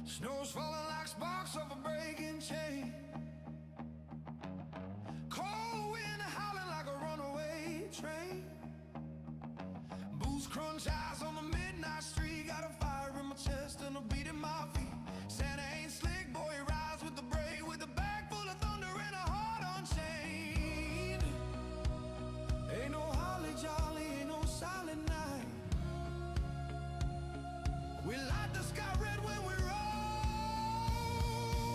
Snow's falling like sparks of a breaking chain. Cold wind howling like a runaway train. Boots crunch eyes on the midnight street. Got a fire in my chest and a beat in my feet. Santa ain't slick, boy, he rides with the brave, with a bag full of thunder and a heart unchained. Ain't no holly jolly, ain't no silent night. We light the sky red when we roll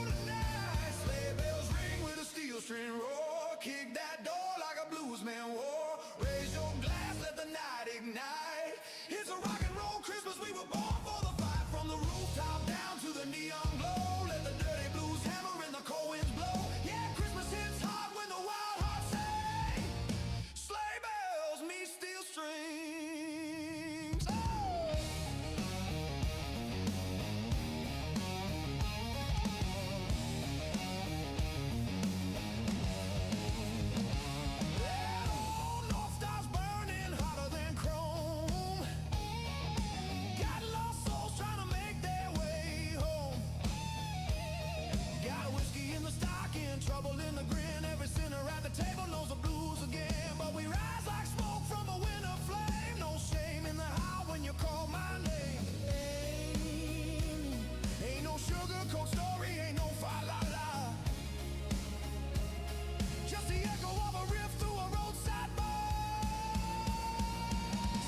tonight. Sleigh bells ring with a steel string roar. Kick that door like a bluesman war. Raise your glass, let the night ignite. It's a rock and roll Christmas, we were born for the fight. From the rooftop down to the neon glow. Let the dirty blues hammer and the cold winds blow. Yeah, Christmas hits hard when the wild hearts sing. Sleigh bells meet steel strings. Oh! North Star's burning hotter than chrome. Got lost souls trying to make their way home. Got whiskey in the stocking, trouble in the grin. Every sinner at the table knows the blues again. But we rise like smoke from a winter flame. No shame in the house when you call my name. Ain't no sugarcoat story, ain't no fa-la-la. Just the echo of a riff through a roadside bar.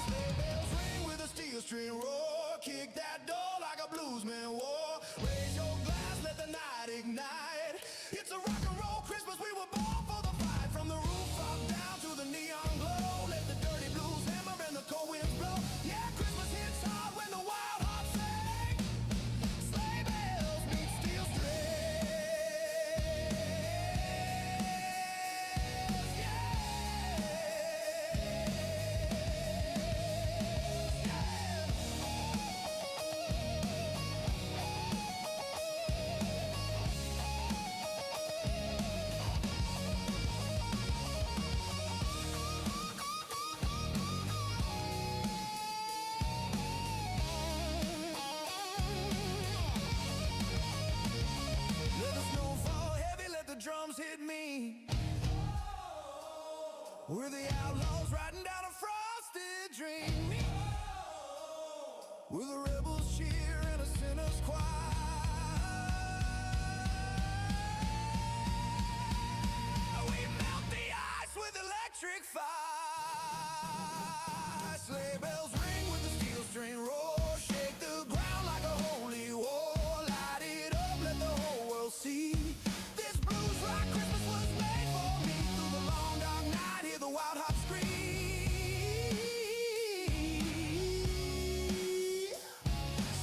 Sleigh bells ring with a steel string roar. Kick that door like a bluesman war. Raise your glass, let the night ignite. It's a rock and roll Christmas, we were born for the fight. From the rooftop down to the neon glow. Let the dirty blues hammer and the cold winds blow. Yeah, Christmas hits hard when the wild hearts sing. Sleigh bells meet steel strings. Let the snow fall heavy, let the drums hit me. We're the outlaws riding down a frosted dream. We're the rebels cheer and a sinner's choir. We melt the ice with electric fire. Sleigh bells ring with the steel string roar. Shake the ground like a holy war. Light it up, let the whole world see. This blues rock Christmas was made for me. Through the long dark night, hear the wild heart scream.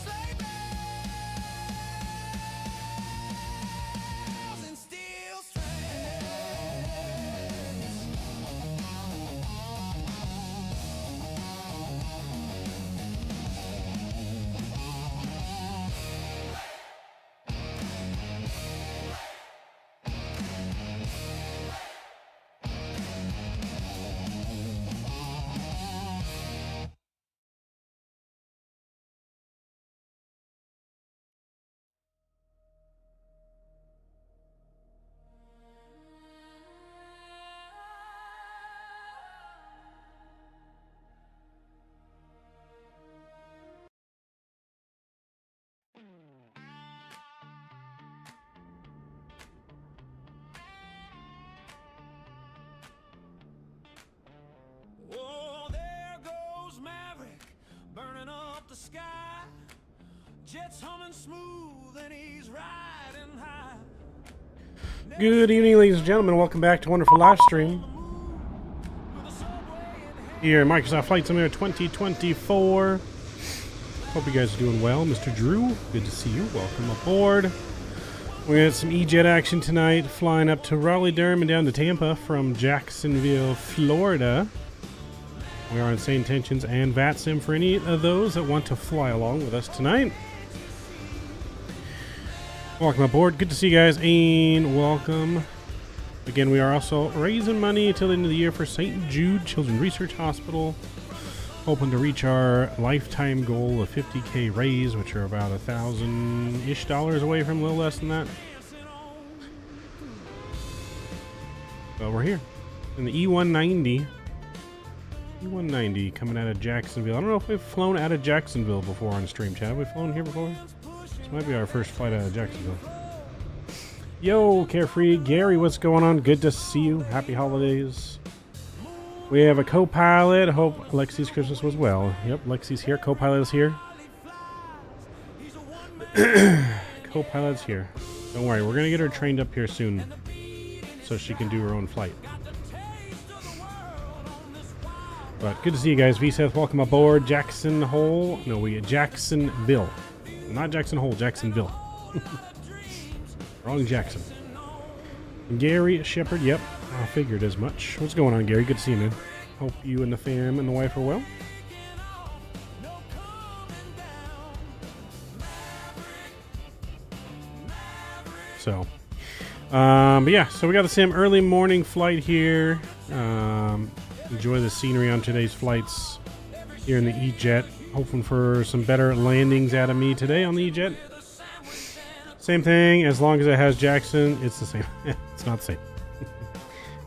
Sleigh bells and steel strings. Oh, there goes Maverick, burning up the sky. Jets humming smooth and he's riding high. Good evening, ladies and gentlemen. Welcome back to a wonderful live stream here at Microsoft Flight Simulator 2024. Hope you guys are doing well. Mr. Drew, good to see you. Welcome aboard. We're going to have some E-Jet action tonight, flying up to Raleigh-Durham and down to Tampa from Jacksonville, Florida. We are on Sane Tensions and VATSIM for any of those that want to fly along with us tonight. Welcome aboard. Good to see you guys, and welcome. Again, we are also raising money until the end of the year for St. Jude Children's Research Hospital. Hoping to reach our lifetime goal of 50K raise, which are about $1,000-ish away from a little less than that. But we're here. In the E-190. E-190 coming out of Jacksonville. I don't know if we've flown out of Jacksonville before on Stream Chat. Have we flown here before? This might be our first flight out of Jacksonville. Yo, Carefree. Gary, what's going on? Good to see you. Happy holidays. We have a co-pilot. Hope Lexi's Christmas was well. Yep, Lexi's here. Co-pilot is here. Co-pilot's here. Don't worry, we're going to get her trained up here soon so she can do her own flight. But good to see you guys. VSeth, welcome aboard. Jackson Hole. No, Jacksonville. Not Jackson Hole, Jacksonville. Wrong Jackson. Gary Shepard, yep. I figured as much. What's going on, Gary? Good to see you, man. Hope you and the fam and the wife are well. So, but yeah, so we got the same early morning flight here. Enjoy the scenery on today's flights here in the E-Jet. Hoping for some better landings out of me today on the E-Jet. Same thing, as long as it has Jackson, it's the same. It's not the same.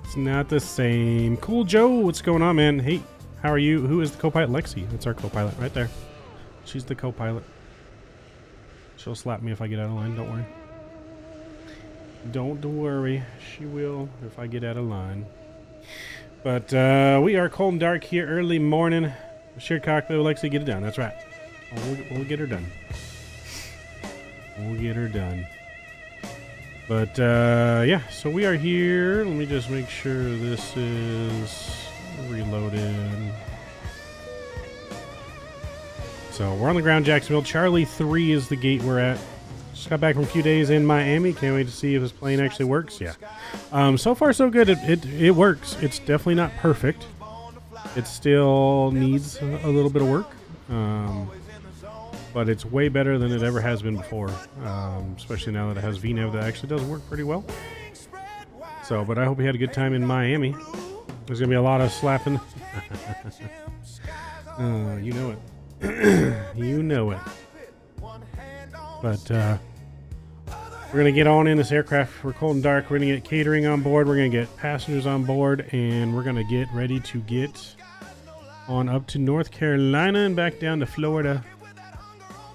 It's not the same. Cool Joe, what's going on, man? Hey, how are you? Who is the co-pilot? Lexi. That's our co-pilot right there. She's the co-pilot. She'll slap me if I get out of line, don't worry. Don't worry. She will if I get out of line. But we are cold and dark here early morning. Shared cockpit, Lexi, get it done. That's right. We'll get her done. We'll get her done. But yeah, so we are here. Let me just make sure this is reloaded. So we're on the ground, Jacksonville. Charlie 3 is the gate we're at. Just got back from a few days in Miami. Can't wait to see if this plane actually works. Yeah. So far so good. It works. It's definitely not perfect. It still needs a little bit of work. But it's way better than it ever has been before, especially now that it has VNAV that actually does work pretty well. So, but I hope you had a good time in Miami. There's going to be a lot of slapping. You know it. You know it. But we're going to get on in this aircraft. We're cold and dark. We're going to get catering on board. We're going to get passengers on board. And we're going to get ready to get on up to North Carolina and back down to Florida.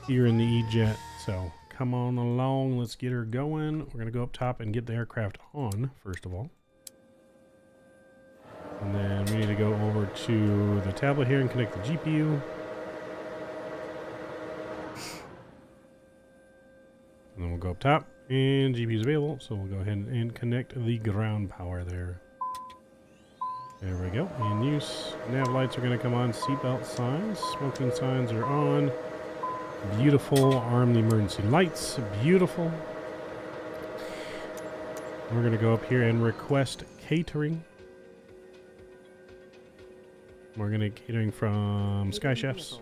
Here in the E-Jet, so come on along, let's get her going. We're gonna go up top and get the aircraft on first of all, and then we need to go over to the tablet here and connect the GPU, and then we'll go up top and GPU is available, so we'll go ahead and connect the ground power there. There we go, in use. Nav lights are going to come on. Seatbelt signs, smoking signs are on. Beautiful. Arm the emergency lights. Beautiful. We're going to go up here and request catering. We're going to catering from Sky Chefs.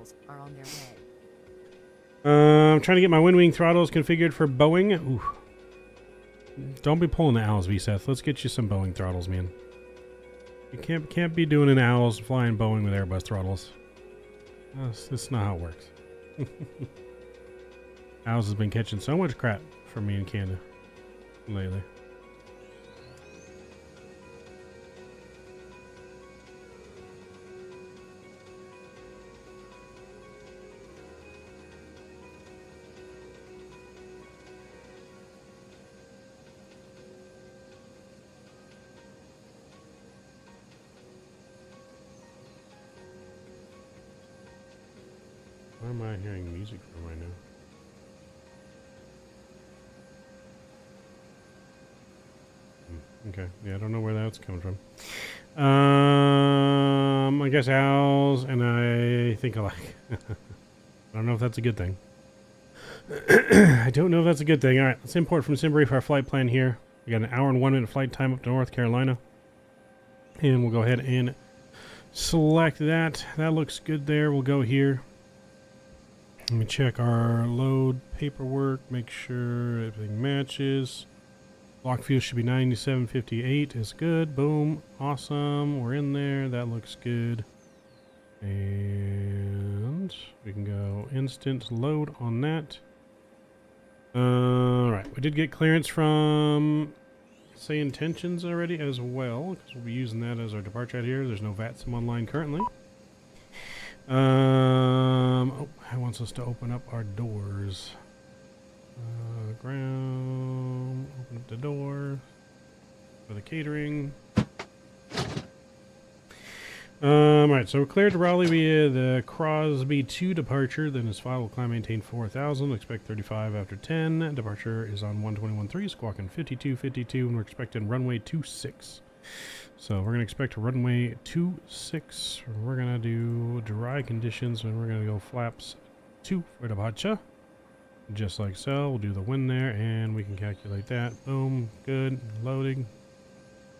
I'm trying to get my wind wing throttles configured for Boeing. Ooh. Don't be pulling the owls, V-Seth. Let's get you some Boeing throttles, man. You can't be doing an owls flying Boeing with Airbus throttles. That's not how it works. Owls has been catching so much crap from me in Canada lately. Where am I hearing music from right now? Okay, yeah, I don't know where that's coming from. I guess owls and I think alike. I don't know if that's a good thing. I don't know if that's a good thing. All right, let's import from SimBrief our flight plan here. We got an hour and 1 minute flight time up to North Carolina. And we'll go ahead and select that. That looks good there. We'll go here. Let me check our load paperwork, make sure everything matches. Block fuel should be 97.58 is good. Boom. Awesome. We're in there. That looks good. And we can go instant load on that. Alright, we did get clearance from say intentions already as well, because we'll be using that as our departure out here. There's no VATSIM online currently. Oh, it wants us to open up our doors. Ground, open up the door for the catering. Alright, so we're cleared to Raleigh via the Crosby 2 departure. Then his file will climb maintain 4,000. Expect 35 after 10. Departure is on 121.3, squawking 52.52, and we're expecting runway 26. So we're going to expect runway 26. We're going to do dry conditions, and we're going to go flaps 2 for departure. Just like so. We'll do the wind there, and we can calculate that. Boom. Good. Loading.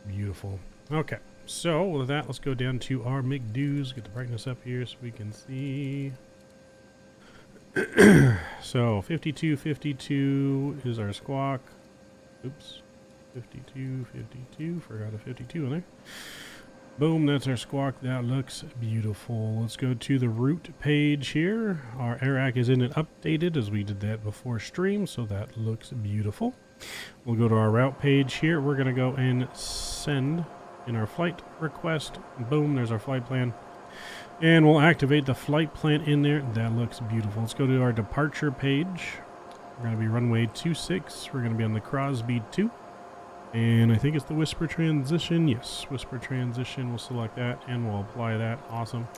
Beautiful. Okay. So, with that, let's go down to our McDo's. Get the brightness up here so we can see. So, 52.52 is our squawk. Oops. 52.52. Forgot a 52 in there. Boom, that's our squawk. That looks beautiful. Let's go to the route page here. Our AirAC is in it updated as we did that before stream, so that looks beautiful. We'll go to our route page here. We're going to go and send in our flight request. Boom, there's our flight plan. And we'll activate the flight plan in there. That looks beautiful. Let's go to our departure page. We're going to be runway 26. We're going to be on the Crosby 2. And I think it's the Whisper transition. Yes, Whisper transition. We'll select that and we'll apply that. Awesome.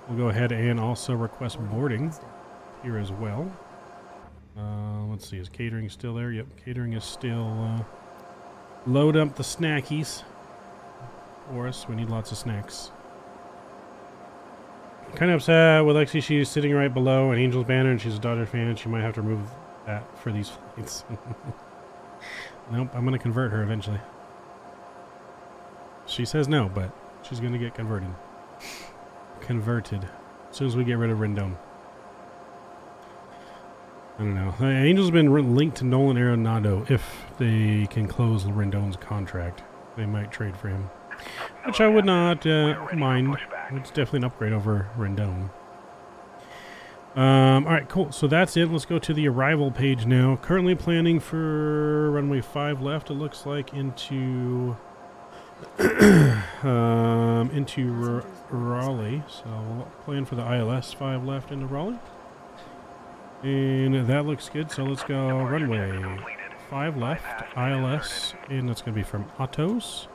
We'll go ahead and also request boarding here as well. Let's see, is catering still there? Yep, catering is still. Load up the snackies for us. We need lots of snacks. Kind of upset with Lexi. She's sitting right below an Angels banner and she's a Dodger fan. She might have to remove that for these flights. Nope, I'm going to convert her eventually. She says no, but she's going to get converted. Converted. As soon as we get rid of Rendon. I don't know. The Angels have been linked to Nolan Arenado. If they can close Rendon's contract, they might trade for him. Which I would not mind. It's definitely an upgrade over Rendon. Alright, cool. So that's it. Let's go to the arrival page now. Currently planning for runway 5 left, it looks like, into Raleigh. So we'll plan for the ILS 5 left into Raleigh. And that looks good. So let's go runway 5 left, ILS, and that's going to be from Autos.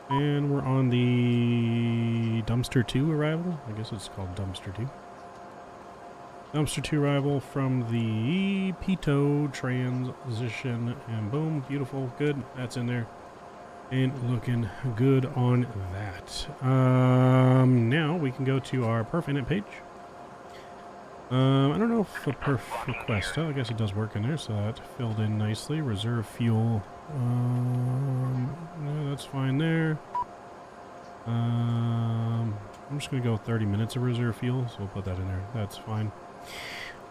And we're on the Dumpster 2 arrival. I guess it's called Dumpster 2. Dumpster 2 arrival from the Pito transition, and boom, beautiful, good, that's in there, and looking good on that. Now we can go to our perf init page. I don't know if the perf request, I guess it does work in there, so that filled in nicely. Reserve fuel, no, that's fine there. I'm just going to go 30 minutes of reserve fuel, so we'll put that in there, that's fine.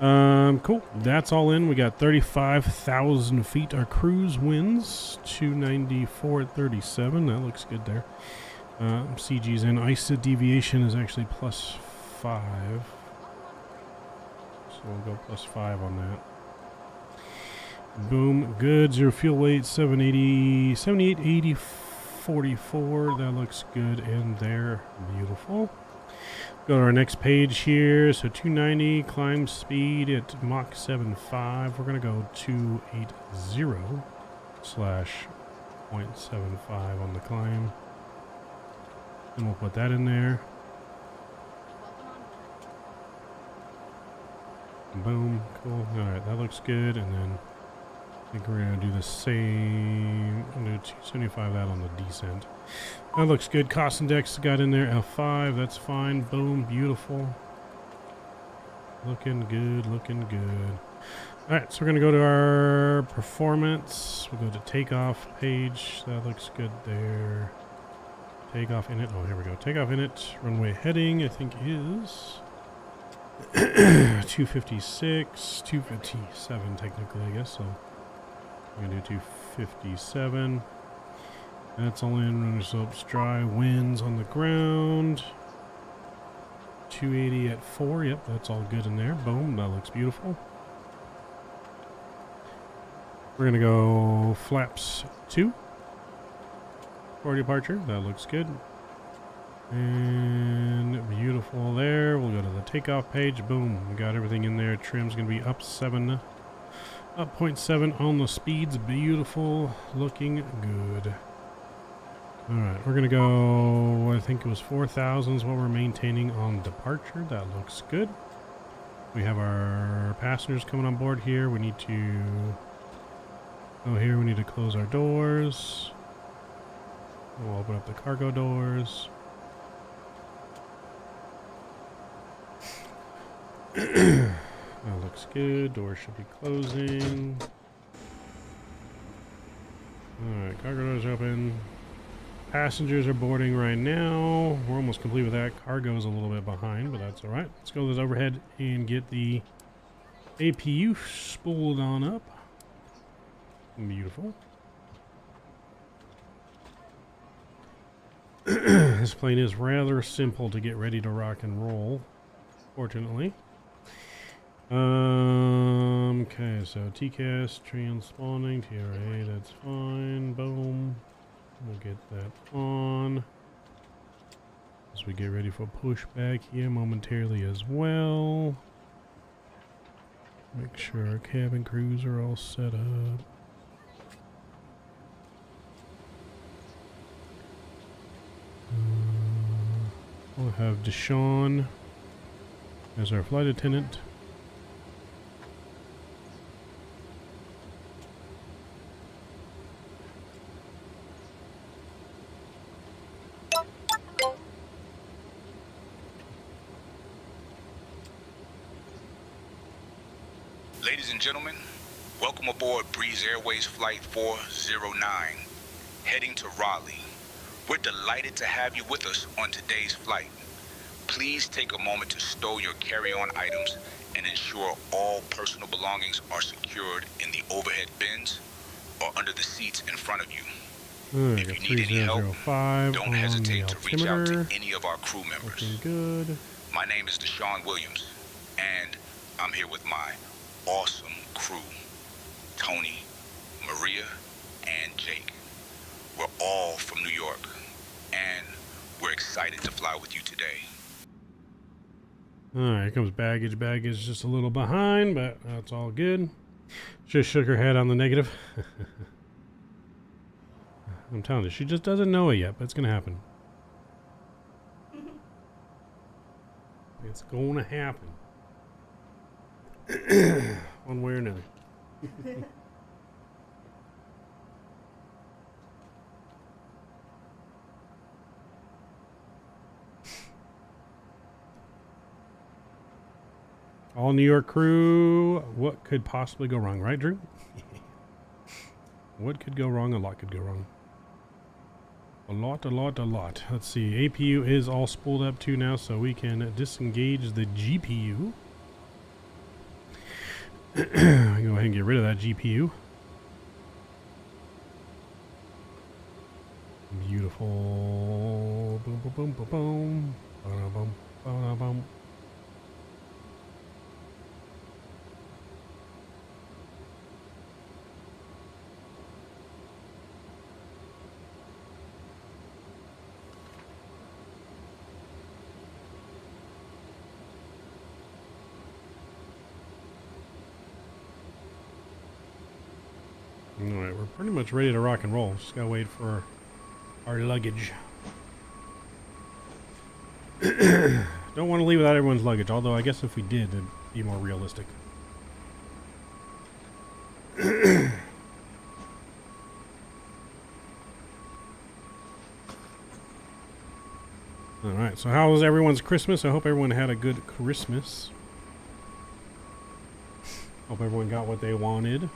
Cool. That's all in. We got 35,000 feet. Our cruise wins 294.37. That looks good there. CG's in. ISA deviation is actually +5. So we'll go +5 on that. Boom. Good. Zero fuel weight. 780, 7880, 44. That looks good in there. Beautiful. Go to our next page here. So 290 climb speed at Mach 7.5. We're going to go 280/0.75 on the climb. And we'll put that in there. Boom. Cool. Alright, that looks good. And then I think we're going to do the same. I'm going to do 275 that on the descent. That looks good. Cost index got in there. L5. That's fine. Boom. Beautiful. Looking good. Looking good. Alright, so we're going to go to our performance. We'll go to takeoff page. That looks good there. Takeoff in it. Oh, here we go. Takeoff in it. Runway heading, I think, is 256, 257 technically, I guess. So we're going to do 257. That's all in. Running slopes dry. Winds on the ground. 280 at 4. Yep, that's all good in there. Boom, that looks beautiful. We're going to go flaps 2 for departure. That looks good. And beautiful there. We'll go to the takeoff page. Boom, we got everything in there. Trim's going to be up 7. Up 0.7 on the speeds. Beautiful. Looking good. Alright, we're going to go, I think it was 4,000 is what we're maintaining on departure. That looks good. We have our passengers coming on board here. We need to go here. We need to close our doors. We'll open up the cargo doors. That looks good. Doors should be closing. Alright, cargo doors open. Passengers are boarding right now. We're almost complete with that. Cargo's a little bit behind, but that's alright. Let's go to this overhead and get the APU spooled on up. Beautiful. This plane is rather simple to get ready to rock and roll, fortunately. Okay, so TCAS, transponding, TRA, that's fine. Boom. We'll get that on. As we get ready for pushback here momentarily as well. Make sure our cabin crews are all set up. We'll have Deshaun as our flight attendant. Ladies and gentlemen, welcome aboard Breeze Airways Flight 409, heading to Raleigh. We're delighted to have you with us on today's flight. Please take a moment to stow your carry-on items and ensure all personal belongings are secured in the overhead bins or under the seats in front of you. If you need any help, don't hesitate to reach out to any of our crew members. Looking good. My name is Deshaun Williams, and I'm here with my awesome crew, Tony, Maria, and Jake. We're all from New York, and we're excited to fly with you today. Alright, here comes baggage. Baggage just a little behind, but that's all good. Just shook her head on the negative. I'm telling you, she just doesn't know it yet, but it's going to happen. It's going to happen. One way or another. All New York crew, what could possibly go wrong, right, Drew? What could go wrong? A lot could go wrong. A lot. Let's see. APU is all spooled up too now, so we can disengage the GPU. Go ahead and get rid of that GPU. Beautiful. Boom, boom, boom, boom, boom. Ba-da-bum, ba-da-bum. Alright, we're pretty much ready to rock and roll. Just gotta wait for our luggage. Don't want to leave without everyone's luggage, although I guess if we did, it'd be more realistic. Alright, so how was everyone's Christmas? I hope everyone had a good Christmas. Hope everyone got what they wanted.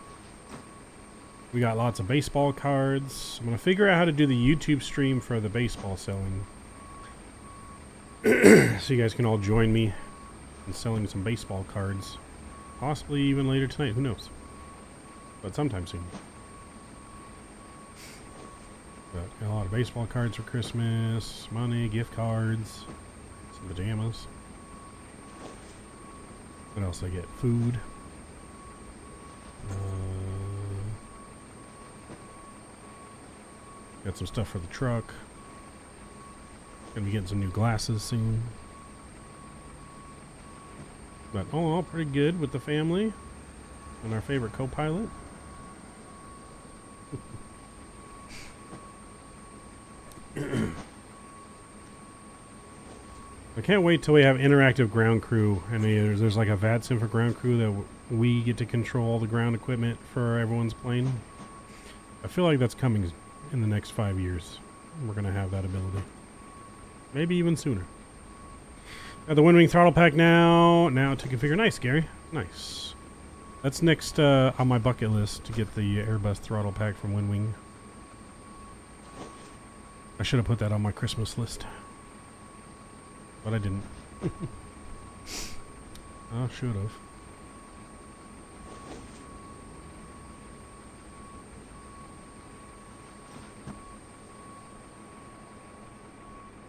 We got lots of baseball cards. I'm going to figure out how to do the YouTube stream for the baseball selling. So you guys can all join me in selling some baseball cards. Possibly even later tonight. Who knows? But sometime soon. But got a lot of baseball cards for Christmas. Money, gift cards. Some pajamas. What else I get? Food. Got some stuff for the truck. Gonna be getting some new glasses soon. But all in all, pretty good with the family and our favorite co-pilot. I can't wait till we have interactive ground crew, and there's like a VATSIM for ground crew that we get to control all the ground equipment for everyone's plane. I feel like that's coming in the next 5 years. We're going to have that ability. Maybe even sooner. Got the WinWing throttle pack now to configure. Nice, Gary. Nice. That's next on my bucket list, to get the Airbus throttle pack from WinWing. I should have put that on my Christmas list. But I didn't. I should have.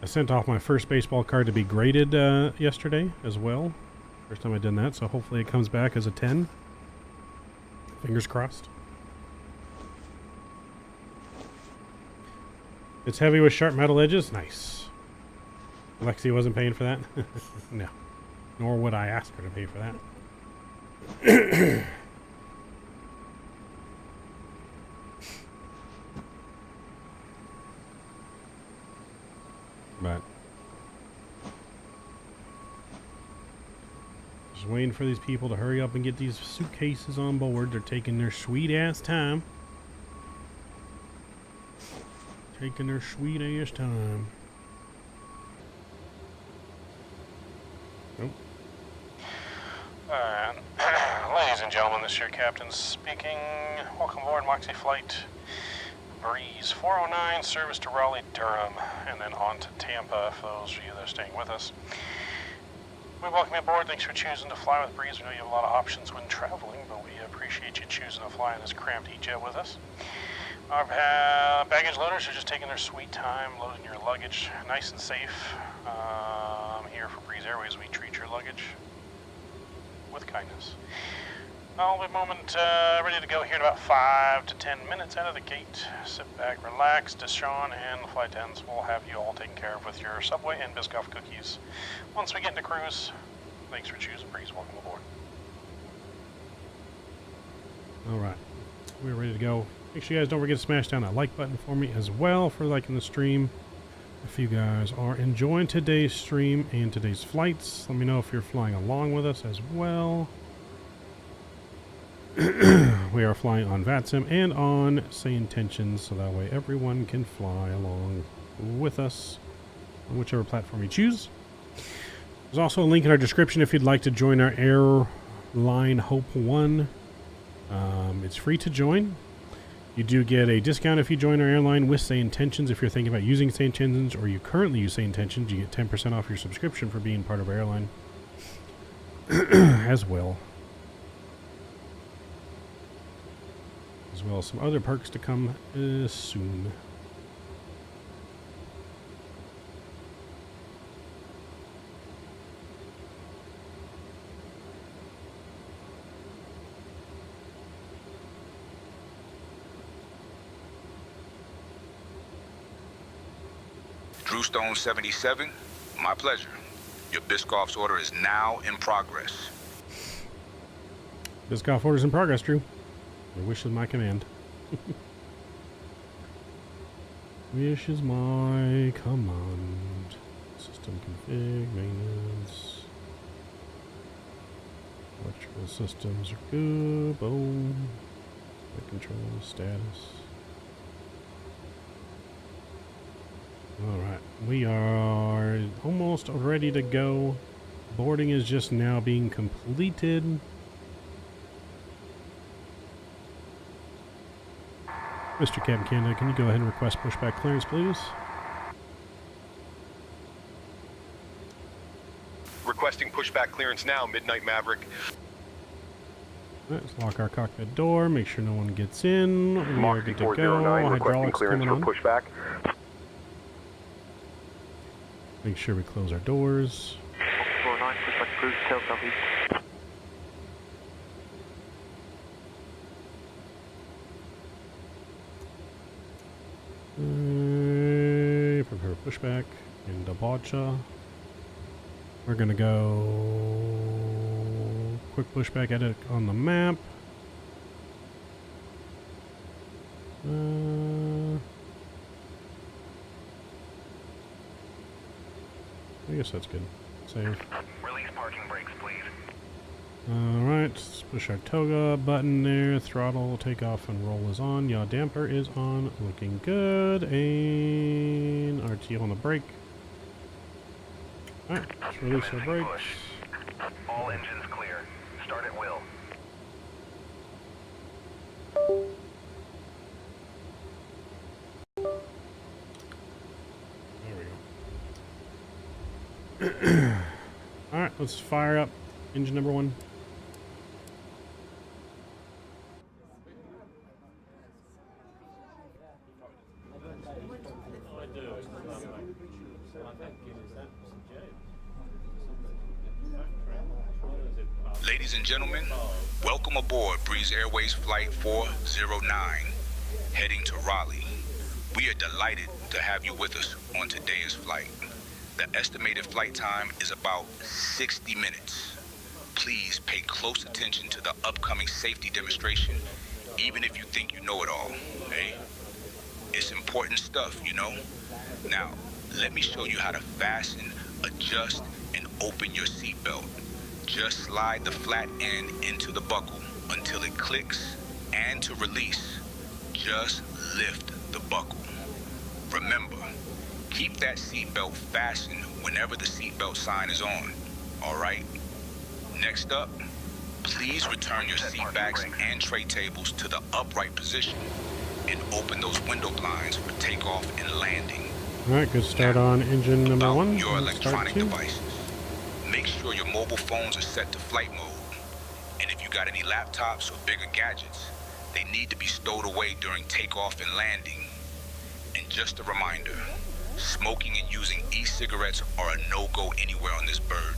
I sent off my first baseball card to be graded yesterday as well. First time I've done that, so hopefully it comes back as a 10. Fingers crossed. It's heavy with sharp metal edges. Nice. Lexi wasn't paying for that? No. Nor would I ask her to pay for that. But just waiting for these people to hurry up and get these suitcases on board. They're taking their sweet ass time. Taking their sweet ass time. Nope. Alright. Ladies and gentlemen, this is your captain speaking. Welcome aboard Moxie Flight Breeze 409, service to Raleigh, Durham, and then on to Tampa for those of you that are staying with us. We welcome you aboard. Thanks for choosing to fly with Breeze. We know you have a lot of options when traveling, but we appreciate you choosing to fly in this cramped E-Jet with us. Our baggage loaders are just taking their sweet time loading your luggage nice and safe. Here for Breeze Airways, we treat your luggage with kindness. I'll be a moment ready to go here in about 5 to 10 minutes out of the gate. Sit back, relax. Deshaun and the flight attendants will have you all taken care of with your Subway and Biscoff cookies. Once we get into cruise, thanks for choosing Breeze. Welcome aboard. All right. We're ready to go. Make sure you guys don't forget to smash down that like button for me as well for liking the stream. If you guys are enjoying today's stream and today's flights, let me know if you're flying along with us as well. We are flying on VATSIM and on Say Intentions, so that way everyone can fly along with us on whichever platform you choose. There's also a link in our description if you'd like to join our Airline Hope 1. It's free to join. You do get a discount if you join our airline with Say Intentions. If you're thinking about using Say Intentions or you currently use Say Intentions, you get 10% off your subscription for being part of our airline as well. As well as some other perks to come soon. Drew Stone 77, my pleasure. Your Biscoff's order is now in progress. Biscoff orders in progress, Drew. Your wish is my command. Wish is my command. System config, maintenance. Electrical systems are good. Boom. Flight control status. Alright, we are almost ready to go. Boarding is just now being completed. Mr. Captain Canada, can you go ahead and request pushback clearance, please? Requesting pushback clearance now, Midnight Maverick. Let's lock our cockpit door, make sure no one gets in. We are good to go. 409, requesting Hydraulics clearance coming for on. pushback. Make sure we close our doors. 409, pushback approved, tail southeast. pushback in Dabacha. We're gonna go quick pushback edit on the map. I guess that's good. Save. Release parking brakes, please. Alright, let's push our toga button there. Throttle, takeoff, and roll is on. Yaw damper is on. Looking good. And RT on the brake. Alright, let's release our brakes. All engines clear. Start at will. There we go. Alright, let's fire up engine number 1. Ladies and gentlemen, welcome aboard Breeze Airways Flight 409, heading to Raleigh. We are delighted to have you with us on today's flight. The estimated flight time is about 60 minutes. Please pay close attention to the upcoming safety demonstration, even if you think you know it all. Hey, it's important stuff, you know? Now, let me show you how to fasten, adjust, and open your seatbelt. Just slide the flat end into the buckle until it clicks, and to release, just lift the buckle. Remember, keep that seatbelt fastened whenever the seatbelt sign is on, all right? Next up, please return your seat backs and tray tables to the upright position and open those window blinds for takeoff and landing. Alright, good start on engine number About 1. your Let's start electronic 2. devices. Make sure your mobile phones are set to flight mode. And if you got any laptops or bigger gadgets, they need to be stowed away during takeoff and landing. And just a reminder, smoking and using e-cigarettes are a no-go anywhere on this bird,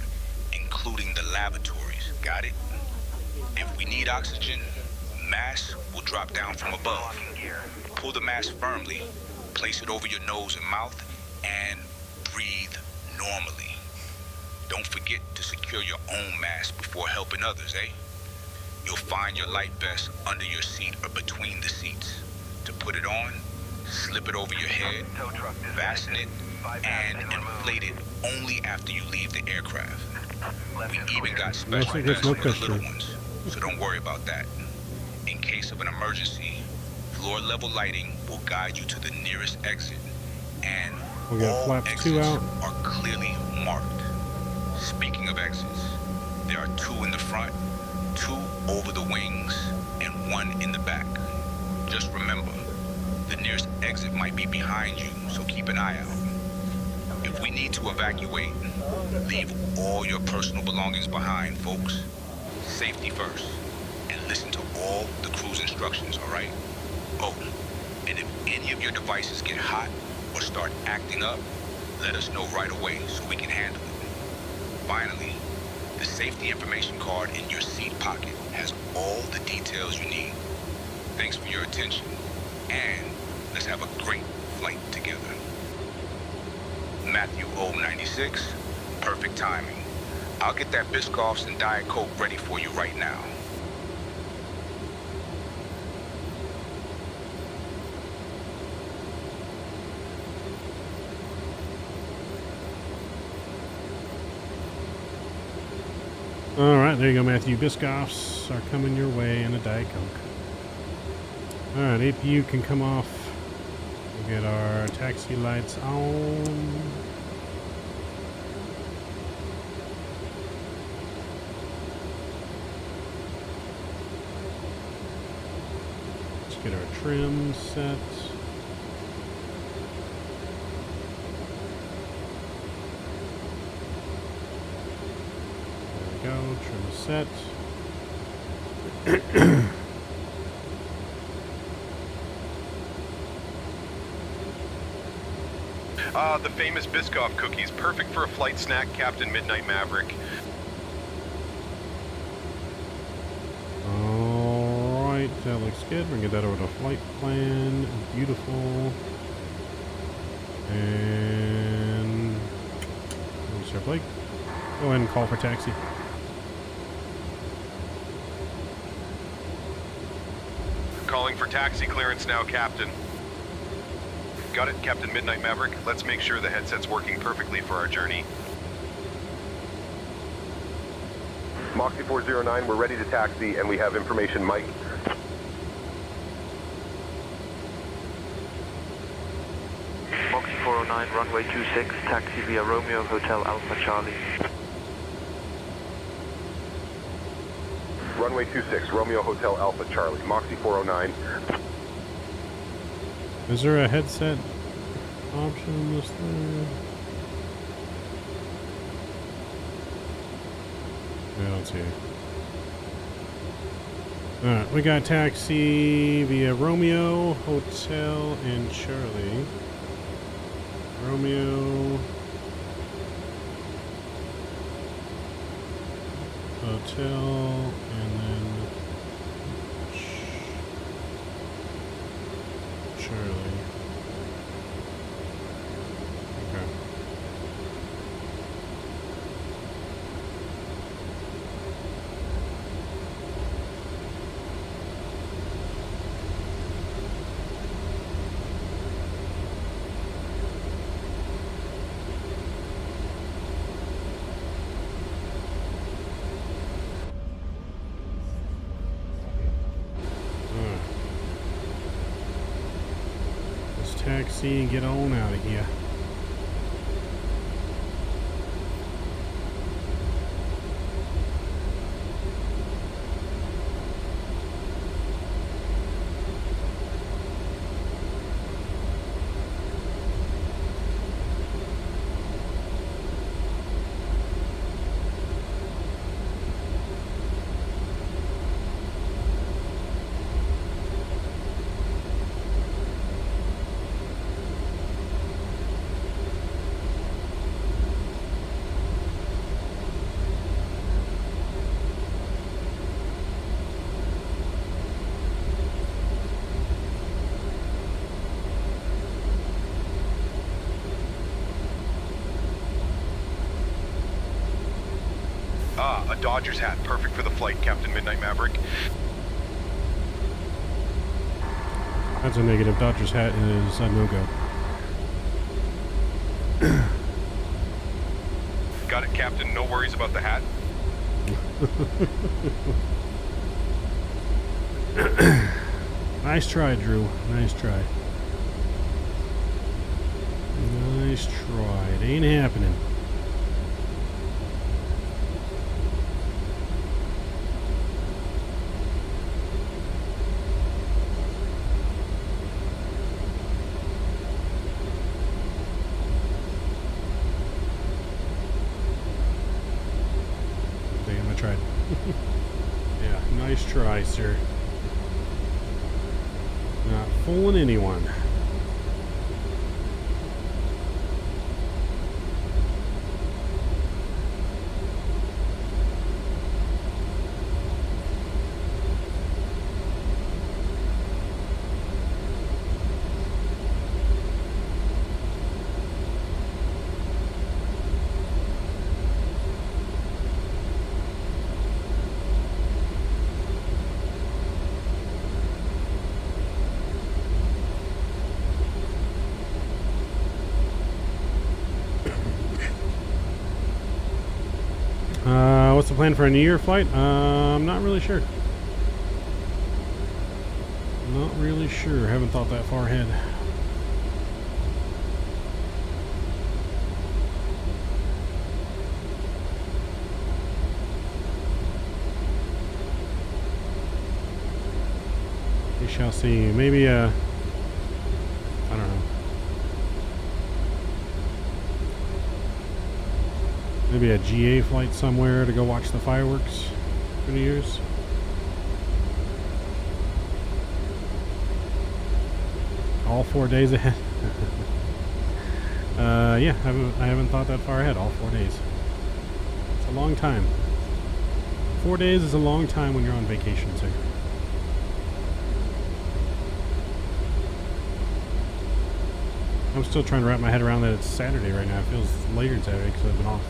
including the lavatories. Got it? If we need oxygen, mask will drop down from above. Pull the mask firmly, place it over your nose and mouth, and breathe normally. Don't forget to secure your own mask before helping others, eh? You'll find your life vest under your seat or between the seats. To put it on, slip it over your head, fasten it, and inflate it only after you leave the aircraft. We even got special vests for the little ones, so don't worry about that. In case of an emergency, floor level lighting will guide you to the nearest exit, and We got all flaps exits 2 out. are clearly marked. Speaking of exits, there are 2 in the front, 2 over the wings, and 1 in the back. Just remember, the nearest exit might be behind you, so keep an eye out. If we need to evacuate, leave all your personal belongings behind, folks. Safety first, and listen to all the crew's instructions, all right? Oh, and if any of your devices get hot or start acting up, let us know right away so we can handle it. Finally, the safety information card in your seat pocket has all the details you need. Thanks for your attention, and let's have a great flight together. Matthew 096, perfect timing. I'll get that Biscoffs and Diet Coke ready for you right now. Alright, there you go, Matthew. Biscoffs are coming your way in a Diet Coke. Alright, APU can come off. We'll get our taxi lights on. Let's get our trim set. Go, trim set. The famous Biscoff cookies, perfect for a flight snack, Captain Midnight Maverick. Alright, that looks good. We're gonna get that over to flight plan. Beautiful. And Mr. Blake, go ahead and call for taxi. Calling for taxi clearance now, Captain. Got it, Captain Midnight Maverick. Let's make sure the headset's working perfectly for our journey. Moxie 409, we're ready to taxi, and we have information, Mike. Moxie 409, runway 26, taxi via Romeo Hotel Alpha Charlie. Runway 26, Romeo Hotel Alpha Charlie. Moxie 409. Is there a headset option on this thing? I don't see it. Alright, we got taxi via Romeo, Hotel, and Charlie. Romeo, Hotel, and then Charlie. Okay. Taxi and get on out of here. A Dodgers hat, perfect for the flight, Captain Midnight Maverick. That's a negative. Dodgers hat is a no-go. Got it, Captain. No worries about the hat. Nice try, Drew. Nice try. Nice try. It ain't happening. Damn, I tried. Yeah, nice try, sir. Not fooling anyone. What's the plan for a New Year flight? I'm not really sure. Not really sure. Haven't thought that far ahead. We shall see. Maybe I don't know. Maybe a GA flight somewhere to go watch the fireworks for New Year's. All 4 days ahead. Yeah, I haven't thought that far ahead. All 4 days. It's a long time. 4 days is a long time when you're on vacation, sir. I'm still trying to wrap my head around that it's Saturday right now. It feels later than Saturday because I've been off.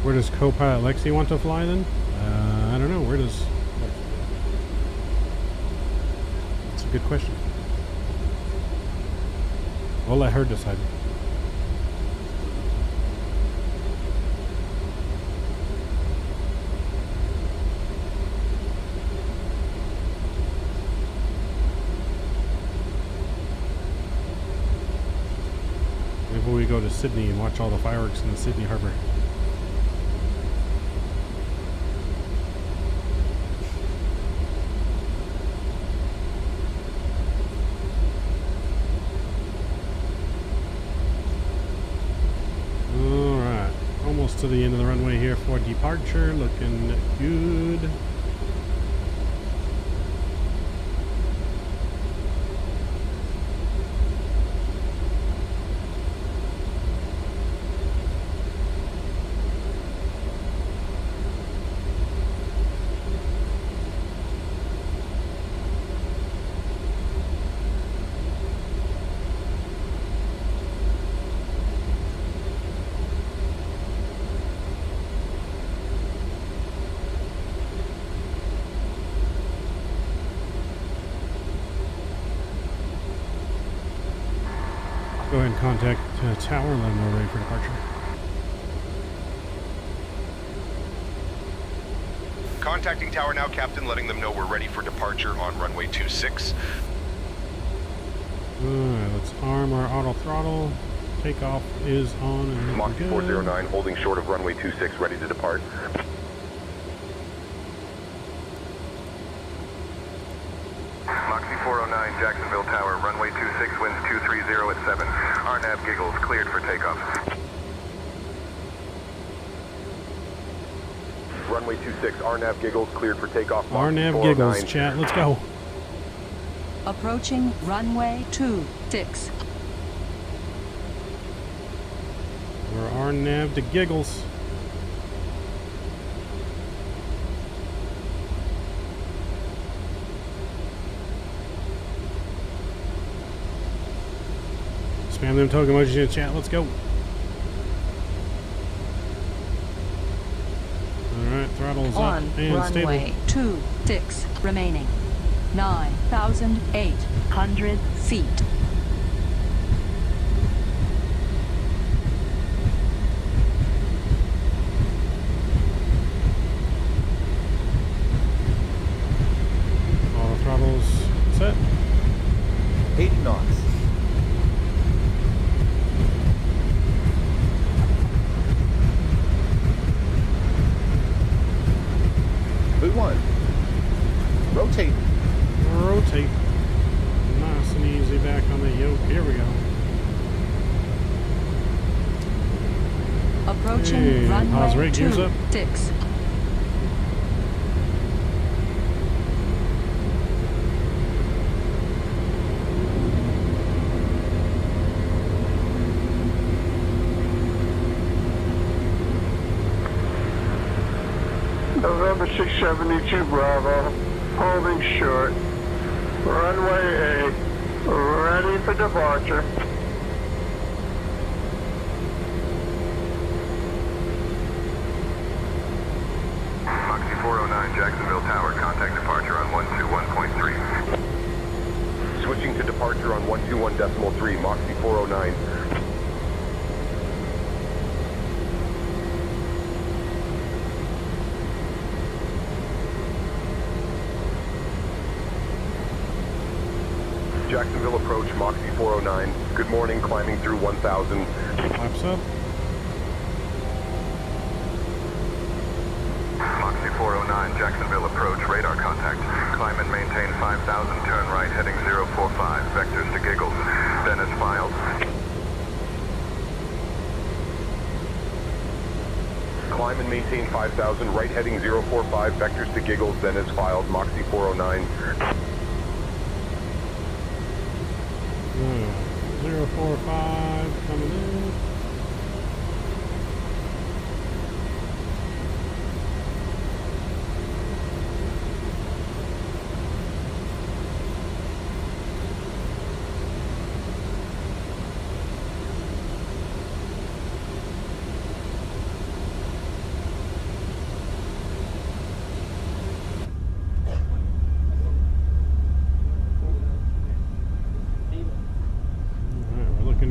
Where does co-pilot Lexi want to fly then? I don't know. Where does... That's a good question. We'll let her decide. Maybe we go to Sydney and watch all the fireworks in the Sydney Harbor. To the end of the runway here for departure, looking good. Go ahead and contact Tower and let them know we're ready for departure. Contacting Tower now, Captain, letting them know we're ready for departure on runway 26. Alright, let's arm our auto throttle. Takeoff is on and Mach good. 409, holding short of runway 26, ready to depart. Moxie 409, Jacksonville Tower, runway 26, winds 230 at 7. RNAV giggles, cleared for takeoff. Runway 26, RNAV giggles, cleared for takeoff. RNAV giggles, chat, let's go. Approaching runway 26. We're RNAV to giggles. Spam them token emojis in the chat. Let's go. Alright, throttle's On up and runway stable. 26 remaining. 9,800 feet. All the throttles set. 80 knots. V1. Rotate. Rotate. Nice and easy back on the yoke. Here we go. Approaching Hey, pause runway rate, gears up. 26. November 672 Bravo, holding short. Runway 8, ready for departure. Moxie 409, Jacksonville Tower, contact departure on 121.3. Switching to departure on 121.3, Moxie 409. Jacksonville approach, Moxie 409. Good morning, climbing through 1000. Flaps up. Moxie 409, Jacksonville approach, radar contact. Climb and maintain 5000, turn right, heading 045, vectors to Giggles. Then as filed. Climb and maintain 5000, right heading 045, vectors to Giggles, then as filed, Moxie 409. 045 coming in.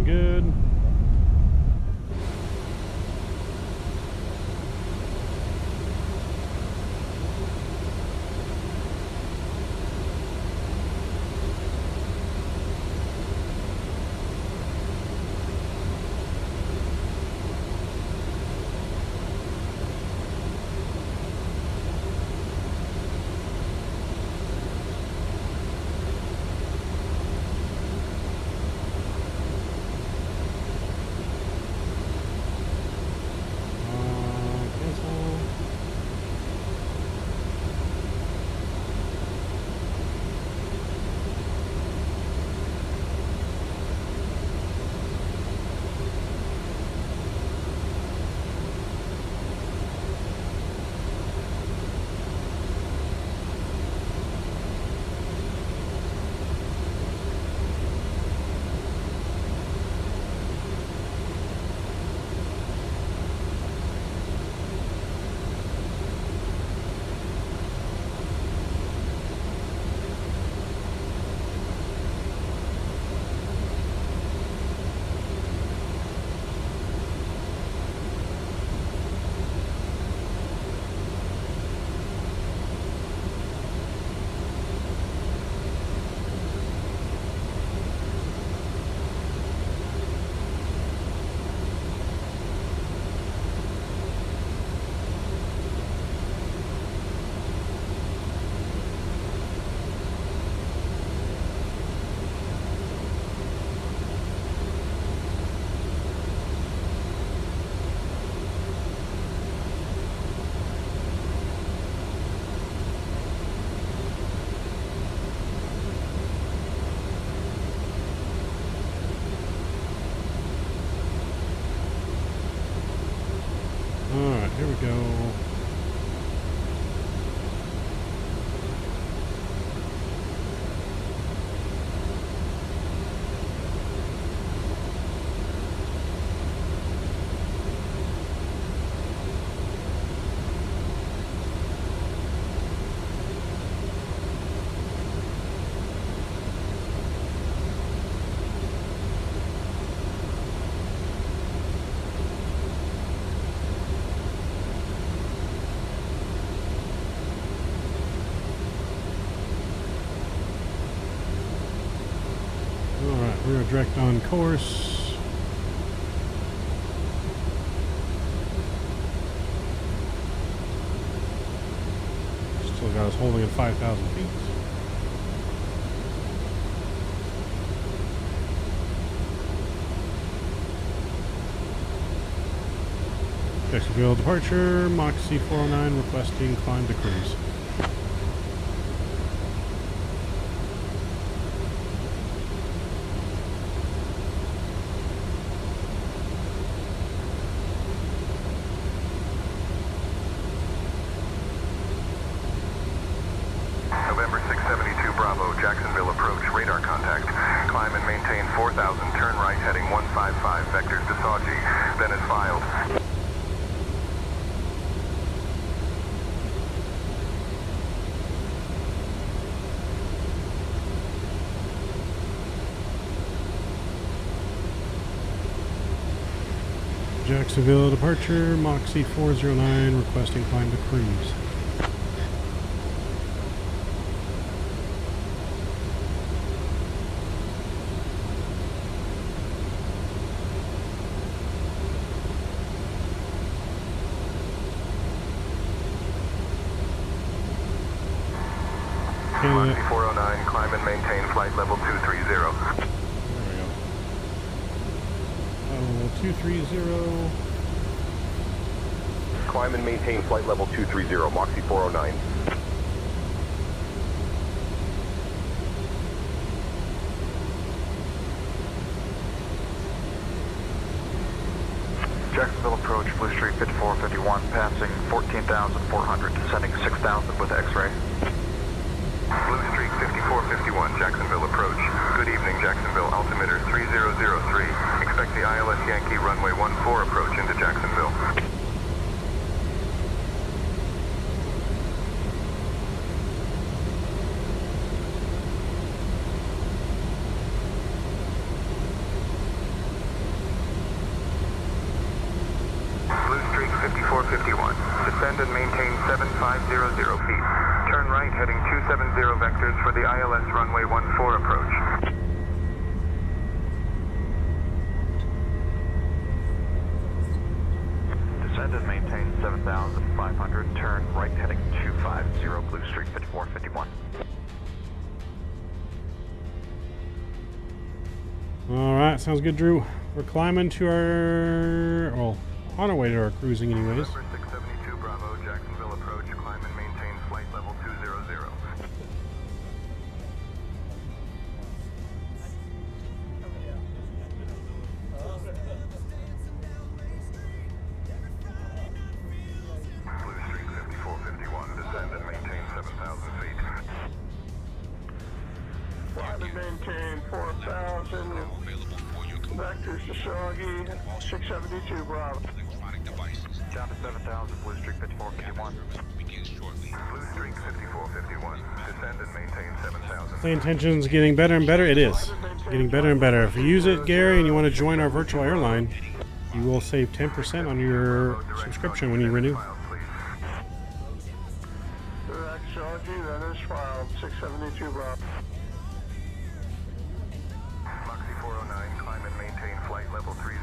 Good. Alright, here we go. We're direct on course. Still got us holding at 5,000 feet. Jacksonville departure, Moxie 409 requesting climb to cruise. November 672 Bravo, Jacksonville approach, radar contact. Climb and maintain 4000, turn right heading 155, vectors to Saugy, then as filed. Jacksonville departure, Moxie 409 requesting climb to cruise. Canada. Moxie 409, climb and maintain flight level 230. There we go. 230. Climb and maintain flight level 230, Moxie 409. Jacksonville approach, Blue Street 5451, passing 14,400, descending 6,000 with X-ray. Blue Street 5451, Jacksonville approach. Good evening, Jacksonville, altimeter 3003. Expect the ILS Yankee runway 14 approach into Jacksonville. Blue Streak 5451. Descend and maintain 7500 feet. Turn right heading 270 vectors for the ILS runway 14 approach. Descend and maintain 7500. Turn right heading 250 Blue Streak 5451. All right, sounds good, Drew. We're climbing to our, well, on our way to our cruising anyways. Number 672 Bravo, Jacksonville approach, climb and maintain flight level 200. Blue Streak 5451, descend and maintain 7,000 feet. Flight and maintain 4,000. Available for your Vectors to Soggy, 672 Bravo. electronic devices. Down to 7,000, Blue Streak 5451. Begins shortly. Blue Streak 5451, descend and maintain 7,000. The intention's getting better and better. It is getting better and better. If you use it, Gary, and you want to join our virtual airline, you will save 10% on your subscription when you renew. Direct Soggy, that is filed, 672 Bravo. Moxie 409, climb and maintain flight level 300.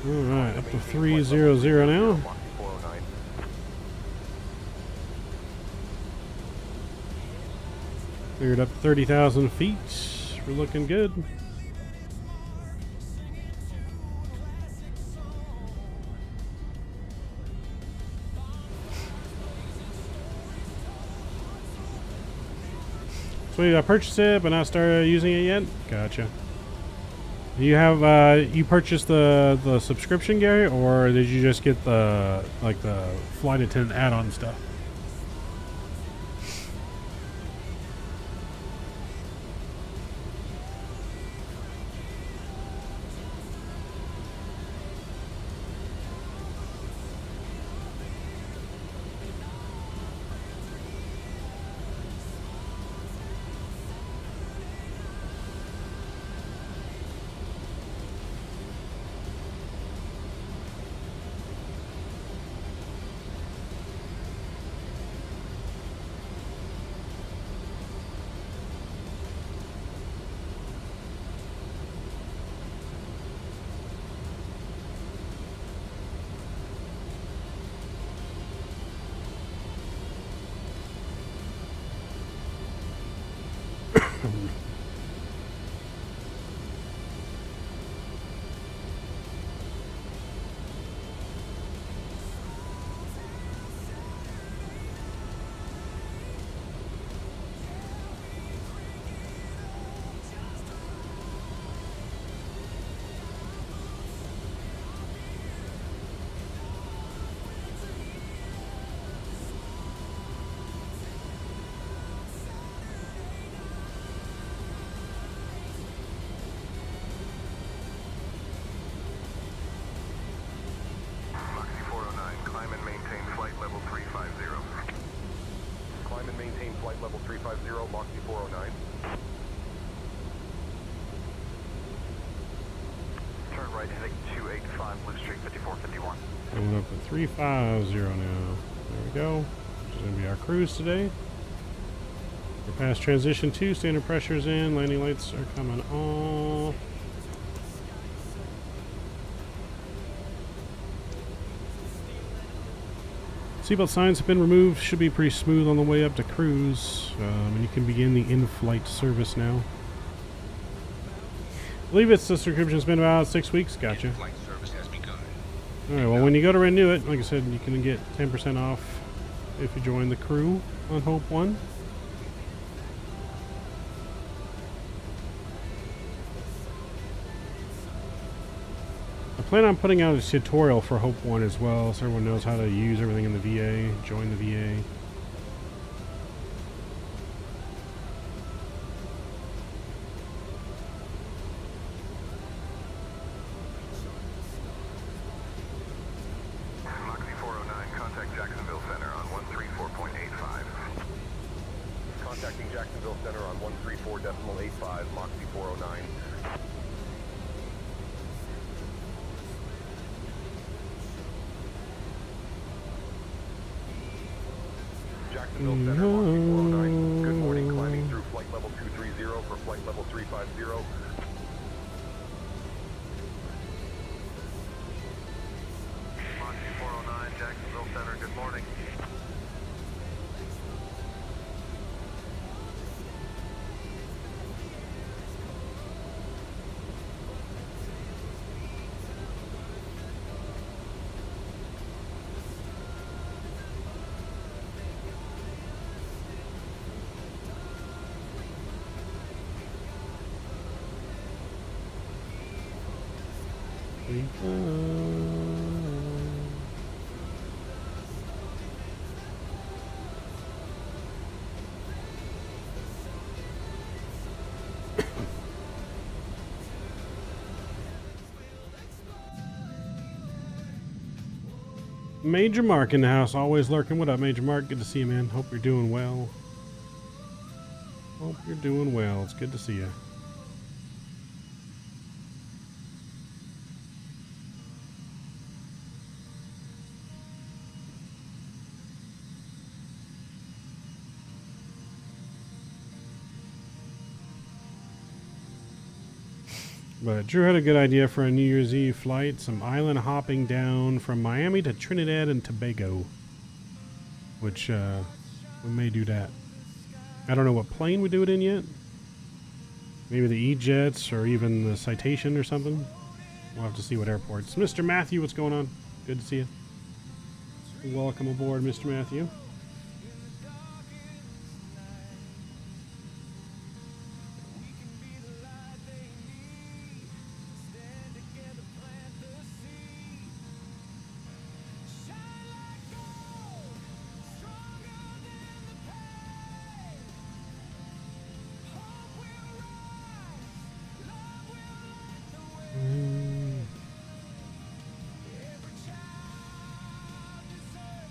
All right, up to 300 now. Moxie 409. Cleared up 30,000 feet. We're looking good. Sweet, I purchased it, but not started using it yet. Gotcha. Do you have you purchased the subscription, Gary, or did you just get the the flight attendant add-on stuff? Moxie 409, climb and maintain flight level 350. Climb and maintain flight level 350, Moxie 409. Turn right heading 285 Blue Streak 5451. Going up to 350 now. There we go. Which is going to be our cruise today. We're past transition 2. Standard pressure's in. Landing lights are coming off. Seatbelt signs have been removed. Should be pretty smooth on the way up to cruise. And you can begin the in-flight service now. I believe it's the subscription's been about 6 weeks. Gotcha. Flight service has begun. Alright, well, when you go to renew it, like I said, you can get 10% off if you join the crew on Hope 1. I plan on putting out a tutorial for Hope 1 as well, so everyone knows how to use everything in the VA, join the VA. Moxie 409, contact Jacksonville Center on 134.85. Contacting Jacksonville Center on 134.85, Moxie 409. Jacksonville Center, Moxie 409. Good morning, climbing through flight level 230 for flight level 350. Moxie 409, Jacksonville Center, good morning. Major Mark in the house, always lurking. What up, Major Mark? Good to see you, man. Hope you're doing well. Hope you're doing well. It's good to see you. But Drew had a good idea for a New Year's Eve flight. Some island hopping down from Miami to Trinidad and Tobago. Which, we may do that. I don't know what plane we do it in yet. Maybe the E-Jets or even the Citation or something. We'll have to see what airports. Mr. Matthew, what's going on? Good to see you. Welcome aboard, Mr. Matthew.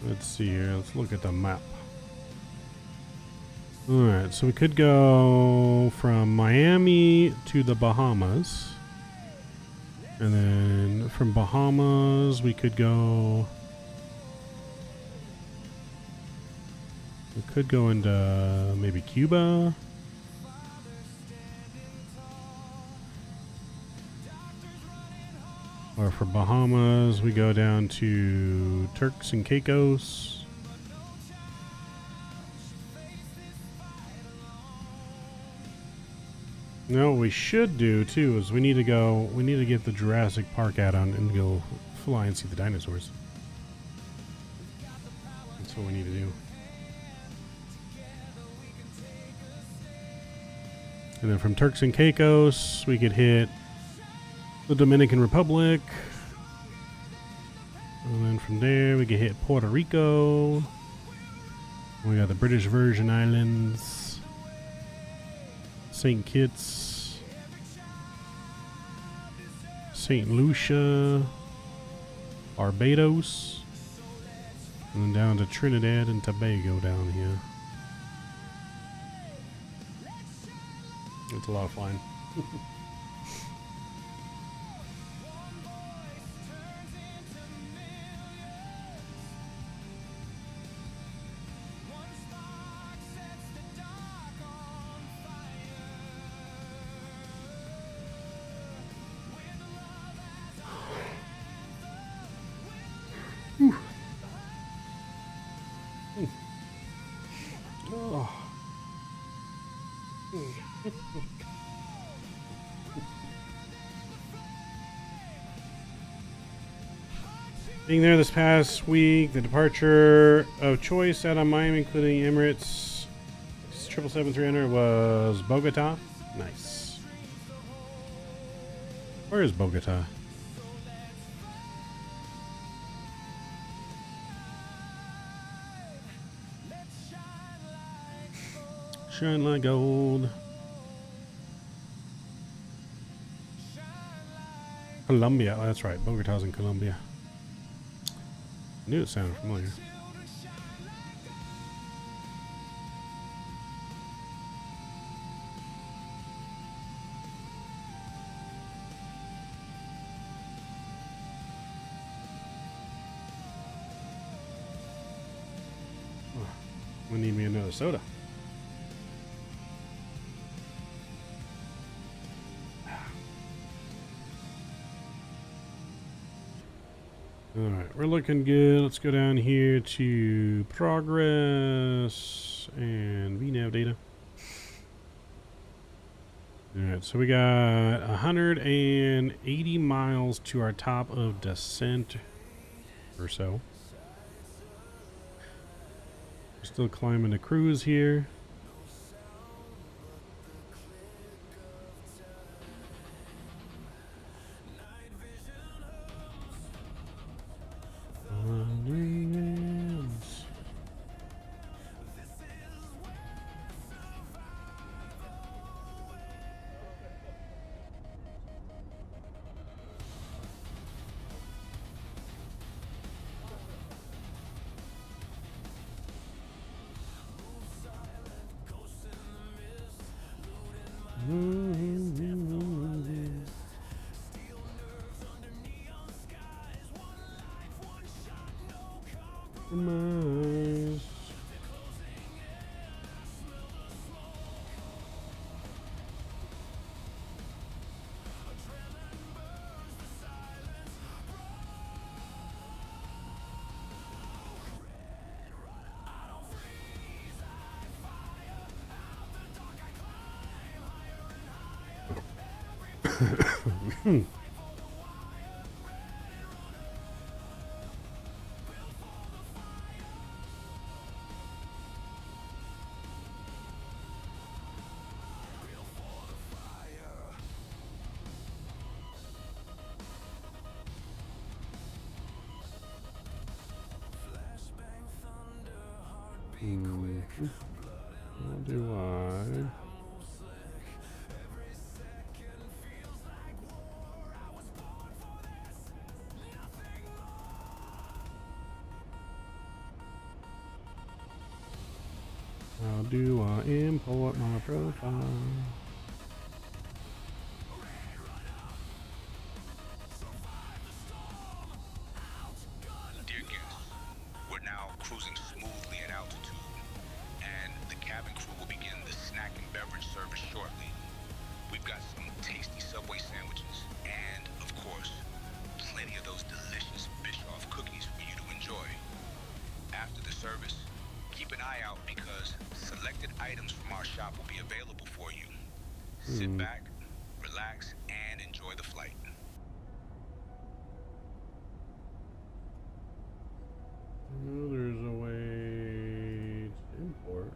Let's see here. Let's look at the map. Alright, so we could go from Miami to the Bahamas. And then from Bahamas, we could go... We could go into maybe Cuba. Or for Bahamas, we go down to Turks and Caicos. No, what we should do too is we need to get the Jurassic Park add-on and go fly and see the dinosaurs. That's what we need to do. And then from Turks and Caicos, we could hit the Dominican Republic. And then from there, we can hit Puerto Rico. We got the British Virgin Islands, St. Kitts, St. Lucia, Barbados, and then down to Trinidad and Tobago down here. It's a lot of flying. Oh. Being there this past week, the departure of choice out of Miami, including Emirates 777-300, was Bogota. Nice. Where is Bogota? Shine like gold. Colombia. Oh, that's right. Bogota's in Colombia. Knew it sounded familiar. Oh, we need me another soda. Alright, we're looking good. Let's go down here to progress and VNAV data. Alright, so we got 180 miles to our top of descent or so. We're still climbing the cruise here. What do I? How do I import my profile? Dear guests, we're now cruising smoothly at altitude, and the cabin crew will begin the snack and beverage service shortly. We've got some tasty Subway sandwiches, and, of course, plenty of those delicious Bischoff cookies for you to enjoy. After the service, keep an eye out because selected items from our shop will be available for you. Sit back, relax, and enjoy the flight. Oh, there's a way to import.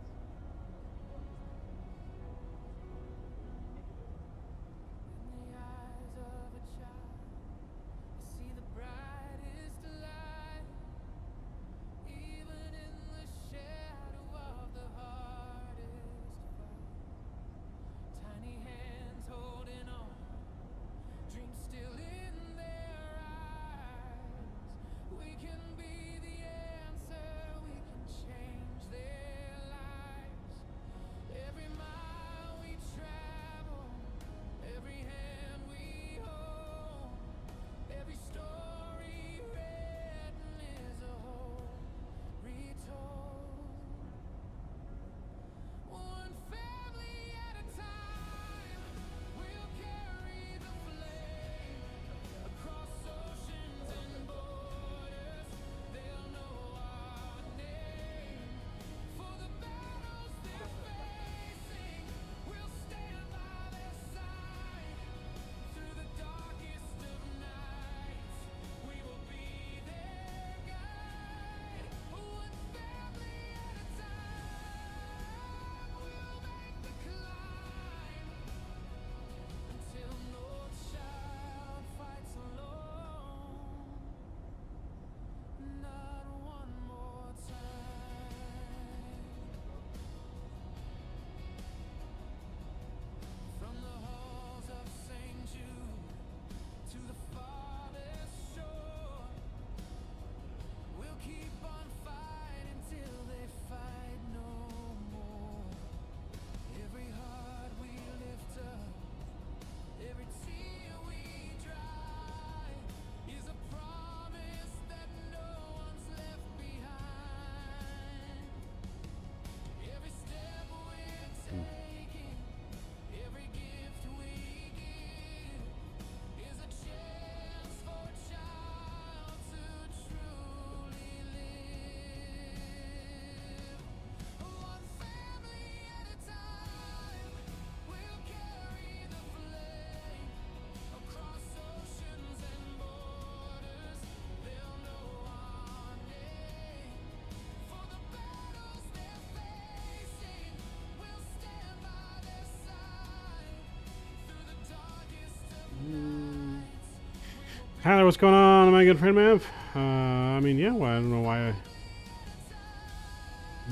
Tyler, what's going on, my good friend Mav? I mean, yeah, well, I don't know why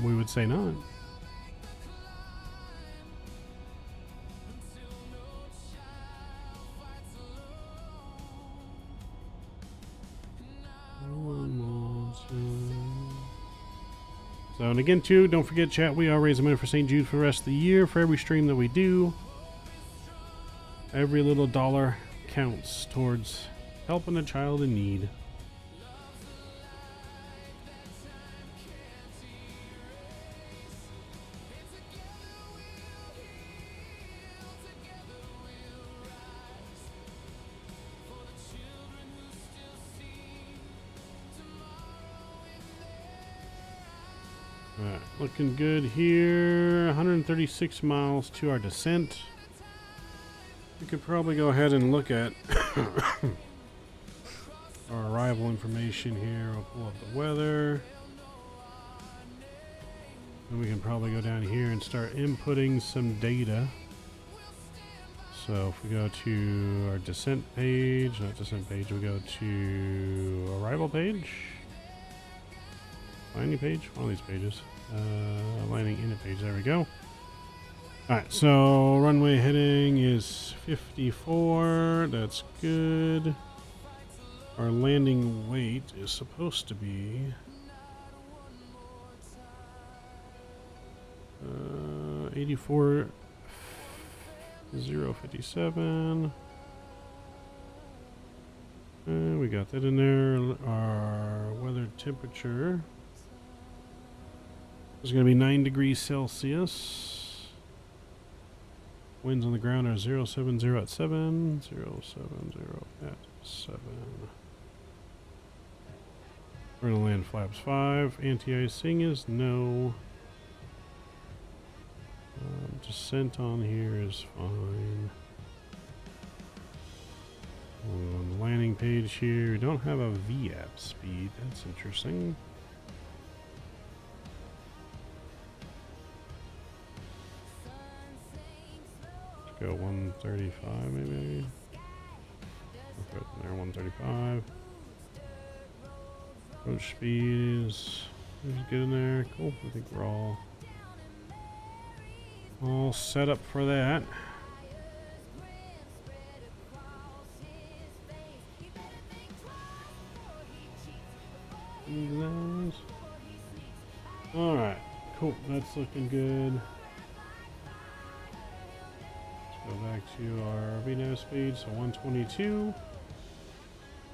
we would say not. So, and again, too, don't forget, chat, we are raising money for St. Jude for the rest of the year for every stream that we do. Every little dollar counts towards helping a child in need. Alright, looking good here. 136 miles to our descent. We could probably go ahead and look at our arrival information here. We'll pull up the weather. And we can probably go down here and start inputting some data. So if we go to our descent page, not descent page, we go to arrival page. Landing page? One of these pages. Landing in a page. There we go. Alright, so runway heading is 54. That's good. Our landing weight is supposed to be 84,057. We got that in there. Our weather temperature is going to be 9 degrees Celsius. Winds on the ground are 070 at 7. 070 at 7. We're going to land flaps 5. Anti-icing is no. Descent on here is fine. On the landing page here, we don't have a VAP speed. That's interesting. Let's go 135 maybe. Let's go there, 135. Approach speed is good in there. Cool. I think we're all set up for that. Alright, cool. That's looking good. Let's go back to our VNAV speed, so 122.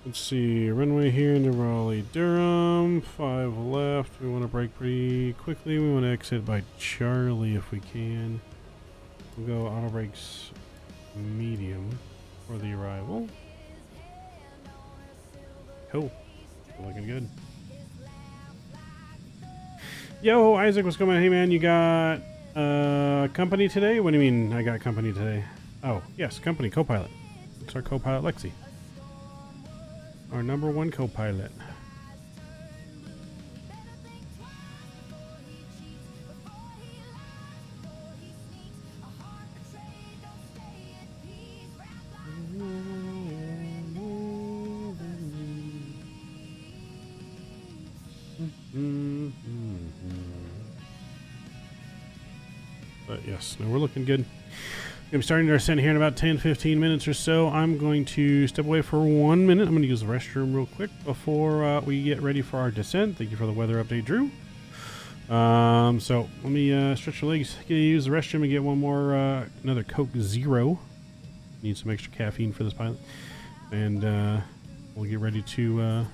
Let's see, runway here into Raleigh, Durham. 5 left. We want to brake pretty quickly. We want to exit by Charlie if we can. We'll go auto brakes medium for the arrival. Cool. Looking good. Yo, Isaac, what's going on? Hey, man, you got company today? What do you mean I got company today? Oh, yes, company, co-pilot. It's our co-pilot, Lexi. Our number 1 co-pilot. But yes, no, we're looking good. We're starting our ascent here in about 10-15 minutes or so. I'm going to step away for 1 minute. I'm going to use the restroom real quick before we get ready for our descent. Thank you for the weather update, Drew. So let me stretch your legs, use the restroom, and get one more, another Coke Zero. Need some extra caffeine for this pilot. And we'll get ready to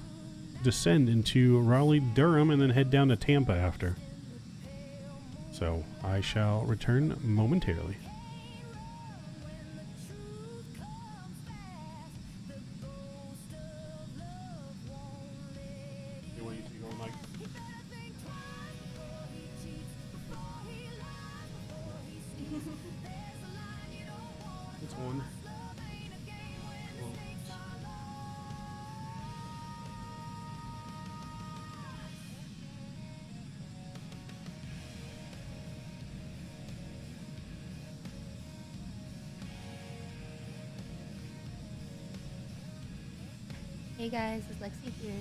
descend into Raleigh, Durham, and then head down to Tampa after. So I shall return momentarily. It's on. Hey guys, it's Lexi here.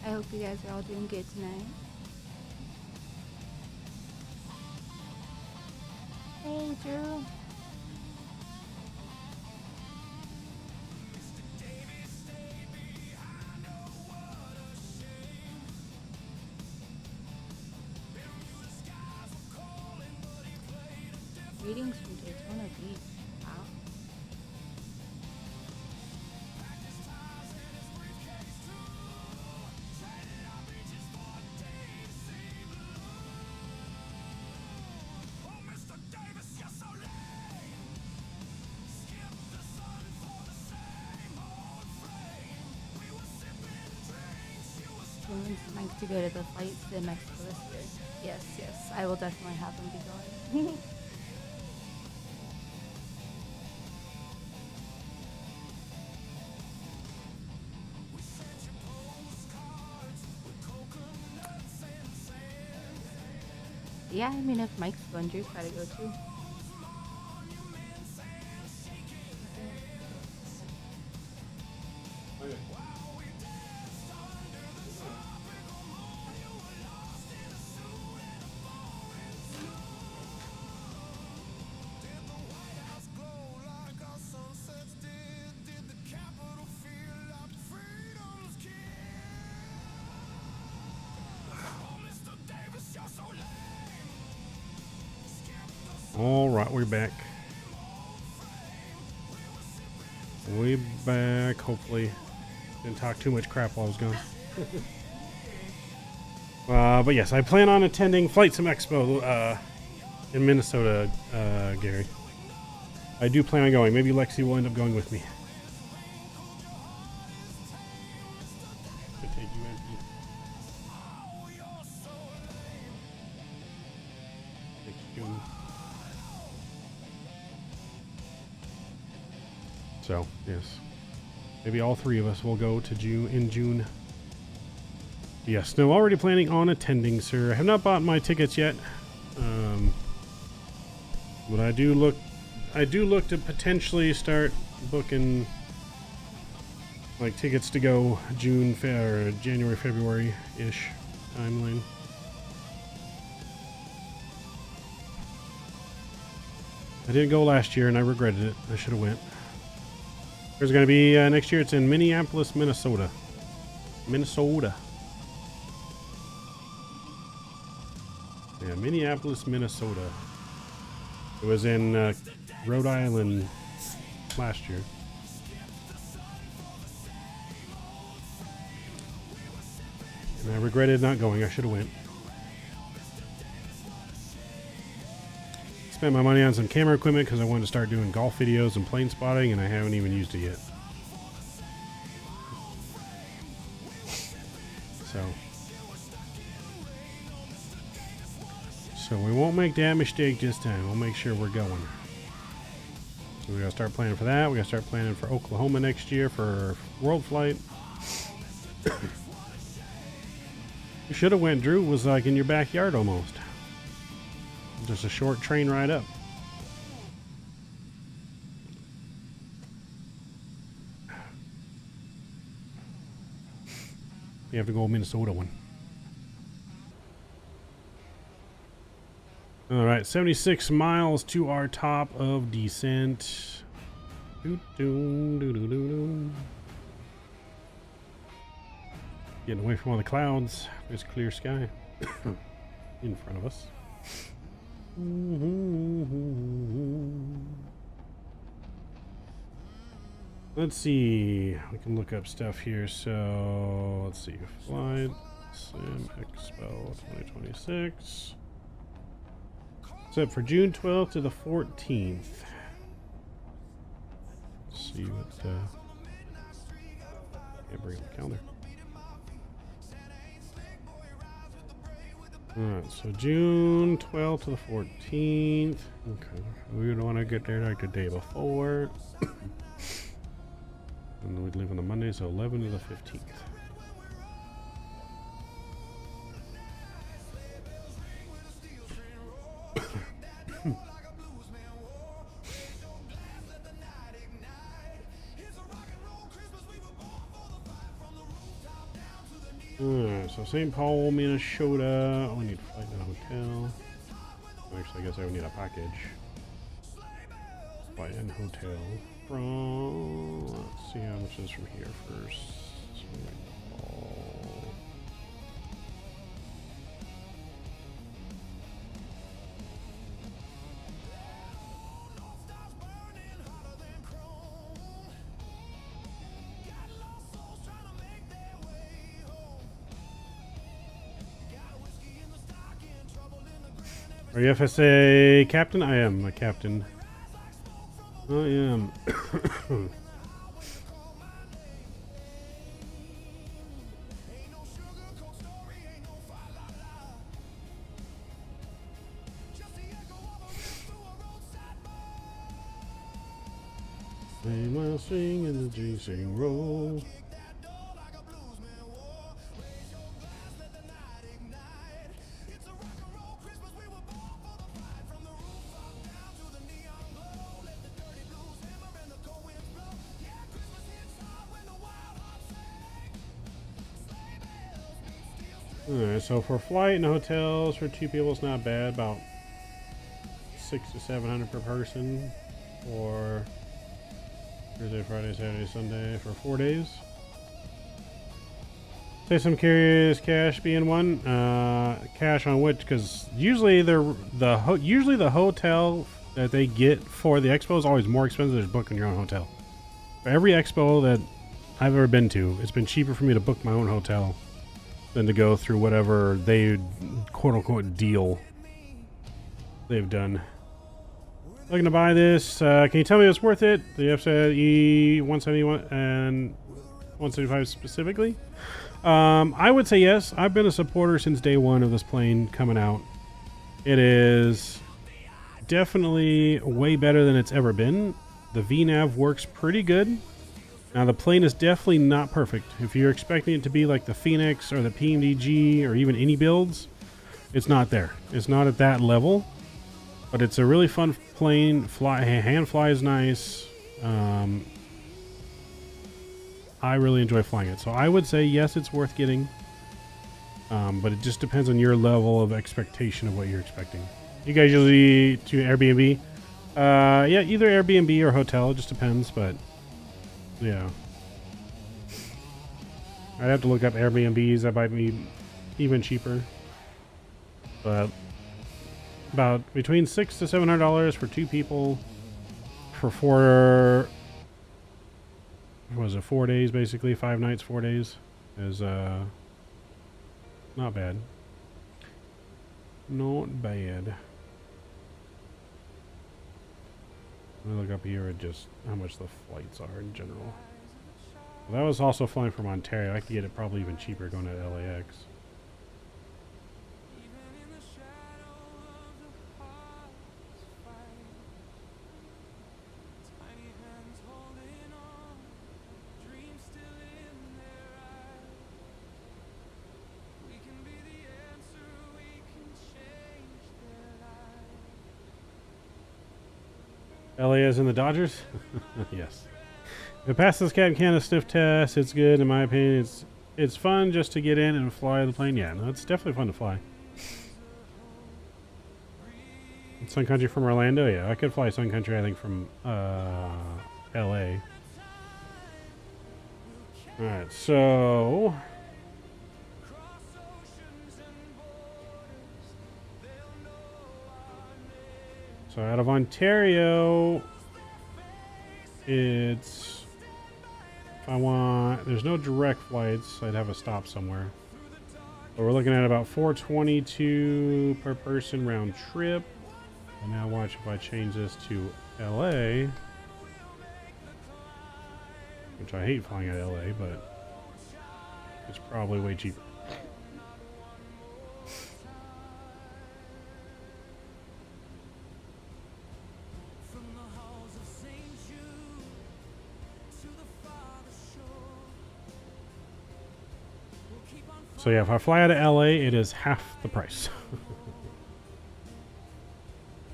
I hope you guys are all doing good tonight. Hey, Drew. Greetings from Daytona Beach. Wow. Mike to go to the flight sim expo this year. Yes, yes, I will definitely have him be going. Yeah, I mean, if Mike's going, Drew's gotta go too. All right, we're back. Way back. Hopefully, didn't talk too much crap while I was gone. But yes, I plan on attending Flight Sim Expo in Minnesota, Gary. I do plan on going. Maybe Lexi will end up going with me. Could take you, MP. Next June. So, yes. Maybe all three of us will go to June. Yes, no, already planning on attending, sir. I have not bought my tickets yet. But I do look to potentially start booking like tickets to go January, February-ish timeline. I didn't go last year and I regretted it. I should have went. There's going to be next year. It's in Minneapolis, Minnesota. Yeah, Minneapolis, Minnesota. It was in Rhode Island last year. And I regretted not going. I should have went. Spent my money on some camera equipment because I wanted to start doing golf videos and plane spotting, and I haven't even used it yet. So we won't make that mistake this time. We'll make sure we're going. So we gotta start planning for that. We gotta start planning for Oklahoma next year for World Flight. You should have went, Drew. It was like in your backyard almost. Just a short train ride up. You have to go Minnesota one. All right, 76 miles to our top of descent. Getting away from all the clouds. There's clear sky in front of us. Let's see. We can look up stuff here. So let's see. Flight Sim Expo 2026. Set for June 12th to the 14th. Let's see what. Can't bring up the calendar. Alright, so June 12th to the 14th. Okay, we would want to get there like the day before. And then we'd leave on the Monday, so 11 to the 15th. Alright, so St. Paul, Minnesota. Oh, I need to flight to the hotel. Actually, I guess I would need a package. Flight and hotel from. Let's see how much is from here first. St. Paul. Are you FSA captain? I am a captain. I am. Sing while singing the G-Sing roll. Alright, so for flight and hotels for two people, it's not bad. About $600 to $700 per person for Thursday, Friday, Saturday, Sunday for 4 days. Say some curious cash being one. Cash on which? Because usually usually the hotel that they get for the expo is always more expensive than booking your own hotel. For every expo that I've ever been to, it's been cheaper for me to book my own hotel than to go through whatever they quote-unquote deal they've done. Looking to buy this. Can you tell me it's worth it? The FSS E-170 and 175 specifically? I would say yes. I've been a supporter since day one of this plane coming out. It is definitely way better than it's ever been. The VNAV works pretty good. Now, the plane is definitely not perfect. If you're expecting it to be like the Phoenix or the PMDG or even any builds, it's not there. It's not at that level. But it's a really fun plane. Hand fly is nice. I really enjoy flying it. So I would say, yes, it's worth getting. But it just depends on your level of expectation of what you're expecting. You guys usually do Airbnb? Yeah, either Airbnb or hotel. It just depends, but... yeah. I'd have to look up Airbnbs. That might be even cheaper. But about between $600 to $700 for two people for 4 days basically, 5 nights, 4 days is not bad. Not bad. Let me look up here at just how much the flights are in general. Well, that was also flying from Ontario. I could get it probably even cheaper going to LAX. LA is in the Dodgers? Yes. If it passes Captain Canada sniff test, it's good. In my opinion, it's fun just to get in and fly the plane. Yeah, no, it's definitely fun to fly. Sun Country from Orlando? Yeah, I could fly Sun Country, I think, from LA. Alright, so... so out of Ontario, it's... if I want... there's no direct flights. I'd have a stop somewhere. But we're looking at about $422 per person round trip. And now watch if I change this to LA. Which I hate flying at LA, but it's probably way cheaper. So yeah, if I fly out of LA, it is half the price.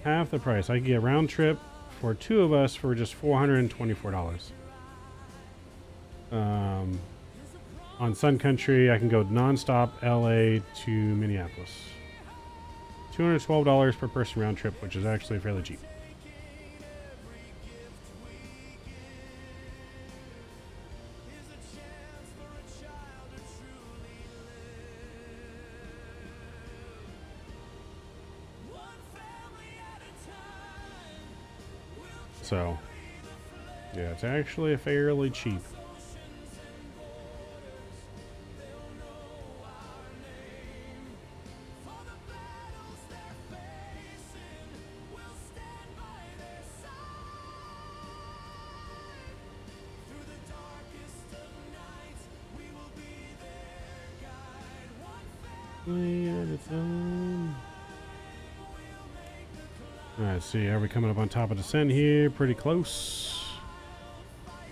Half the price. I can get round trip for 2 of us for just $424. On Sun Country, I can go nonstop LA to Minneapolis. $212 per person round trip, which is actually fairly cheap. So, yeah, it's actually fairly cheap. Alright, see, are we coming up on top of descent here? Pretty close.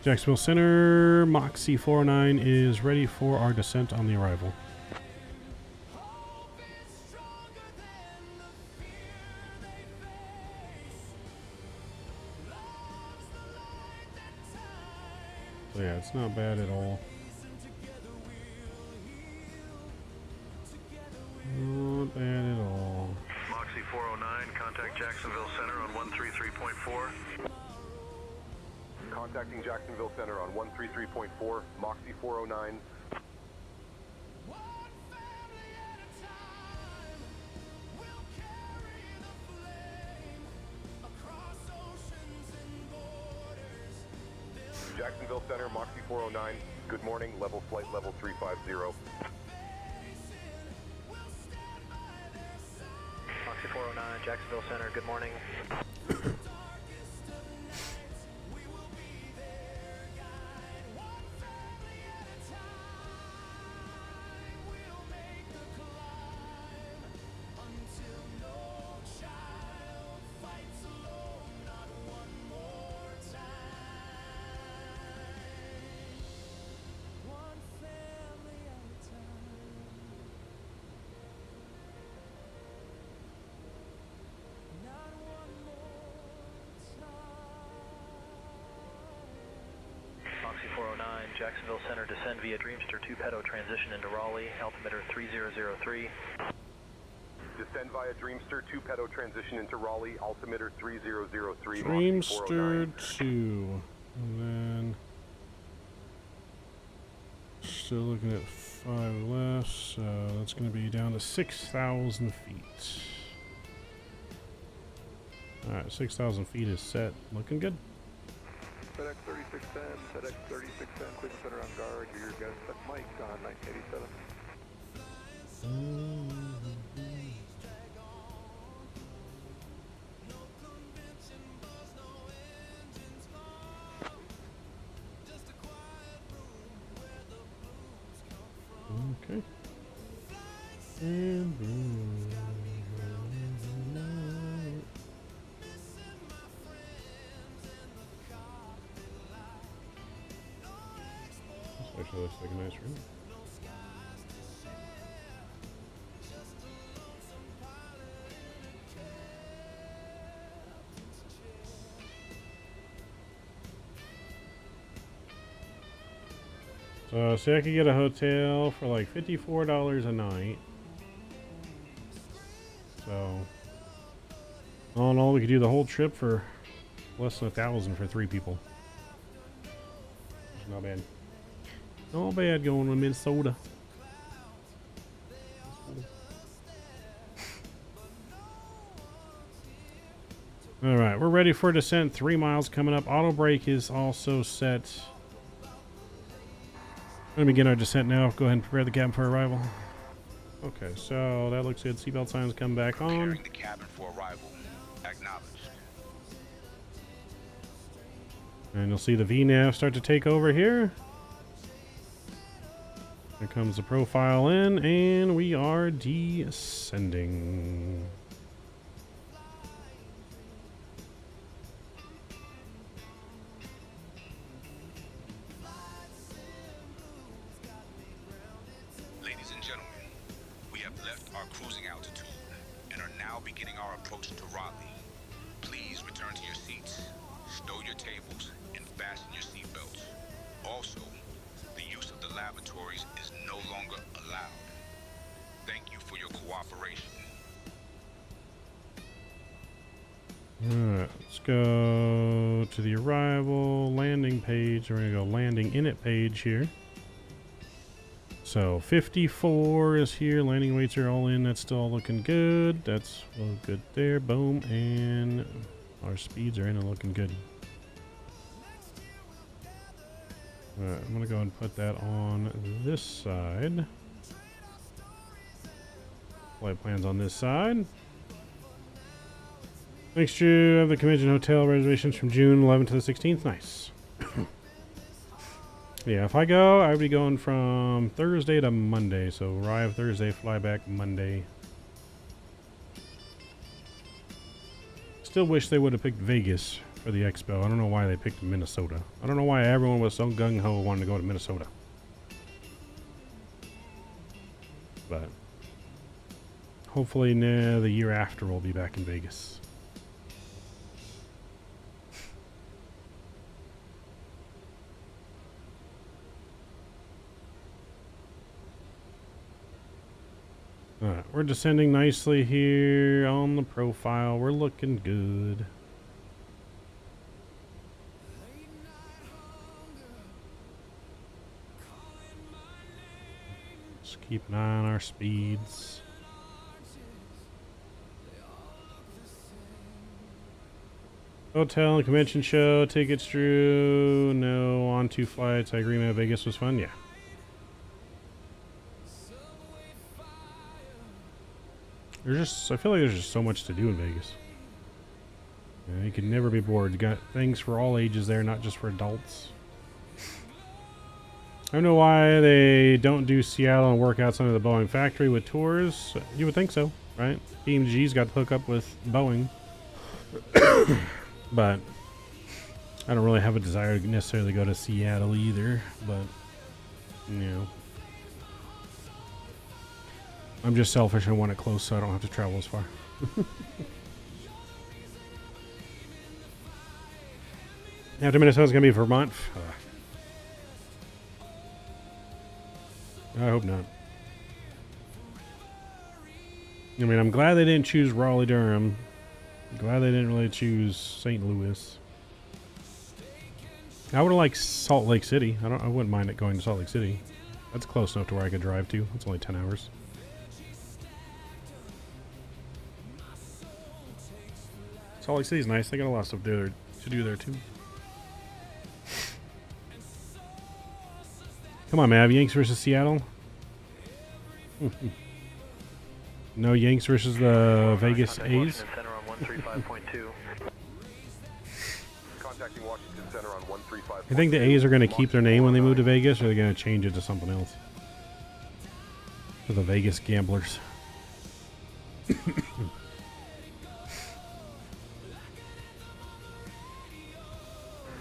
Jacksonville Center, Moxie 409 is ready for our descent on the arrival. So yeah, it's not bad at all. Not bad at all. Moxie 409, contact Jacksonville Center on 133.4. Contacting Jacksonville Center on 133.4, Moxie 409. Jacksonville Center, Moxie 409. Good morning, level flight level 350. Moxie 409, Jacksonville Center, good morning. Moxie 409, Jacksonville Center, descend via Dreamster 2 pedo, transition into Raleigh, altimeter 3003. Descend via Dreamster 2 pedo, transition into Raleigh, altimeter 3003. Dreamster 2. And then still looking at 5 left, so that's going to be down to 6,000 feet. Alright, 6,000 feet is set. Looking good. FedEx 3610, FedEx 3610, Cleveland Center on guard. Your guys set Mike on 1987. Okay. And boom. This actually looks like a nice room. So, see, I could get a hotel for like $54 a night. So, all in all, we could do the whole trip for less than $1,000 for 3 people. Not bad. Not bad going to Minnesota. All right, we're ready for descent. 3 miles coming up. Auto brake is also set. Let me begin our descent now. Go ahead and prepare the cabin for arrival. Okay, so that looks good. Seatbelt signs come back on. Preparing the cabin for arrival. Acknowledged. And you'll see the VNAV start to take over here. Here comes the profile in, and we are descending. Ladies and gentlemen, cruising altitude and are now beginning our approach to Raleigh. Please return to your seats, stow your tables, and fasten your seatbelts. Also, the use of the lavatories is no longer allowed. Thank you for your cooperation. Alright, let's go to the arrival landing page. We're going to go landing init page here. So 54 is here. Landing weights are all in. That's still all looking good. That's all good there. Boom. And our speeds are in and looking good. Alright, I'm going to go and put that on this side. Flight plans on this side. Next year, have the convention hotel reservations from June 11th to the 16th. Nice. Yeah, if I go, I would be going from Thursday to Monday. So arrive Thursday, fly back Monday. Still wish they would have picked Vegas for the expo. I don't know why they picked Minnesota. I don't know why everyone was so gung-ho wanting to go to Minnesota. But hopefully the year after we'll be back in Vegas. Alright, we're descending nicely here on the profile. We're looking good. Just keep an eye on our speeds. Hotel and convention show, tickets Drew. No, on 2 flights. I agree, man. Vegas was fun, yeah. I feel like there's just so much to do in Vegas. You can never be bored. You got things for all ages there, not just for adults. I don't know why they don't do Seattle and work outside of the Boeing factory with tours. You would think so, right? EMG's got to hook up with Boeing. But I don't really have a desire to necessarily go to Seattle either. But, you know. I'm just selfish. I want it close so I don't have to travel as far. After Minnesota's going to be Vermont. I hope not. I mean, I'm glad they didn't choose Raleigh-Durham. Glad they didn't really choose St. Louis. I would have liked Salt Lake City. I wouldn't mind it going to Salt Lake City. That's close enough to where I could drive to. It's only 10 hours. Salt Lake City's nice. They got a lot of stuff to do there too. Come on, Mav. Yanks versus Seattle. No Yanks versus the Vegas A's. I think the A's are going to keep their name when they move to Vegas, or they're going to change it to something else. For the Vegas Gamblers.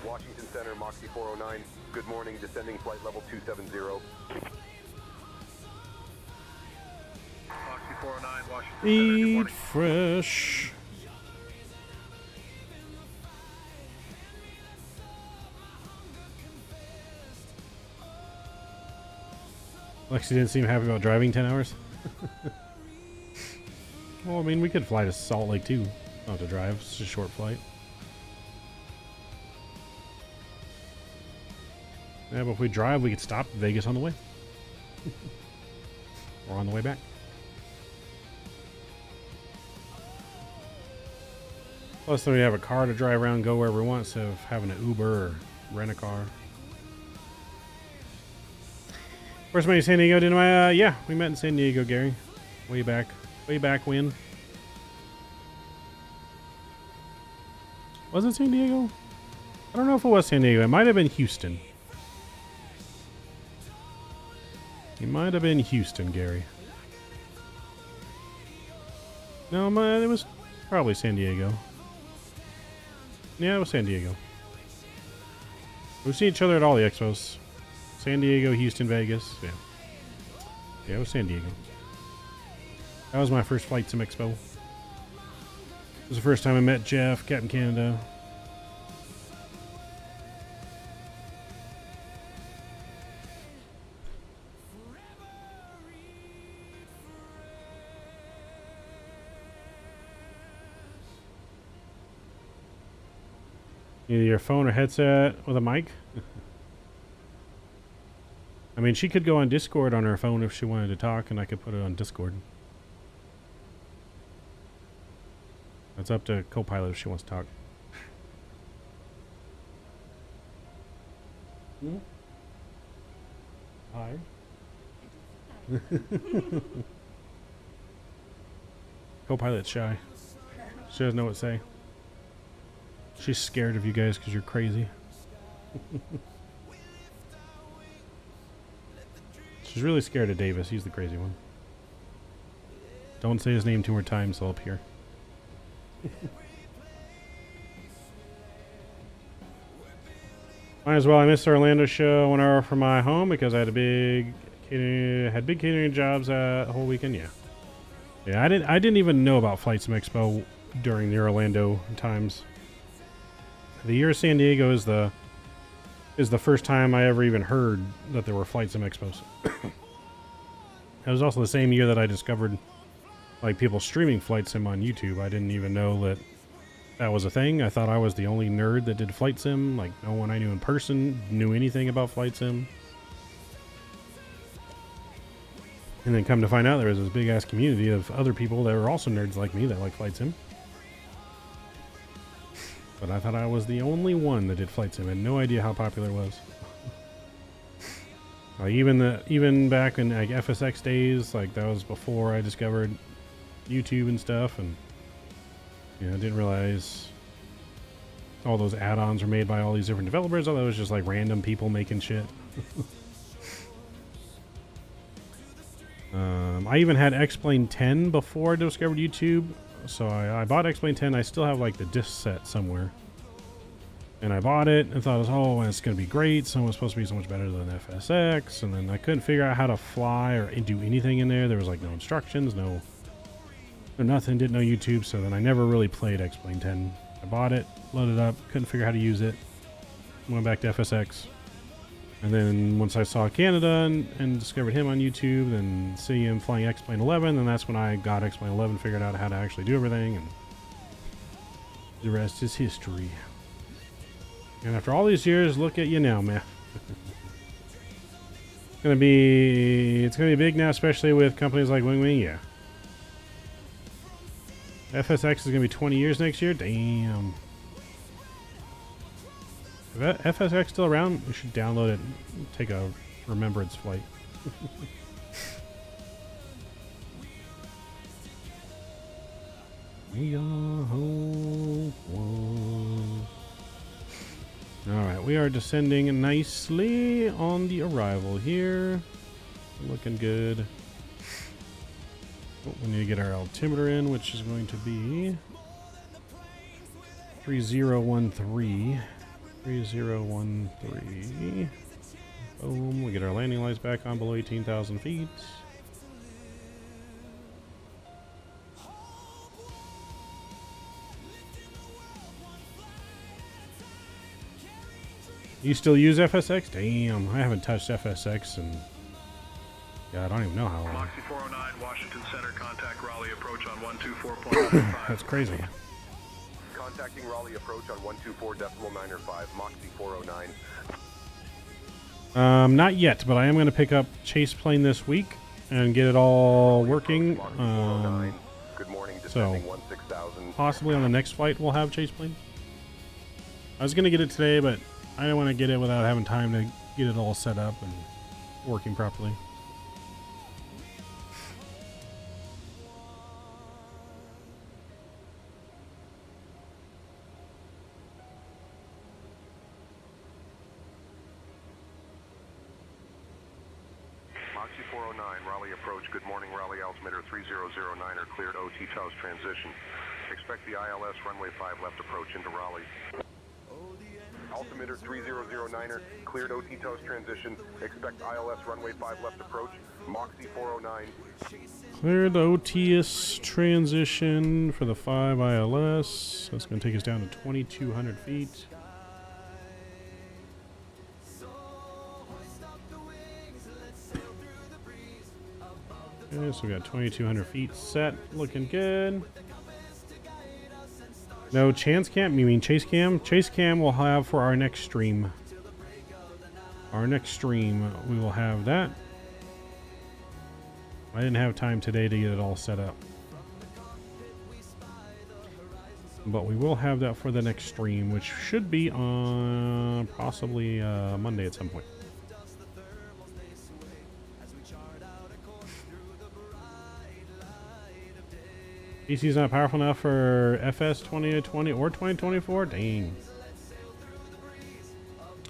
Washington Center, Moxie 409. Good morning, descending flight level 270. Moxie 409, Washington Center, good Eat morning. fresh. Lexi didn't seem happy about driving 10 hours. Well, I mean, we could fly to Salt Lake too. Not to drive, it's just a short flight. Yeah, but if we drive, we could stop at Vegas on the way. Or on the way back. Plus, then we have a car to drive around and go wherever we want instead of having an Uber or rent a car. First met in San Diego, didn't I? Yeah, we met in San Diego, Gary. Way back when. Was it San Diego? I don't know if it was San Diego. It might have been Houston. It might have been Houston, Gary. No, it was probably San Diego. Yeah, it was San Diego. We've seen each other at all the expos. San Diego, Houston, Vegas. Yeah. Yeah, it was San Diego. That was my first Flight Sim Expo. It was the first time I met Jeff, Captain Canada. Either your phone or headset with a mic. I mean, she could go on Discord on her phone if she wanted to talk, and I could put it on Discord. It's up to Copilot if she wants to talk. Hmm? Hi. Copilot's shy. She doesn't know what to say. She's scared of you guys because you're crazy. She's really scared of Davis. He's the crazy one. Don't say his name 2 more times, I'll appear. Might as well. I missed the Orlando show 1 hour from my home because I had big catering jobs the whole weekend. Yeah. I didn't even know about Flight Sim Expo during the Orlando times. The year of San Diego is the first time I ever even heard that there were Flight Sim Expos. That was also the same year that I discovered like people streaming Flight Sim on YouTube. I didn't even know that was a thing. I thought I was the only nerd that did Flight Sim. Like no one I knew in person knew anything about Flight Sim. And then come to find out there was this big ass community of other people that were also nerds like me that like Flight Sim. But I thought I was the only one that did Flight Sim. I had no idea how popular it was. Even back in like FSX days, like that was before I discovered YouTube and stuff, and I didn't realize all those add-ons were made by all these different developers. Although it was just like random people making shit. I even had X-Plane 10 before I discovered YouTube. So I bought X-Plane 10. I still have like the disc set somewhere. And I bought it and thought, oh, it's going to be great. So it's supposed to be so much better than FSX. And then I couldn't figure out how to fly or do anything in there. There was like no instructions, no nothing, didn't know YouTube. So then I never really played X-Plane 10. I bought it, loaded up, couldn't figure out how to use it. Went back to FSX. And then once I saw Canada and discovered him on YouTube, then see him flying X-Plane 11, then that's when I got X-Plane 11, figured out how to actually do everything, and the rest is history. And after all these years, look at you now, man. It's gonna be big now, especially with companies like Wing Wing. Yeah. FSX is gonna be 20 years next year. Damn. Is FSX still around? We should download it and take a remembrance flight. We are home. Alright, we are descending nicely on the arrival here. Looking good. Oh, we need to get our altimeter in, which is going to be 3013. 3013. Boom. We get our landing lights back on below 18,000 feet. You still use FSX? Damn, I haven't touched FSX and yeah, I don't even know how long. Moxie 409, Washington Center, contact Raleigh approach on 124.95. That's crazy. Contacting Raleigh approach on 124.95, Moxie 409. Not yet, but I am going to pick up Chase Plane this week and get it all working. Good morning, so 16,000. Possibly on the next flight we'll have Chase Plane. I was going to get it today, but I didn't want to get it without having time to get it all set up and working properly. Moxie 409, Raleigh approach. Good morning, Raleigh altimeter 3009 are cleared OT Towers transition. Expect the ILS runway 5 left approach into Raleigh. Altimeter 3009er, cleared OT toast transition. Expect ILS runway 5 left approach. Moxie 409. Clear the OTS transition for the 5 ILS. That's going to take us down to 2,200 feet. Okay, so we got 2,200 feet set. Looking good. No chance cam? You mean chase cam? Chase cam we'll have for our next stream. Our next stream, we will have that. I didn't have time today to get it all set up. But we will have that for the next stream, which should be on possibly Monday at some point. PC's not powerful enough for FS 2020 or 2024? Dang.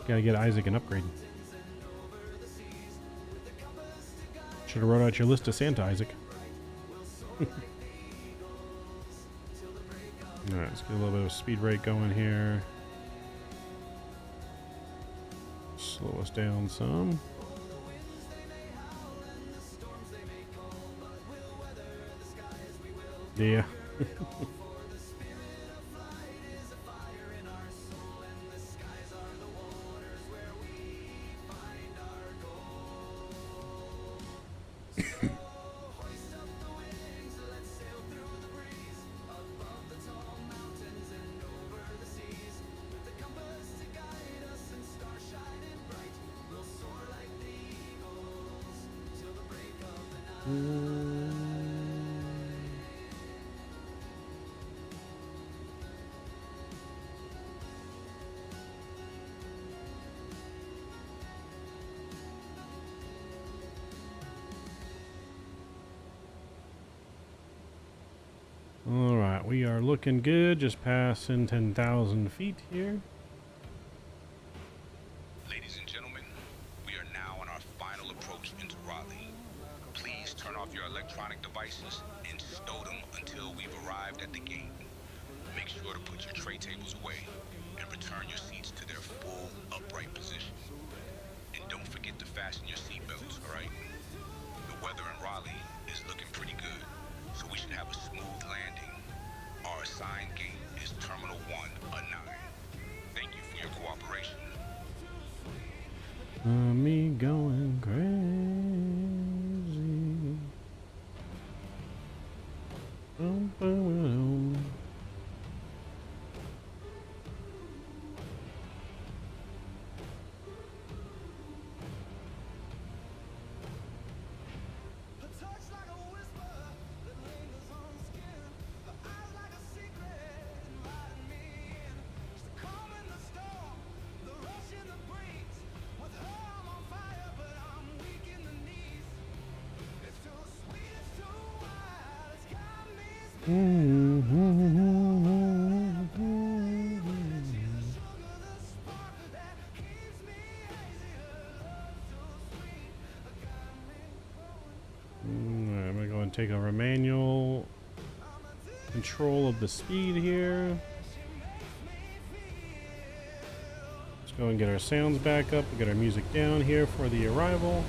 Gotta get Isaac an upgrade. Should have wrote out your list of Santa, Isaac. Alright, let's get a little bit of speed rate going here. Slow us down some. Yeah. Alright, we are looking good, just passing 10,000 feet here. Ladies and gentlemen, we are now on our final approach into Raleigh. Please turn off your electronic devices and stow them until we've arrived at the gate. Make sure to put your tray tables away and return your seats to their full upright position. And don't forget to fasten your seatbelts, alright? The weather in Raleigh is looking pretty good, so we should have a smooth landing. Our assigned gate is Terminal 1, a 9. Thank you for your cooperation. Me going crazy. Boom, boom, boom. I'm gonna go and take over manual control of the speed here. Let's go and get our sounds back up. We got our music down here for the arrival.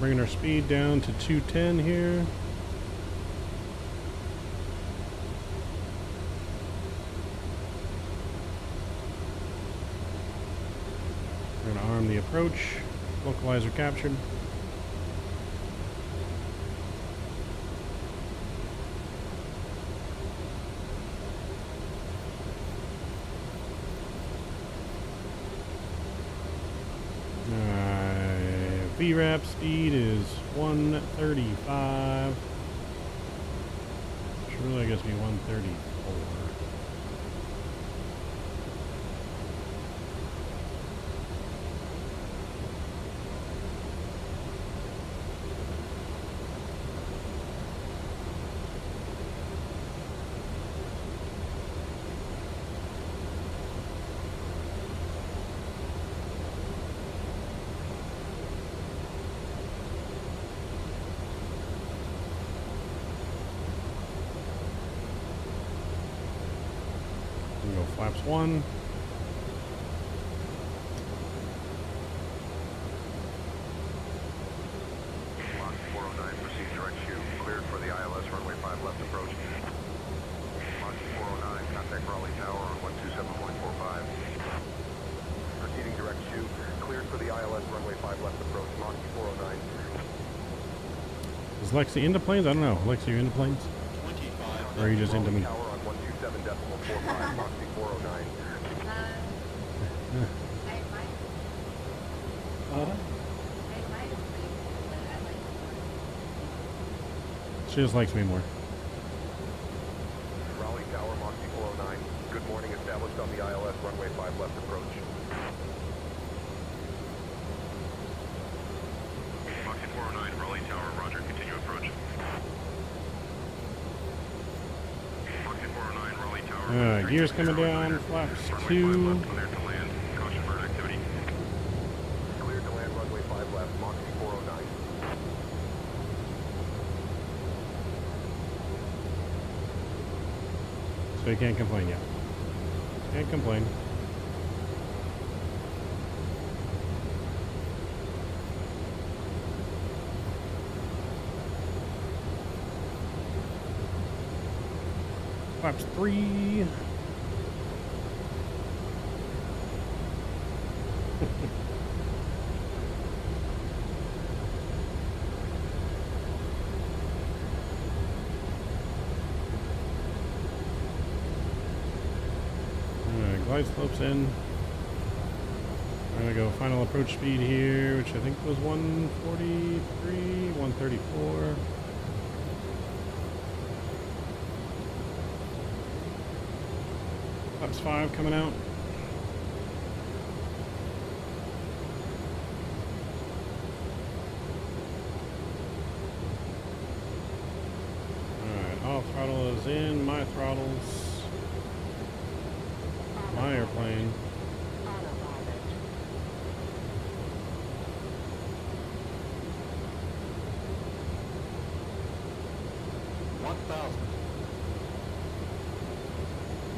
bringing our speed down to 210 here. We're going to arm the approach. Localizer captured. VRAP speed is 135. Should really, I guess, be 134. Go flaps 1. Mach 409, proceed direct shoot. Cleared for the ILS runway 5 left approach. Mach 409, contact Raleigh Tower on 127.45. Proceeding direct shoot. Cleared for the ILS runway 5 left approach. Mach 409. Is Lexi into planes? I don't know. Lexi, you into planes? 25. Or are you just into me? Tower on 127.45. Mach 409. She just likes me more. Raleigh Tower, Mach 409. Good morning, established on the ILS runway 5 left approach. Mach 409, Raleigh Tower, roger, continue approach. Mach 409, Raleigh Tower. Gears coming down, flaps 2. Cleared to land, caution bird activity. Cleared to land, runway 5 left, Mach 409. So you can't complain yet. Can't complain. Flaps 3. Glide slopes in. We're gonna go final approach speed here, which I think was 143, 134. Flaps 5 coming out. Alright, all throttle is in, my throttles. My airplane.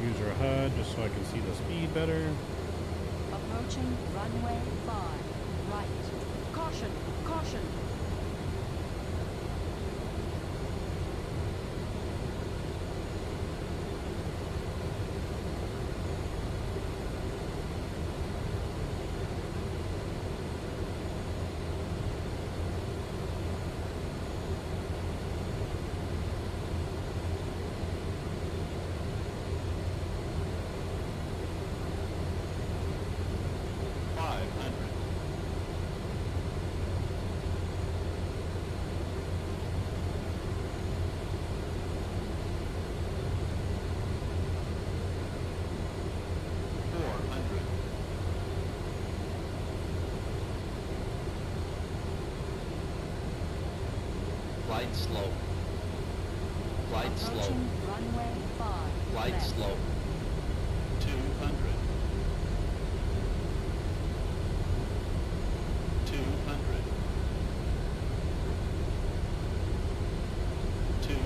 Use your HUD just so I can see the speed better. Approaching runway 5. Right. Caution! Caution! Glide slope. Glide slope. Approaching runway 5. Glide left. slope. 200. 200. 200.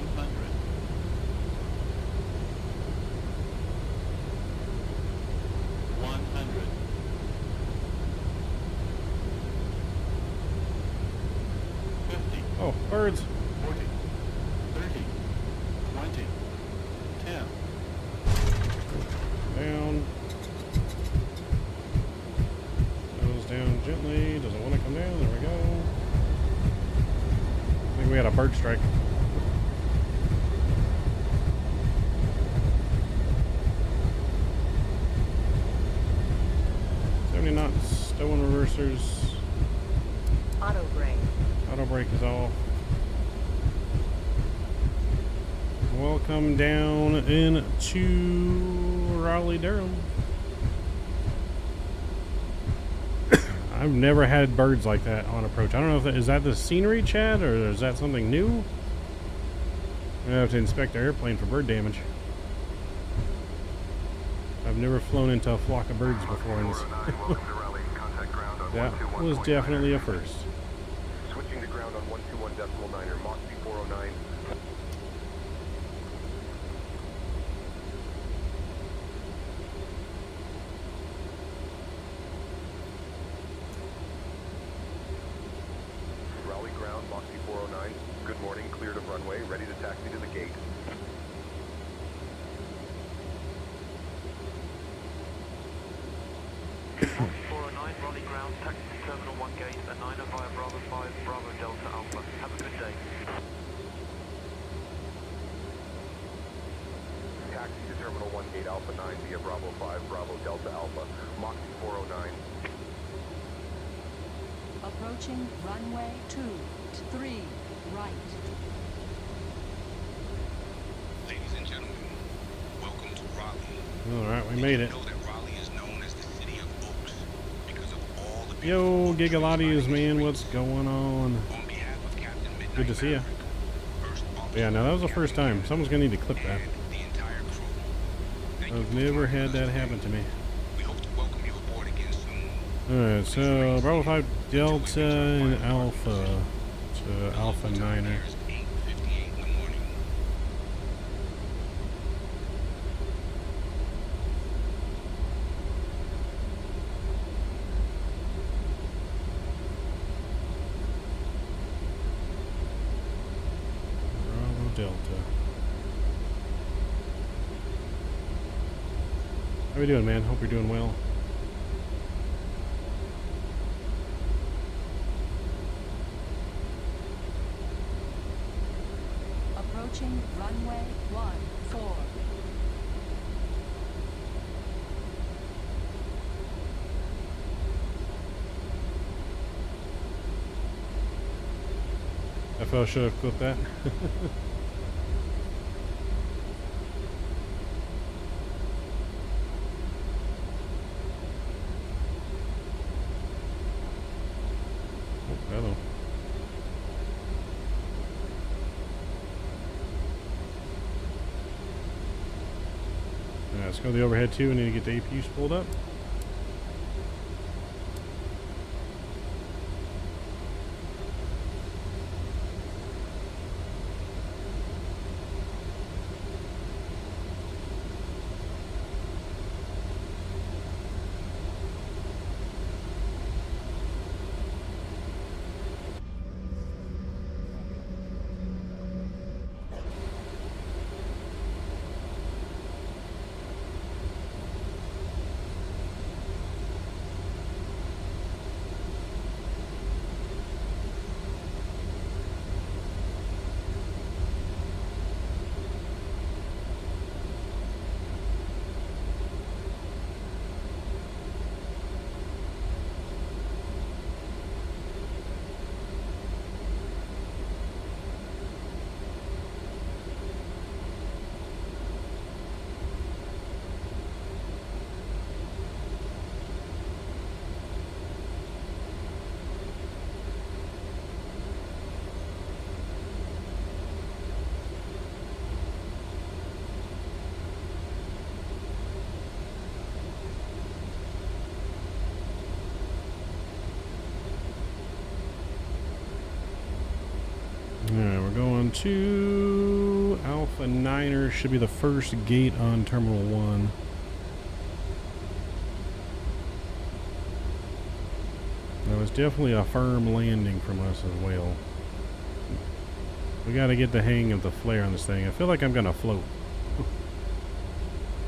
100. 100. Birds. 40, 30, 20, 10. Down. Goes down gently. Doesn't want to come down. There we go. I think we had a bird strike. Knots, stowing reversers. Auto brake. Auto brake is off. Welcome down into Raleigh, Durham. I've never had birds like that on approach. I don't know if is that the scenery, Chad, or is that something new? I have to inspect the airplane for bird damage. I've never flown into a flock of birds before in this. That was definitely a first. Switching to ground on 121.9er, Mach 409. Raleigh ground, Mach 409. Good morning, cleared of runway, ready to taxi to the gate. Raleigh ground, taxi to Terminal 1 gate, a 9er via Bravo 5, Bravo Delta Alpha. Have a good day. Taxi to Terminal 1 gate Alpha 9 via Bravo 5, Bravo Delta Alpha, Mach 409. Approaching runway 23, right. Ladies and gentlemen, welcome to Raleigh. Alright, we made it. Know that Raleigh is known as the city of oaks because of all the Yo, Gigalotti's, man, what's going on? On behalf of Captain Midnight Good to see you. Yeah, no, that was the first time. Someone's gonna need to clip that. the entire crew. I've never had that happen to me. We hope to welcome you aboard again soon. Alright, so Bravo 5 Delta and Alpha to Alpha 9er. Bravo Delta. How we doing, man? Hope you're doing well. Approaching runway 14. FL should have clipped that. Oh, hello. Alright, let's go to the overhead too. We need to get the APUs pulled up. Alright, we're going to Alpha 9er. Should be the first gate on Terminal 1. That was definitely a firm landing from us as well. We gotta get the hang of the flare on this thing. I feel like I'm gonna float.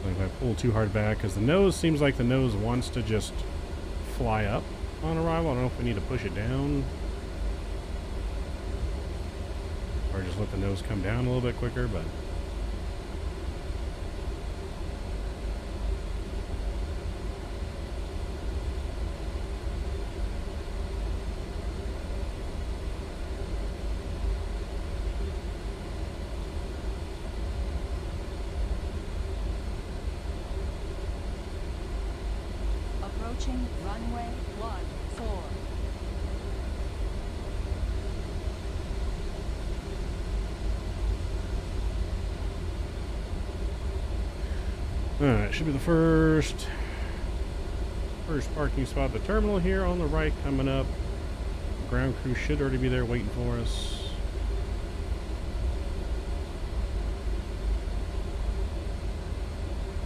Like if I pull too hard back, because the nose seems like the nose wants to just fly up on arrival. I don't know if we need to push it down. Or just let the nose come down a little bit quicker, but... Approaching runway 14. Alright, should be the first parking spot at the terminal here on the right coming up. Ground crew should already be there waiting for us.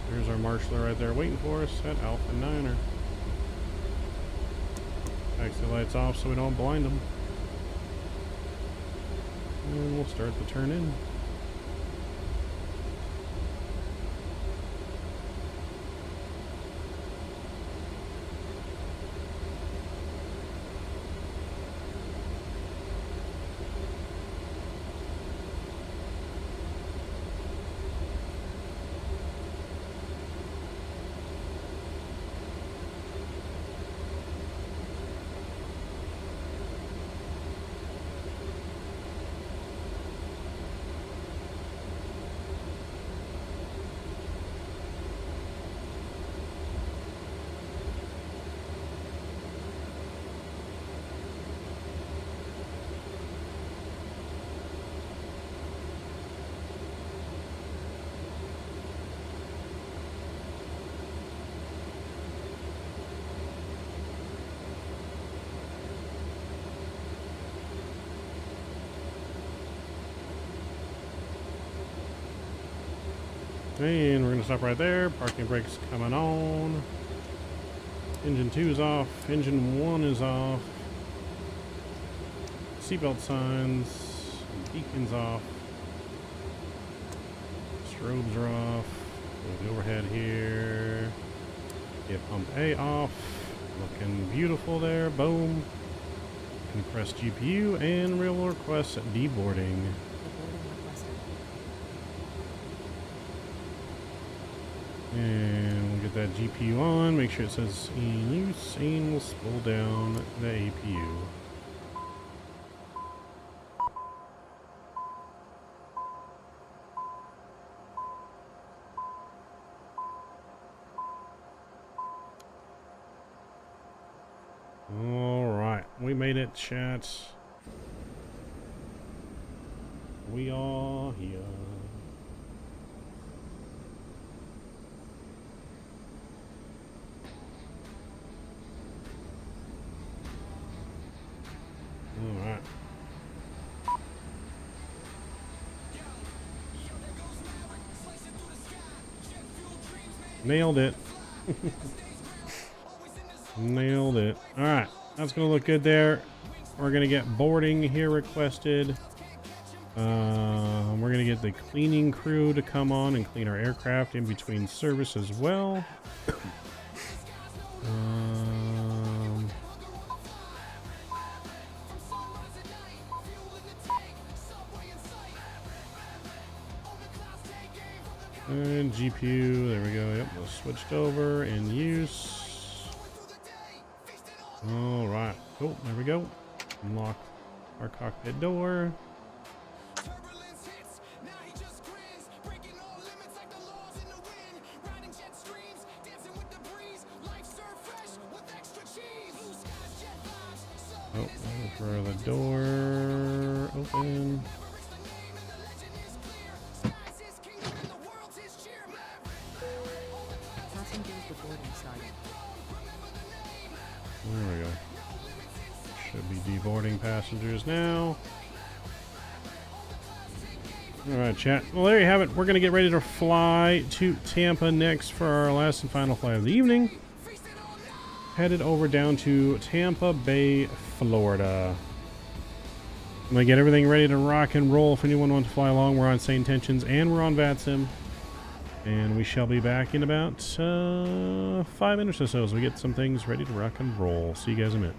There's our marshaller right there waiting for us at Alpha 9er. Taxi lights off so we don't blind them. And we'll start the turn in. And we're going to stop right there. Parking brakes coming on. Engine 2 is off. Engine 1 is off. Seatbelt signs. Beacons off. Strobes are off. There's the overhead here. Get pump A off. Looking beautiful there. Boom. Compressed GPU and real request deboarding. And we'll get that GPU on, make sure it says in use, and we'll spool down the APU. Alright, we made it, chat. We are here. Alright. Nailed it. Nailed it. Alright. That's going to look good there. We're going to get boarding here requested. We're going to get the cleaning crew to come on and clean our aircraft in between service as well. And GPU, there we go. Yep, we'll switched over in use. All right. Oh, there we go. Unlock our cockpit door. Oh, for the door open. There we go. Should be deboarding passengers now. Alright, chat. Well, there you have it. We're going to get ready to fly to Tampa next for our last and final flight of the evening. Headed over down to Tampa Bay, Florida. I'm going to get everything ready to rock and roll. If anyone wants to fly along, we're on Sane Tensions and we're on VATSIM. And we shall be back in about 5 minutes or so as we get some things ready to rock and roll. See you guys in a minute.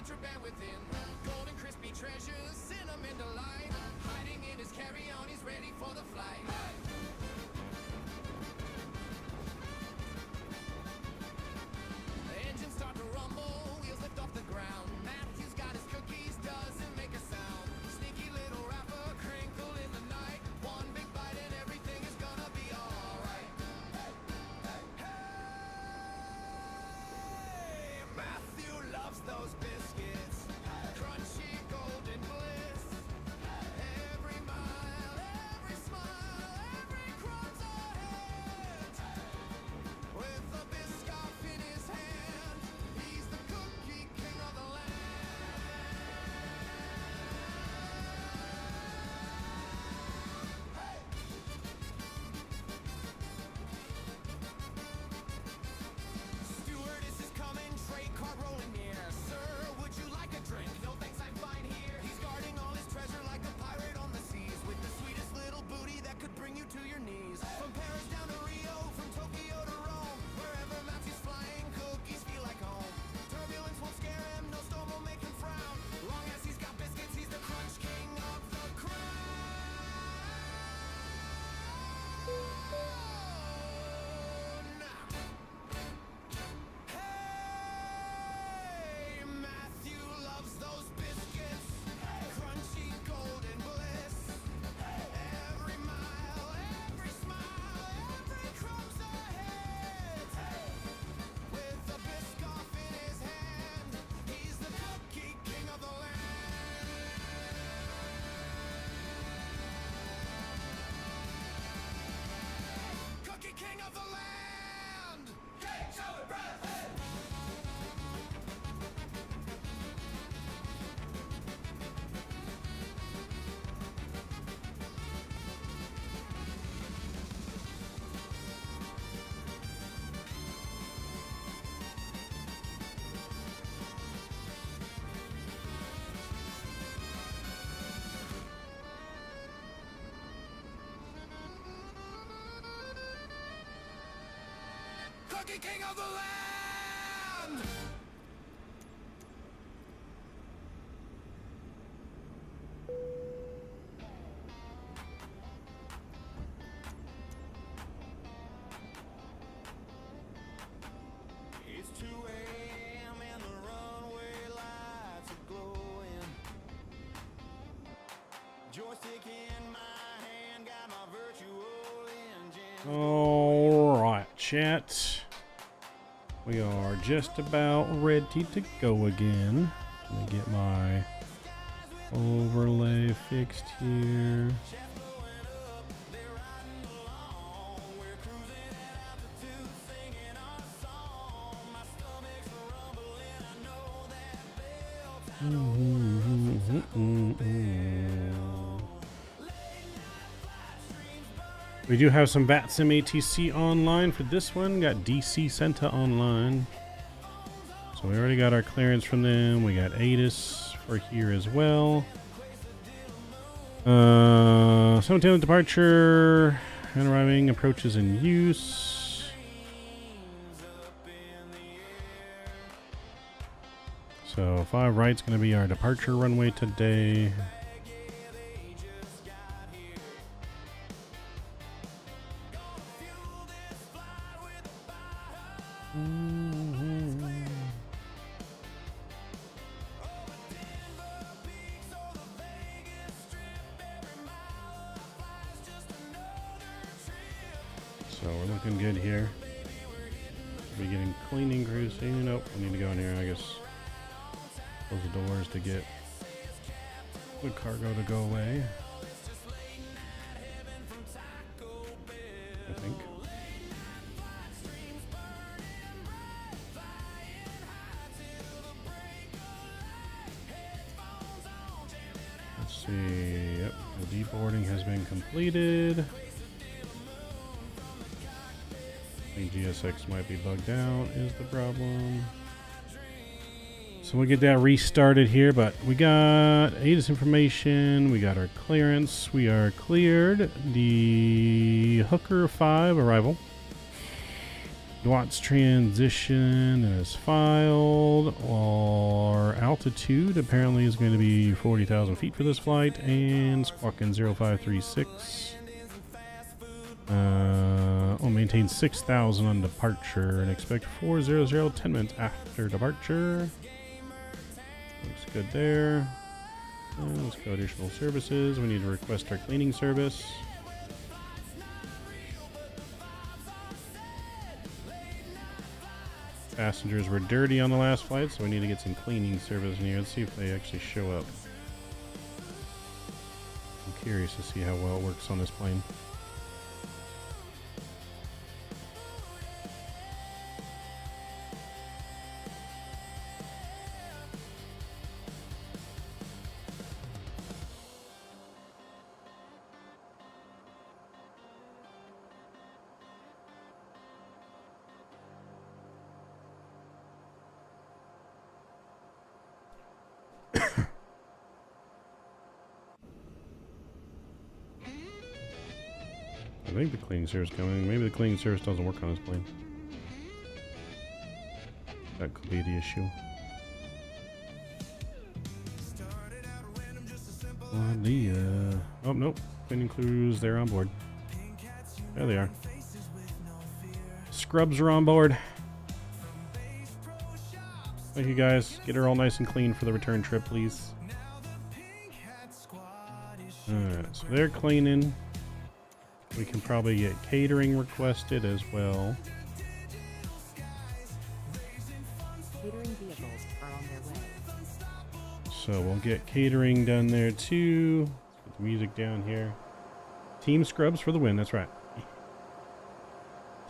contraband within. Golden crispy treasures, cinnamon delight. Hiding in his carry-on, he's ready for the flight. The engines start to rumble, wheels lift off the ground. Matthew's got his cookies, doesn't make a sound. Sneaky little rapper, crinkle in the night. One big bite and everything is gonna be alright. Hey, Matthew loves those biscuits. Crunchy golden bliss. Every mile, every smile, every crumb's a hit. With a biscoff in his hand, he's the cookie king of the land. Stewardess is coming, trade car rolling near. Sir, would you like king of the land. Hey, show it, brother. Hey. Cookie king of the land. It's 2 a.m. and the runway lights are glowing. Joystick in my hand, got my virtual engine. All right, chat. We are just about ready to go again. Let me get my overlay fixed here. We do have some VATSIM ATC online for this one. Got DC Centa online. So we already got our clearance from them. We got ASUS for here as well. 17th departure and arriving approaches in use. So 5 right's going to be our departure runway today. So we're looking good here. We're getting cleaning crews. Nope, we need to go in here. I guess close the doors to get the cargo to go away. I think. Let's see. Yep, the deboarding has been completed. I think GSX might be bugged out is the problem. So we'll get that restarted here, but we got ATIS information, we got our clearance, we are cleared. The Hooker 5 arrival. Watts transition is filed. Our altitude apparently is going to be 40,000 feet for this flight, and squawking 0536. Maintain 6,000 on departure and expect 400 10 minutes after departure. Looks good there. Let's go additional services. We need to request our cleaning service. Passengers were dirty on the last flight, so we need to get some cleaning service in here. Let's see if they actually show up. I'm curious to see how well it works on this plane. I think the cleaning service is coming. Maybe the cleaning service doesn't work on this plane. That could be the issue. Oh, nope. Cleaning crews, they're on board. There they are. Scrubs are on board. Thank you guys. Get her all nice and clean for the return trip, please. Alright, so they're cleaning. We can probably get catering requested as well. Catering vehicles are on their way. So we'll get catering done there too. Put the music down here. Team Scrubs for the win, that's right.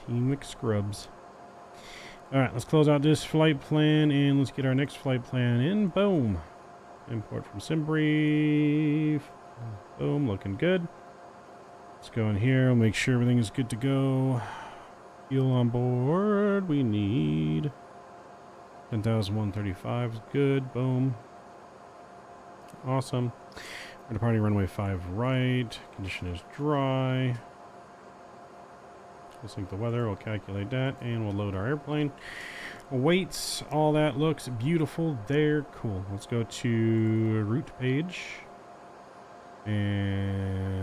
Team McScrubs. Alright, let's close out this flight plan and let's get our next flight plan in. Boom. Import from SimBrief. Boom, looking good. Let's go in here, we'll make sure everything is good to go. Fuel on board, we need 10,135 is good, boom. Awesome. We're departing runway 5 right, condition is dry. We'll sync the weather, we'll calculate that, and we'll load our airplane. Weights, all that looks beautiful there, cool. Let's go to route page. And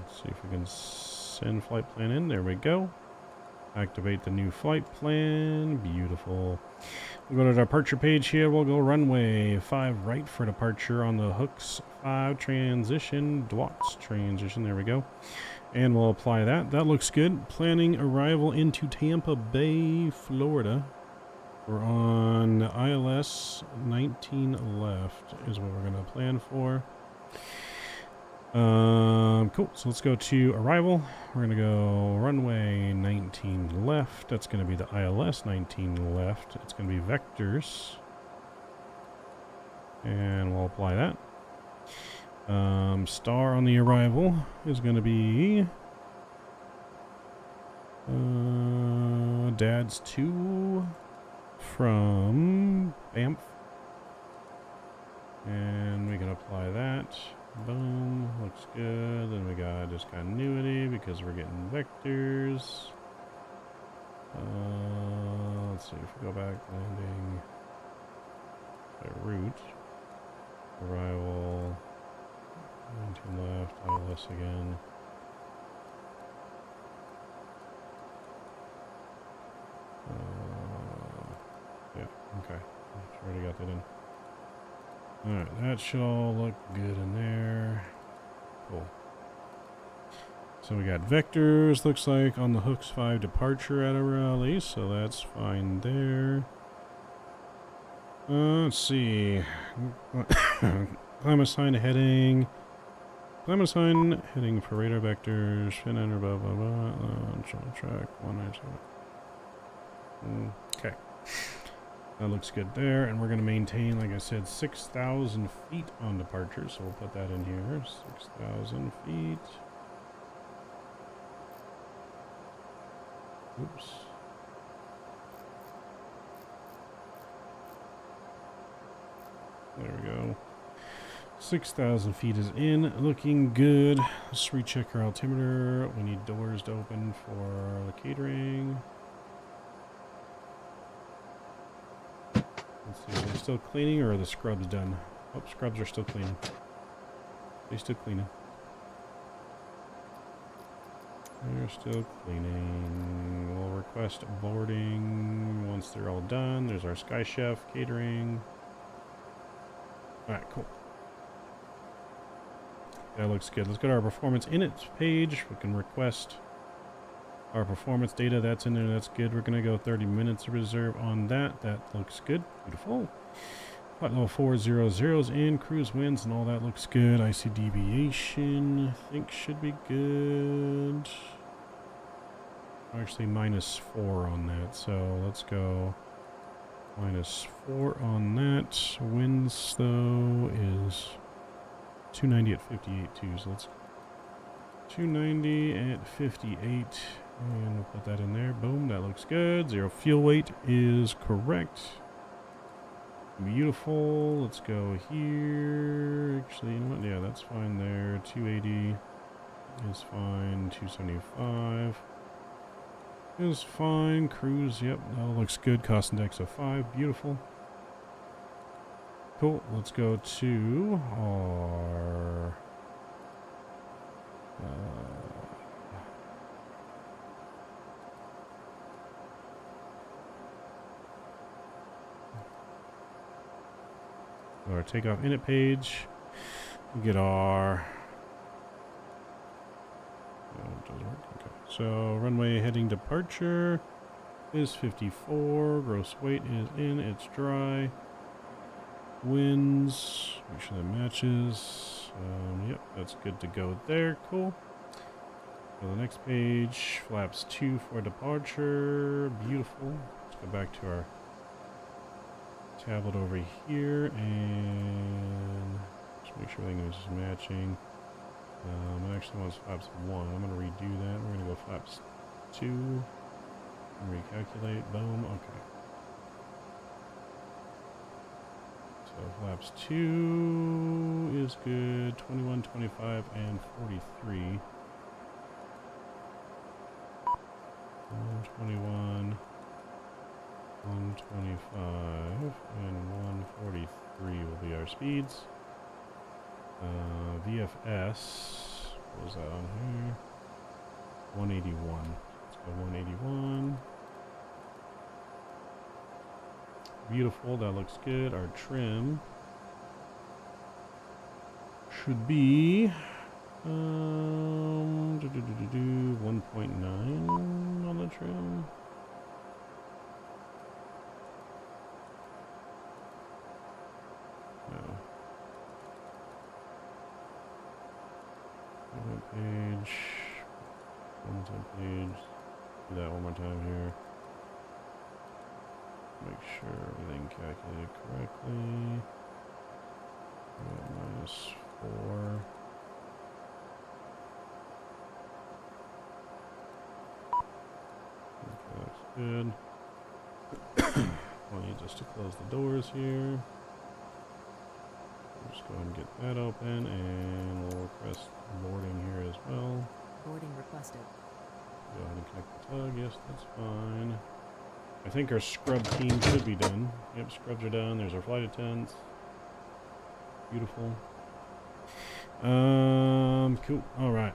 see if we can send flight plan in. There we go. Activate the new flight plan. Beautiful. We'll go to the departure page here. We'll go runway 5 right for departure on the hooks 5 transition. DWACS transition. There we go. And we'll apply that. That looks good. Planning arrival into Tampa Bay, Florida. We're on ILS 19 left is what we're going to plan for. Cool. So let's go to arrival. We're gonna go runway 19 left. That's gonna be the ILS 19 left. It's gonna be vectors, and we'll apply that. Star on the arrival is gonna be Dad's 2 from Banff, and we can apply that. Boom, looks good. Then we got discontinuity because we're getting vectors. Let's see if we go back, landing by route, arrival, 19 left, ILS again. Yeah, okay. Already got that in. Alright, that should all look good in there. Cool. So we got vectors, looks like, on the hooks 5 departure out of Raleigh, so that's fine there. Let's see. Climb assign heading. Climb assign heading for radar vectors. Fin enter, blah, blah, blah. Track 197. Okay. That looks good there, and we're going to maintain, like I said, 6,000 feet on departure, so we'll put that in here. 6,000 feet. Oops. There we go. 6,000 feet is in, looking good. Let's recheck our altimeter. We need doors to open for the catering. Let's see, are they still cleaning or are the scrubs done? Oh, scrubs are still cleaning. They're still cleaning. They're still cleaning. We'll request boarding once they're all done. There's our Sky Chef catering. Alright, cool. That looks good. Let's go to our performance inits page. We can request our performance data. That's in there. That's good. We're going to go 30 minutes reserve on that. That looks good. Beautiful. Flight level 400's in. Cruise winds and all that looks good. IC deviation, I think, should be good. Actually, -4 on that. So let's go -4 on that. Winds, though, is 290 at 58 too. So let's 290 at 58. And we'll put that in there. Boom, that looks good. 0 fuel weight is correct. Beautiful. Let's go here. Actually, you know what? Yeah, that's fine there. 280 is fine. 275 is fine. Cruise, yep, that looks good. Cost index of 5. Beautiful. Cool. Let's go to our our takeoff init page. We get our it doesn't work. Okay. So runway heading departure is 54. Gross weight is in. It's dry. Winds. Make sure that matches. Yep, that's good to go there. Cool. go to the next page. Flaps 2 for departure. Beautiful. Let's go back to our tablet over here and just make sure everything is matching. It actually wants flaps 1. I'm going to redo that. We're going to go flaps 2 and recalculate. Boom. Okay. So flaps 2 is good. 21, 25, and 43. 121, 125, and 143 will be our speeds. VFS, what was that on here? 181. Let's go 181. Beautiful, that looks good. Our trim should be 1.9 on the trim. No. Page. Page. Do that one more time here. Make sure everything calculated correctly. -4. Okay, that's good. I'll need just to close the doors here. Just go ahead and get that open, and we'll request boarding here as well. Boarding requested. Go ahead and connect the tug. Yes, that's fine. I think our scrub team should be done. Yep, scrubs are done. There's our flight attendants. Beautiful. Cool. All right.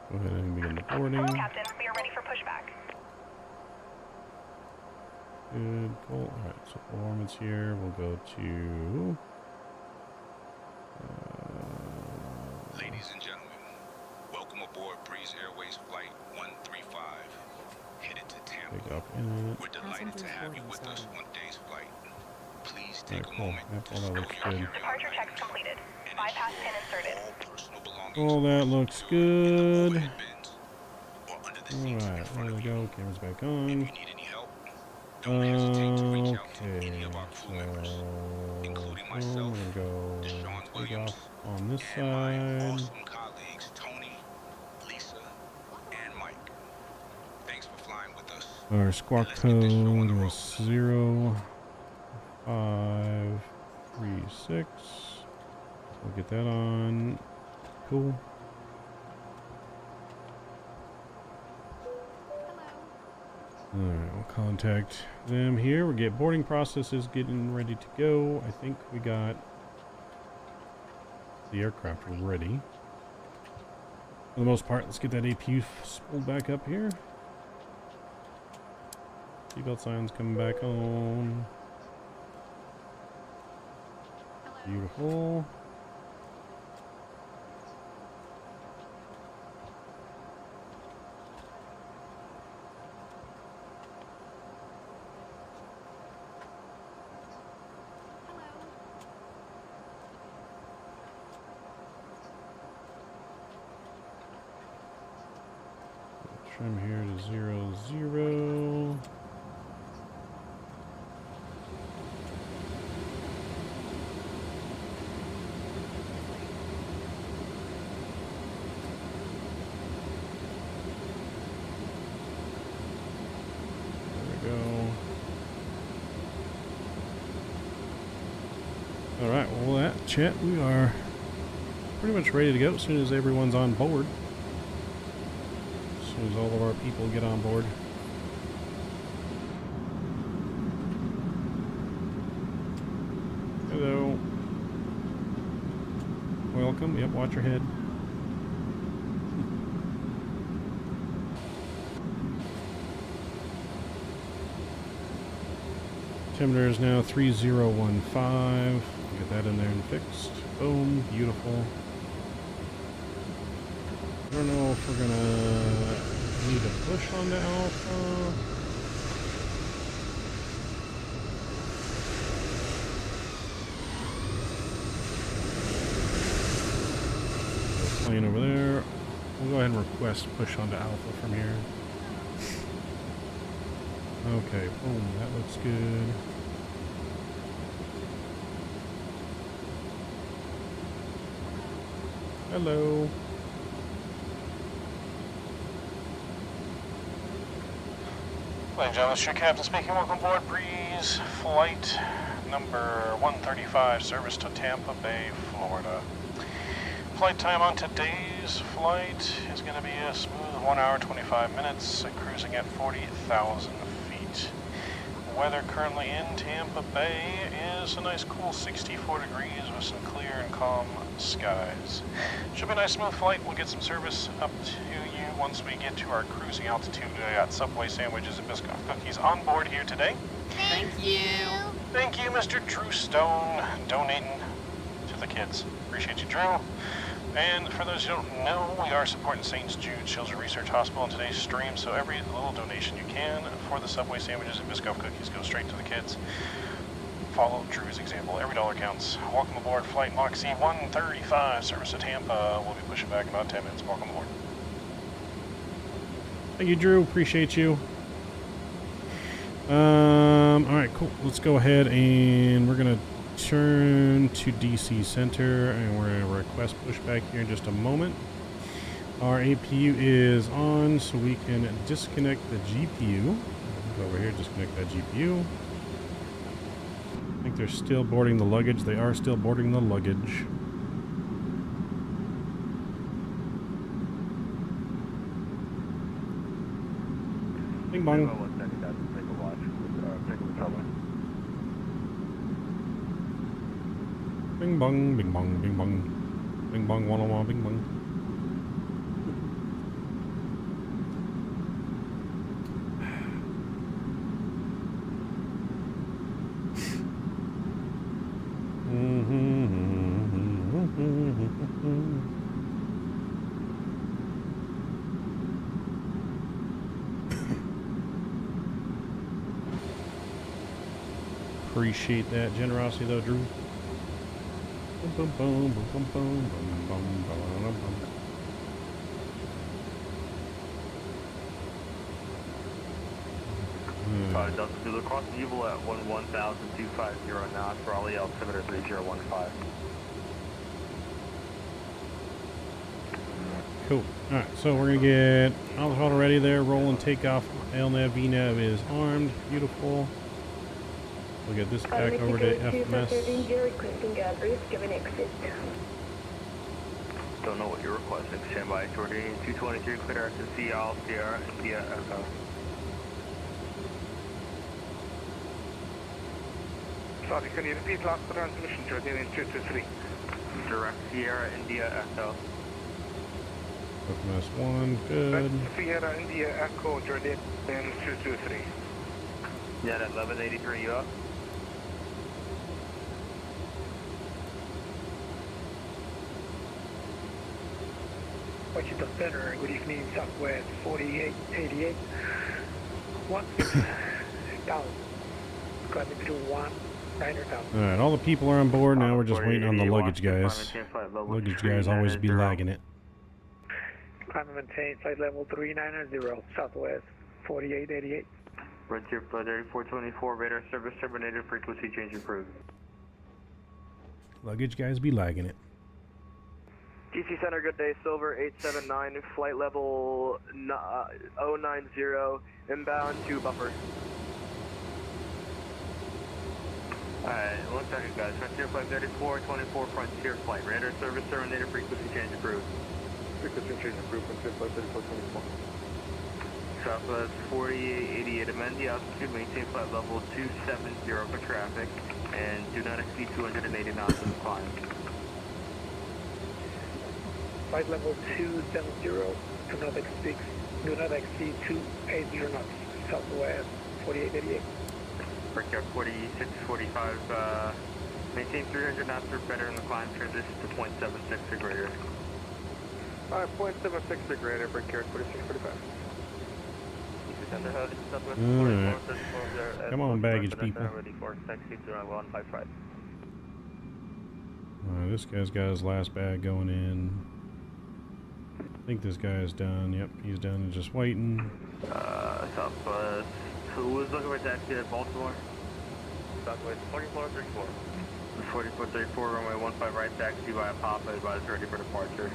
Go ahead and begin the boarding. Hello, Captain. We are ready for pushback. Good. Cool. All right. So performance here. We'll go to. Ladies and gentlemen, welcome aboard Breeze Airways Flight 135, headed to Tampa. We're delighted to have you with us on today's flight. Please take a moment to stow your carry-on Departure checks items completed. and Bypass ensure pin inserted. all personal belongings All that are looks stored in the good. overhead bins or under the seats in Alright, front there we of you. go. Camera's back If you on. need any help, don't hesitate to reach out to any of our crew members, including We're myself, gonna go Deshaun take Williams, off on this and my side. awesome colleagues Tony, Lisa, and Mike. Thanks for flying with us. Our squawk Let's get this show on code the road. is 0536. We'll get that on. Cool. Alright, we'll contact them here. We'll get boarding processes getting ready to go. I think we got the aircraft ready. For the most part, let's get that APU pulled back up here. Seatbelt signs coming back on. Beautiful. Trim here to 00. Alright, well that chat, we are pretty much ready to go as soon as everyone's on board. As soon as all of our people get on board. Hello. Welcome. Yep, watch your head. Altimeter is now 3015. Get that in there and fixed. Boom. Beautiful. I don't know if we're gonna need to push on the Alpha. plane over there. We'll go ahead and request push onto Alpha from here. Okay, boom, that looks good. Hello. Ladies and gentlemen, this is your captain speaking. Welcome aboard Breeze flight number 135, service to Tampa Bay, Florida. Flight time on today's flight is going to be a smooth 1 hour 25 minutes, cruising at 40,000 feet. Weather currently in Tampa Bay is a nice cool 64 degrees with some clear and calm skies. Should be a nice smooth flight. We'll get some service up to you once we get to our cruising altitude. I got Subway sandwiches and Biscoff cookies on board here today. Thank you. Thank you, Mr. Drew Stone, donating to the kids. Appreciate you, Drew. And for those who don't know, we are supporting St. Jude Children's Research Hospital in today's stream, so every little donation you can for the Subway sandwiches and Biscoff cookies goes straight to the kids. Follow Drew's example. Every dollar counts. Welcome aboard Flight Moxie 135, service to Tampa. We'll be pushing back in about 10 minutes. Welcome aboard. Thank you, Drew. Appreciate you. Alright, cool. Let's go ahead and we're going to turn to DC Center and we're going to request pushback here in just a moment. Our APU is on, so we can disconnect the GPU. Go over here, disconnect that GPU. I think they're still boarding the luggage. They are still boarding the luggage. Bing bong. Bing bong, bing bong, bing bong. Bing bong, 101, bing bong. Appreciate that generosity though, Drew. Bum, bum, bum, bum, bum, bum, bum, bum, bum. Delta Zulu, cross Evil at 11,250 knots, Raleigh altimeter 3015. Cool. Alright, so we're going to get Alpha Throttle ready there, roll and take off. LNAV, VNAV is armed. Beautiful. We'll get this back over to FMS. Don't know what you're requesting. Stand by, Jordan 223, clear access to Al Sierra, India Echo. Sorry, can you repeat last transmission, Jordan 223? Direct Sierra, India Echo. FMS 1, good. Sierra, India Echo, Jordan 223. Yeah, at 1183, you up? Wichita Center, good evening, Southwest 4888. 1,000. Climbing through 1,900,000. Alright, all the people are on board. Now we're just waiting on the luggage guys. Luggage guys always be lagging it. Climb and maintain flight level 390, Southwest 4888. Frontier Flight 3424, radar service terminated, frequency change approved. Luggage guys be lagging it. DC Center, good day, Silver 879, flight level 090, inbound to buffer. Alright, 1 second guys, Frontier Flight 3424, Frontier Flight, radar service terminated, frequency change approved. Frequency change approved, Frontier Flight 3424. Southwest 4888, amend the altitude, maintain flight level 270 for traffic, and do not exceed 280 knots in the climb. Flight level 270, do not exceed 280 knots, Southwest 4888. Brickyard 4645, maintain 300 knots or better in the climb, transition to 0.76 or greater. Alright, 0.76 or greater, Brickyard 4645. Alright. Come on, baggage people. Alright, this guy's got his last bag going in. I think this guy is done. Yep, he's done and just waiting. Southwest. Who was looking for taxi at Baltimore? Southwest 4434. 4434, runway 15 right, taxi by Papa, advise ready for departure.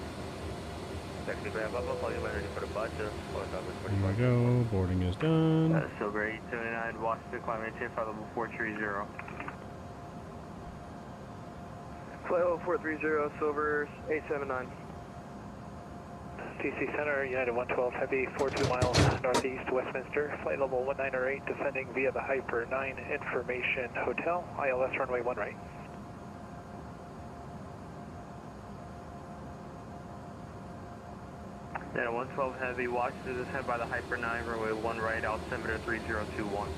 Taxi by Papa, call you ready for departure. Here we go, boarding is done. Silver 879, Washington, climb maintain flight level 430. Flight level 430, Silver 879. TC Center, United 112 Heavy, 42 miles northeast, Westminster, flight level 1908, descending via the Hyper 9 Information Hotel, ILS runway 1 right. United 112 Heavy, Washington, descend by the Hyper 9, runway 1 right, altimeter 3021.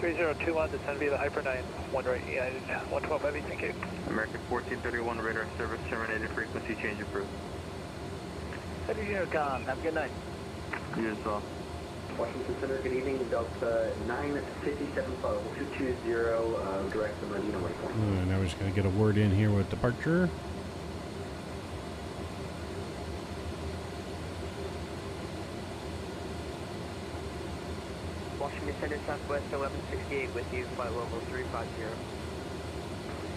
3021, descend via the Hyper 9, 1 right, United 112 Heavy, thank you. American 1431, radar service terminated, frequency change approved. Have a good night. You as well. Washington Center, good evening. Delta 957 flight level 220, direct to Medina waypoint. Now we're just going to get a word in here with departure. Washington Center, Southwest 1168 with you, flight level 350.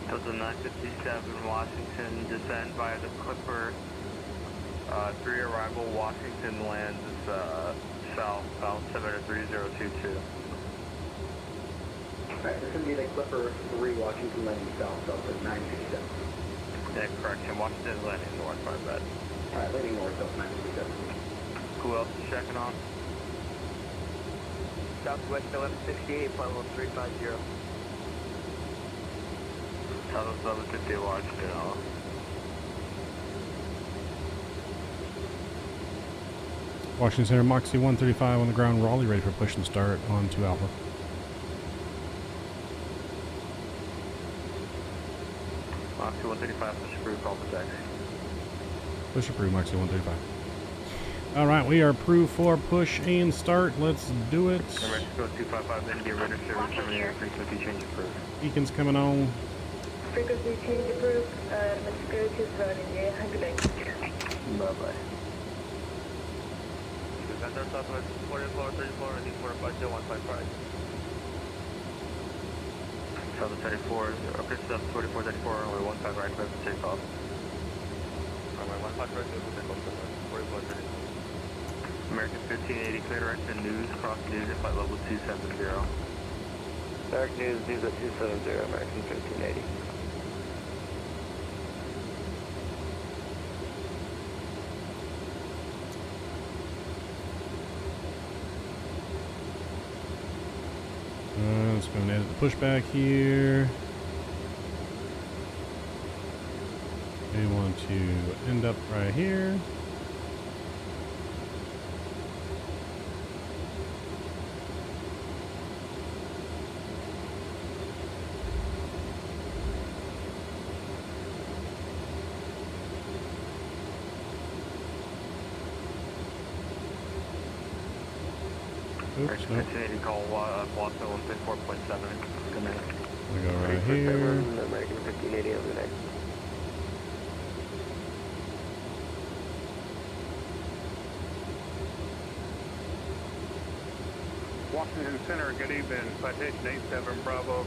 Delta 957, Washington, descend via the Clipper. 3 arrival, Washington lands south, altimeter 3022. Alright, this is going to be the Clipper 3, Washington landing south, Delta 957. Yeah, correction, Washington is landing north, my bad. Alright, landing north, Delta 957. Who else is checking on? Southwest 1168, flight level 350. Southwest 1158, Washington. Washington Center, Moxie 135 on the ground, Raleigh, ready for push and start on 2 Alpha. Moxie 135, push approved, call for taxi. Push approved, Moxie 135. Alright, we are approved for push and start. Let's do it. Mexico 255, then get radar service terminated, frequency change approved. Beacon's coming on. Frequency change approved, Mexico 255, India, 100. Bye-bye. Center Southwest 4434, ready for departure 155. Southern 34, okay, South 4434, runway 15 right, clear for takeoff. Runway 15 right, clear for takeoff, 4434. American 1580, clear direct to news, cross news at flight level 270. Direct news at 270, American 1580. Let's go and edit the pushback here. We want to end up right here. Oops, nope. Call Watson 154.7. Good night. We go right here. American 1580 over the night. Washington Center, good evening. Citation 87 Bravo,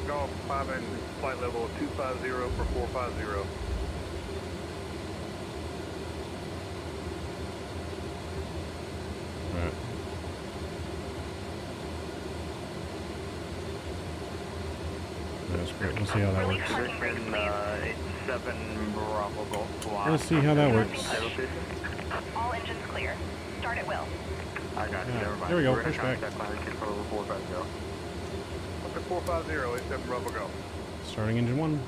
Golf 5 and flight level 250 for 450. Right. That's great. We'll see how that works. Position 87 Bravo Golf. Let's see how that works. All engines clear. Start at will. I got you. Never mind. There we go. We're gonna Pushback. contact line for level 450. Up to 450, 87 Bravo Golf. Starting engine 1.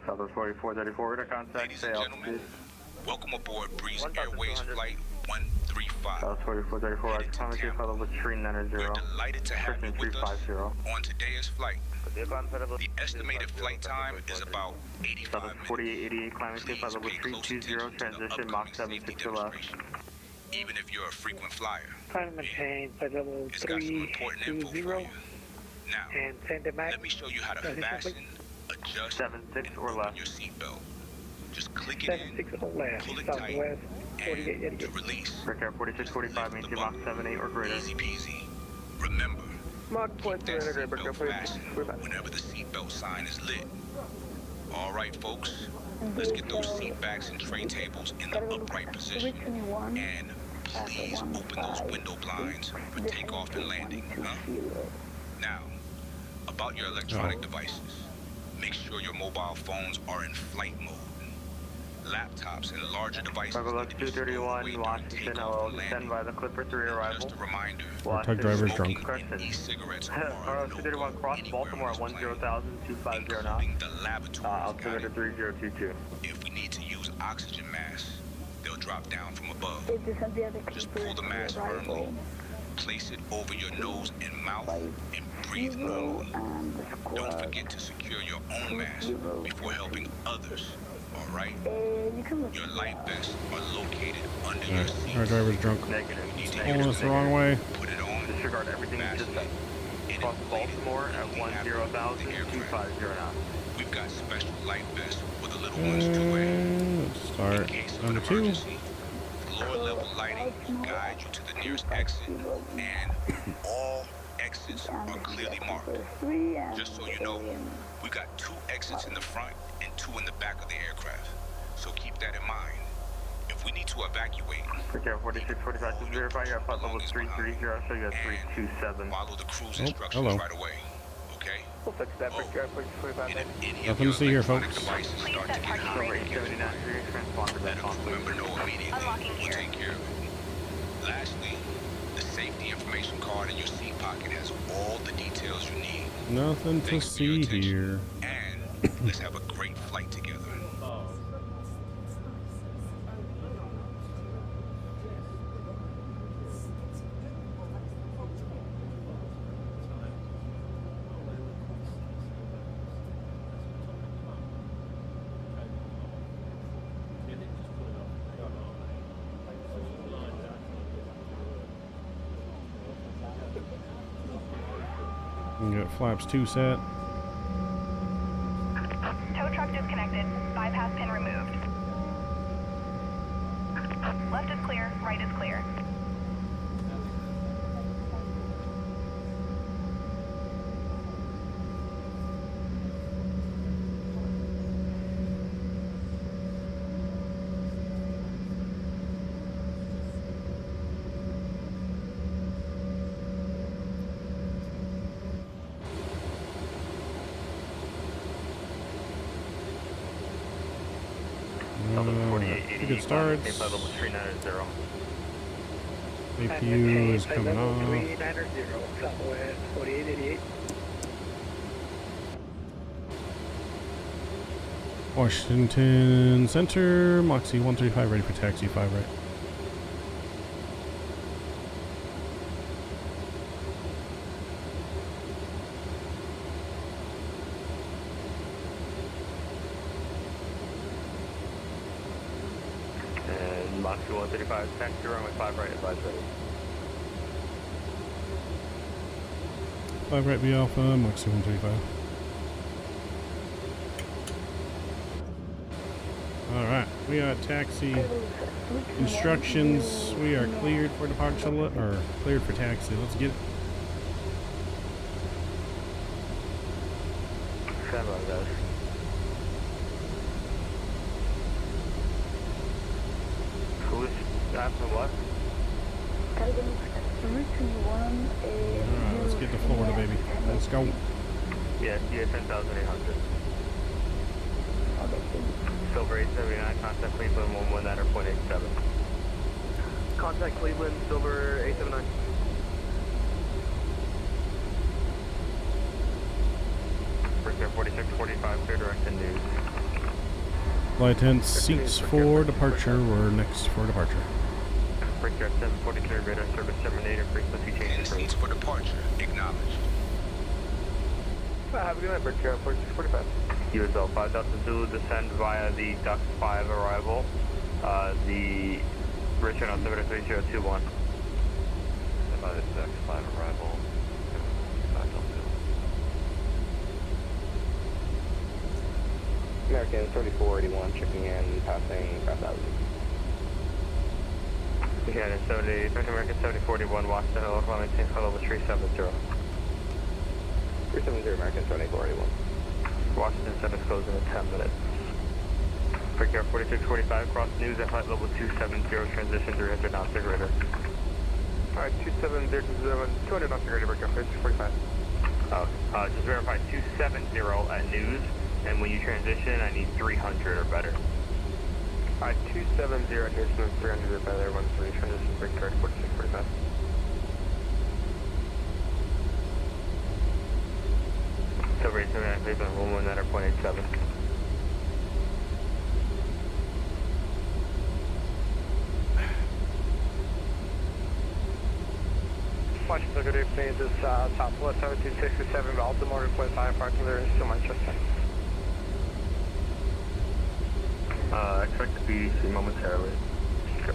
Southwest 4434, we're gonna contact Ladies and gentlemen, welcome aboard Breeze Airways Flight 135. Southwest 4434, I promise you flight level 390. We're delighted to have you with us on today's flight. The estimated flight time is about 85 minutes. 4888, climbing safe flight level 320, transition Mach 76 to left. Even if you're a frequent flyer, Trying to maintain flight level it's got some important info for you. Now, and send it back. let me show you how to fasten, adjust 76 and or open less. your seatbelt. Just click it in, 76 or less, pull it tight, southwest, and to release, Brickyard 4645, lift the maintain Mach buckle. 78 or greater. Easy peasy. Remember, Mach keep point that 3 integrate, seatbelt Brickyard fastened 4645. whenever the seatbelt sign is lit. All right, folks, let's get those seat backs and tray tables in the upright position. And please open those window blinds for takeoff and landing, huh? Now, about your electronic devices, make sure your mobile phones are in flight mode. Laptops and larger devices need to be stowed away during takeoff and landing. By the Clipper 3 arrival. Just a reminder, Our tug driver's drunk. smoking and e-cigarettes are Carlos 231 cross Baltimore at 10,000, 250 knots. including the laboratories. Altimeter 3022. If we need to use oxygen masks, they'll drop down from above. Just pull the mask firmly, place it over your nose and mouth, and breathe normally. Don't forget to secure your own mask before helping others, all right? Your life vests are located under your seat. Our driver's drunk. Negative. Pulling us the wrong way. Put it on, Disregard everything you just said. Cross Baltimore at 10,000, 250 knots. we've got special life vests for the little ones to wear. Let's In start case of number an 2. emergency, lower level lighting will guide you to the nearest exit, and all exits are clearly marked. Just so you know, we've got 2 exits in the front and 2 in the back of the aircraft. So keep that in mind. If we need to evacuate, Brickyard 4645, just verify your flight level 330, so you got 327. follow the cruise Oh, instructions hello. right away. Okay? We'll fix that, Brickyard 4645. And if any of Nothing your to see here, electronic folks. devices start to get hot, Silver 879, transponder let back a on. crew member know immediately. Unlocking We'll gear. take care of it. Lastly, the safety information card in your seat pocket has all the details you need. Nothing to Thanks for your see here. And let's have a great flight together. We got flaps 2 set. Tow truck disconnected. Bypass pin removed. Left is clear. Right is clear. Good starts. Flight level 390. APU is coming off. 390, southwest 4888. Washington Center, Moxie 135 ready for taxi 5 right. And Moxie 135, taxi runway 5 right, advise ready. 5 right B Alpha, Moxie 135. Alright, we got taxi instructions. We are cleared for departure, or cleared for taxi. Let's get it. Stand by, guys. Who's after what? Alright, let's get to Florida, baby. Let's go. Yeah, 10,800. Silver 879, contact Cleveland 119.87. Contact Cleveland, Silver 879. Brickyard 4645, clear direct and news. Flight 10 seats for departure. We're next for departure. Brickyard 743, radar service terminated, frequency change. Seats for departure. Acknowledged. Have a good night, Brickyard 4645. USL 5000 Zulu, descend via the Duck 5 arrival. The Richard altimeter 3021. By the Duck 5 arrival. American 3481 checking in, passing 5,000. United 70, American 7041, Washington Hill, maintain flight level 370. 370, American 7481. Washington 7 is closing in 10 minutes. Break air 4645, cross news at flight level 270, transition 300 knots to radar. Alright, 270, 200 knots to radar, break air 4645. Just verify 270 at news, and when you transition, I need 300 or better. Alright, 270 news, 300 or better, 13, transition, break air 4645. So rate 79, Cleveland, 119.87. Washington, good evening. This is Southwest 1767 Baltimore. Request high parking there is to Manchester. Expect to be seen momentarily. Sure.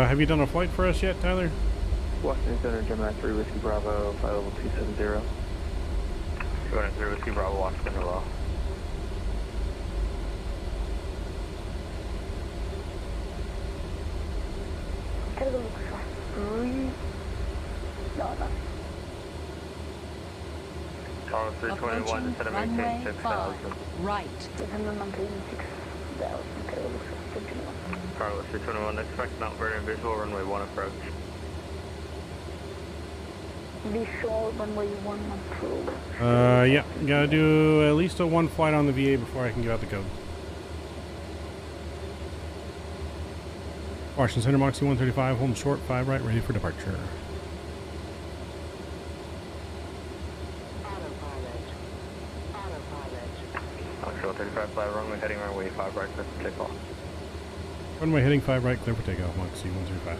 Have you done a flight for us yet, Tyler? Washington Center, Gemini 3 Whiskey Bravo, flight level 270. Gemini 3 Whiskey Bravo, Washington, hello. Gotta go look for three. No. Carlos 321, descend and maintain 6,000. Right. Descend and maintain 6,000. Gotta go look for 51. Carlos 321, expect Mount Vernon visual, runway 1 approach. Visual, runway 1 approach. Yeah. Gotta do at least a 1 flight on the VA before I can give out the code. Washington Center, Moxie 135, home short, 5 right, ready for departure. Moxie 135, fly runway heading runway 5 right, clear for takeoff. Runway heading 5 right, clear for takeoff, Moxie 135.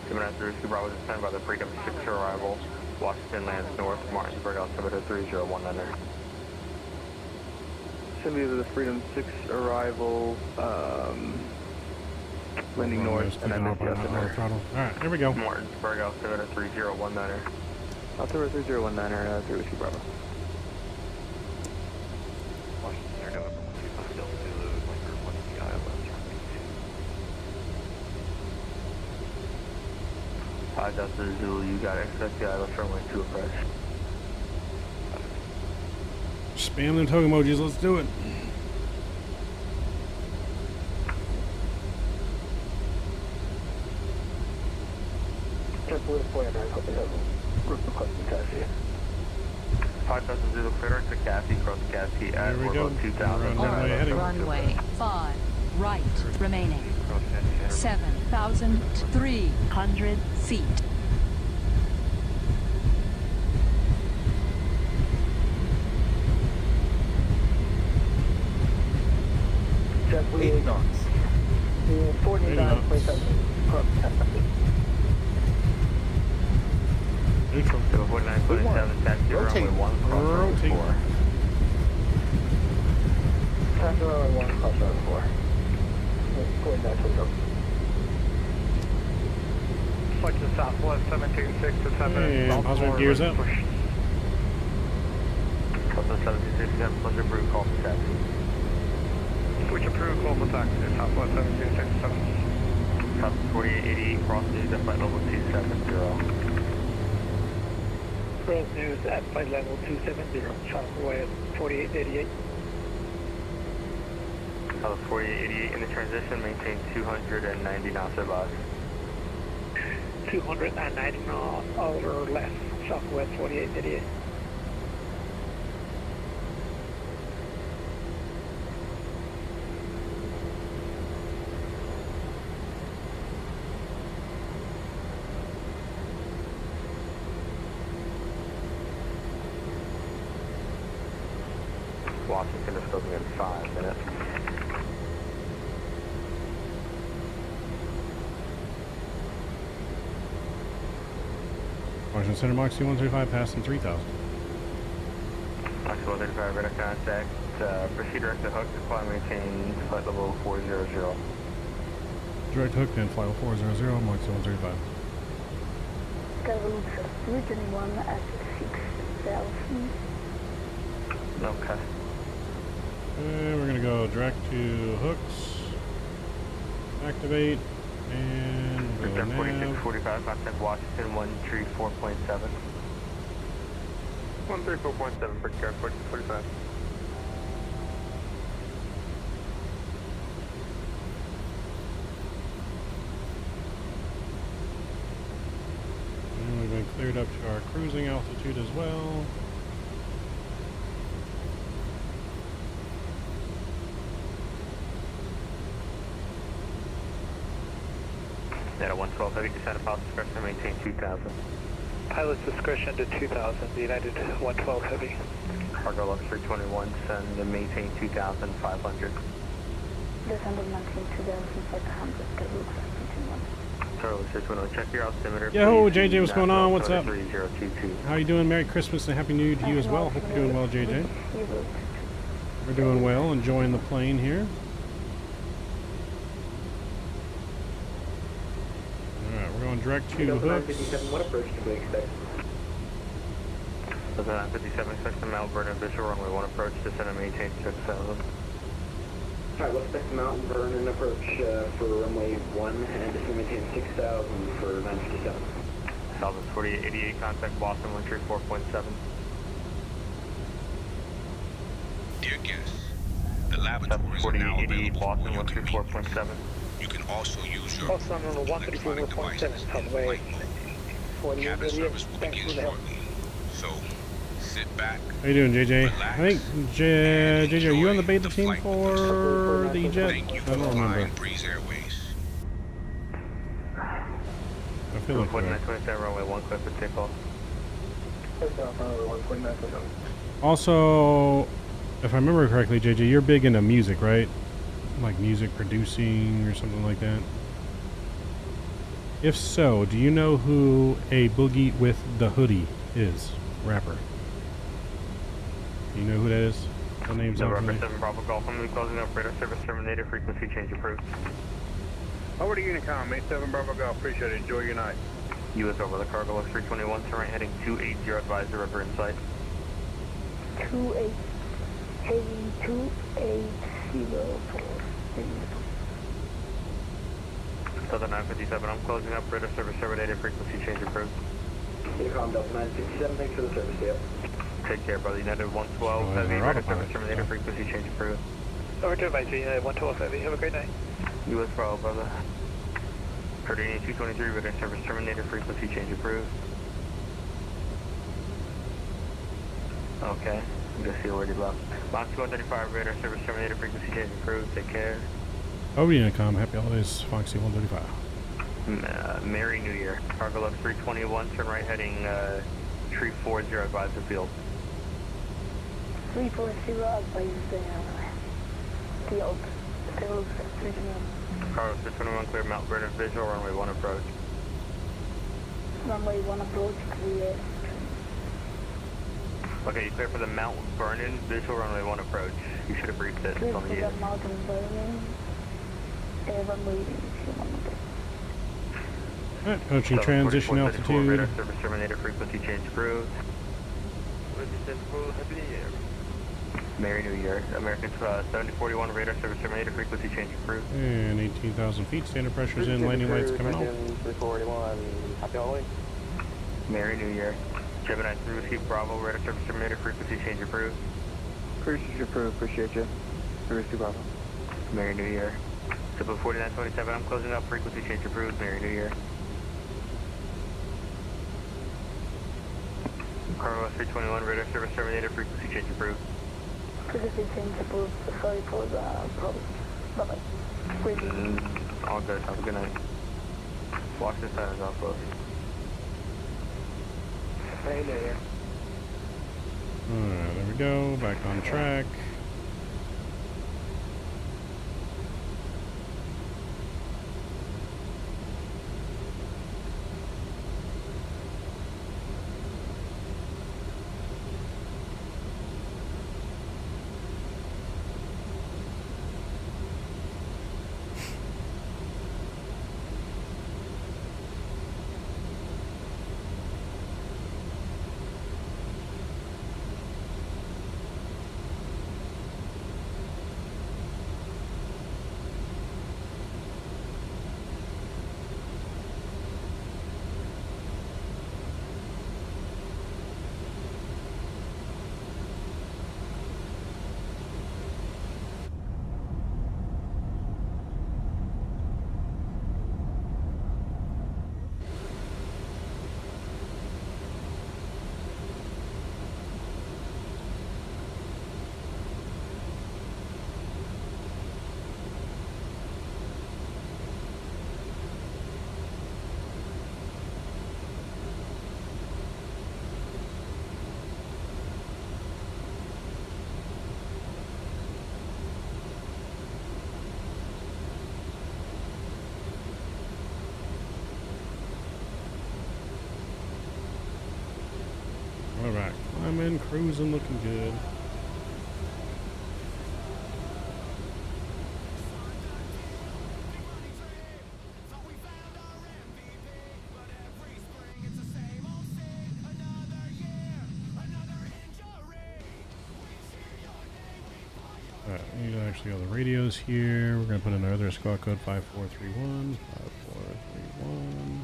Gemini 3 Whiskey Bravo, descend by the Freedom 6 arrival. Washington lands north, Martinsburg, altimeter 3019. Send me to the Freedom 6 arrival, landing north, and then throttle. Alright, here we go. Martinsburg, altimeter 3019. Altimeter 3019, 3 Whiskey Bravo. Washington Center, November 125, Delta Zulu, Linker 1 PI, left turn 5 Delta Zulu, you got it, expect the left runway 2 approach. Spam them token emojis, let's do it. JetBlue 49, hope you have a group requesting taxi. 5000 Zulu, clear to Cassie, cross Cassie at Orville 2000. Runway 5 right remaining. 7,300 feet. JetBlue 8 knots. 49.7, cross Cassie. Neutral. 49.7, taxi runway 1, cross runway 4. Taxi runway 1, cross runway 4. Going back to the Flight to Southwest 176-7. And positive gears up. Southwest 726, pleasure brew, call for taxi. Switch approved, call for taxi, Southwest 176-7. Southwest 4888, cross news at flight level 270. Cross news at flight level 270, Southwest 4888. Southwest 4888, in the transition, maintain 290 knots of us. 290 knots or less, Southwest 4888. Washington is closing in 5 minutes. Washington Center, Moxie 135, passing 3,000. Moxie 135, radar contact. Proceed direct to hook, fly maintain flight level 400. Direct hook, then flight 400, Moxie 135. Skyroot 321 at 6,000. Okay. And we're gonna go direct to hooks. Activate and go Return nav. 4645, contact Washington 134.7. 134.7, bridge guard 4645. And we've been cleared up to our cruising altitude as well. At a 112 heavy descent of pilot discretion, maintain 2000. Pilot's discretion to 2000, the United 112 Heavy. Cargo level 321, send and maintain 2,500. Descend of 19,500, Skyroot 321. Cargo 321, check your altimeter. Yo, please. JJ, what's going on? What's up? 3022. How you doing? Merry Christmas and Happy New Year to you as well. Hope you're doing well, JJ. We're doing well, enjoying the plane here. Alright, we're going direct to hooks. 957, what approach do we expect? 957, expect the Mount Vernon visual runway 1 approach, descend and maintain 6,000. Alright, we'll expect the Mountain Vernon approach for runway 1 and descend maintain 6,000 for 957. Southwest 4888, contact Boston 134.7. Dear guests, the laboratories are now 4888, available Boston for your convenience. 134.7. You can also use your Boston on the electronic 134.7, devices in runway flight mode. Cabin service will begin shortly, so sit back. How you doing, JJ? Relax, I think JJ, are you on the beta the team flight for the E-Jet? Thank you I for don't remember. flying Breeze Airways. I feel like we are. 4927, runway 1 clear for takeoff. Also, if I remember correctly, JJ, you're big into music, right? Like music producing or something like that? If so, do you know who a Boogie with the Hoodie is? Rapper. Do you know who that is? What name's on November it? 7 Bravo Golf, I'm closing up radar service terminated, frequency change approved. Over to Unicom, 87 Bravo Golf, appreciate it, enjoy your night. US over the cargo looks 321, turn right heading 280, advise the river in sight. 28, heading 280 for Southern 957, I'm closing up radar service terminated, frequency change approved. Unicom Delta 967, thanks for the service, yep. Take care, brother. United 112, heavy, radar service terminated, frequency change approved. Over to advisory, United 112 Heavy. Have a great night. US Bravo, brother. Coordinating 223, radar service terminated, frequency change approved. Okay, I'm gonna see already left. Mach 235, radar service terminated, frequency change approved. Take care. Over to Unicom. Happy holidays, Foxy 135. Merry New Year. Cargo left 321, turn right heading tree 40, advise the field. 340, advise the field. Field 321. Cargo 321, clear Mount Vernon visual, runway 1 approach. Runway 1 approach, clear. Okay, you clear for the Mount Vernon visual, runway 1 approach. You should have briefed it. Clear It's on for the the end. Mountain Vernon. Runway 1 approach. Alright, approaching transition 44, altitude. radar service terminated, frequency change approved. Happy New Year. Merry New Year. American 7041, radar service terminated, frequency change approved. And 18,000 feet, standard pressure's in, landing lights coming off. 341, happy holidays. Merry New Year. Gemini 3 Whiskey Bravo, radar service terminated, frequency change approved. Frequency approved, appreciate you. 3 Whiskey Bravo. Merry New Year. Triple 4927, I'm closing up, frequency change approved. Merry New Year. Cargo 321, radar service terminated, frequency change approved. Frequency change approved. Sorry for the problem. Bye-bye. All good, have a good night. Watch the signs off, folks. Hey there. Alright, there we go. Back on track. Alright, climbing, cruising, looking good. Alright, we got actually all the radios here. We're going to put in our other squad code 5431. 5431.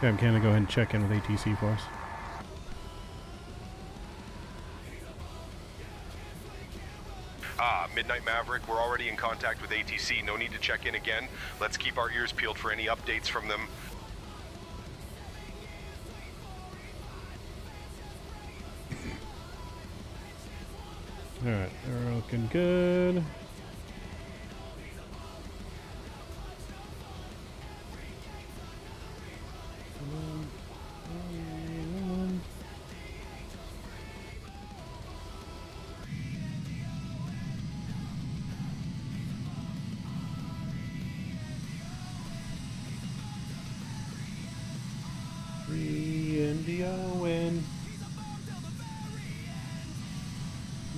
Okay, can I go ahead and check in with ATC for us? Midnight Maverick, we're already in contact with ATC. No need to check in again. Let's keep our ears peeled for any updates from them. Alright, they're looking good.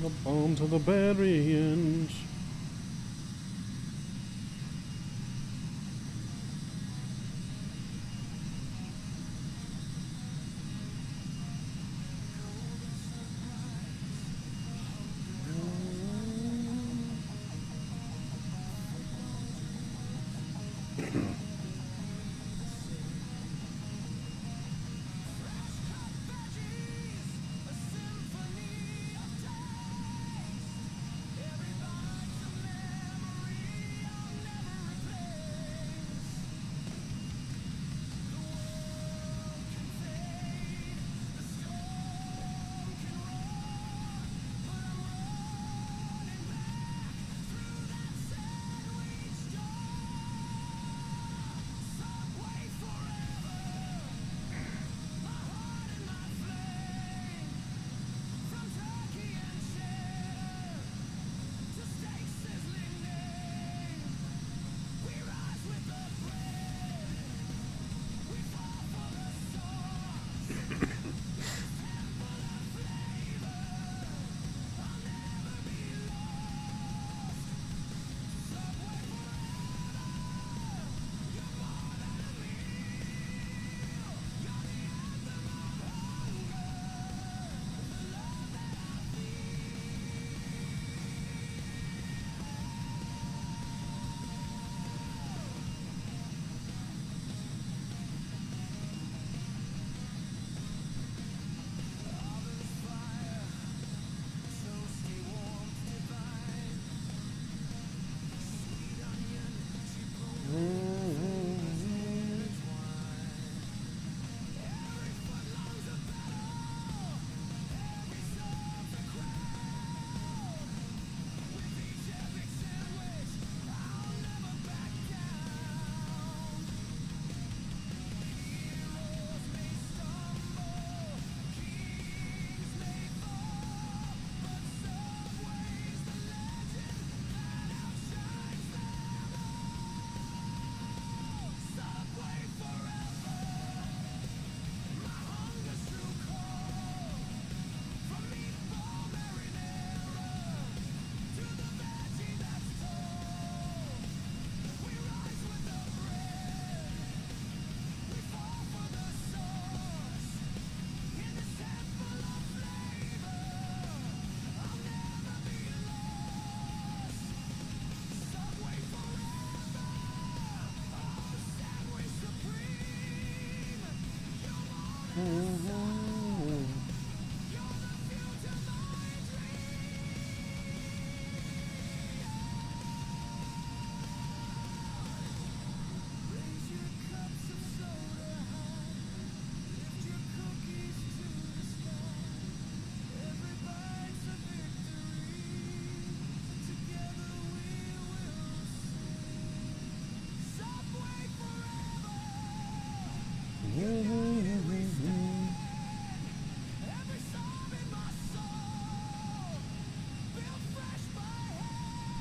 The bomb to the very end.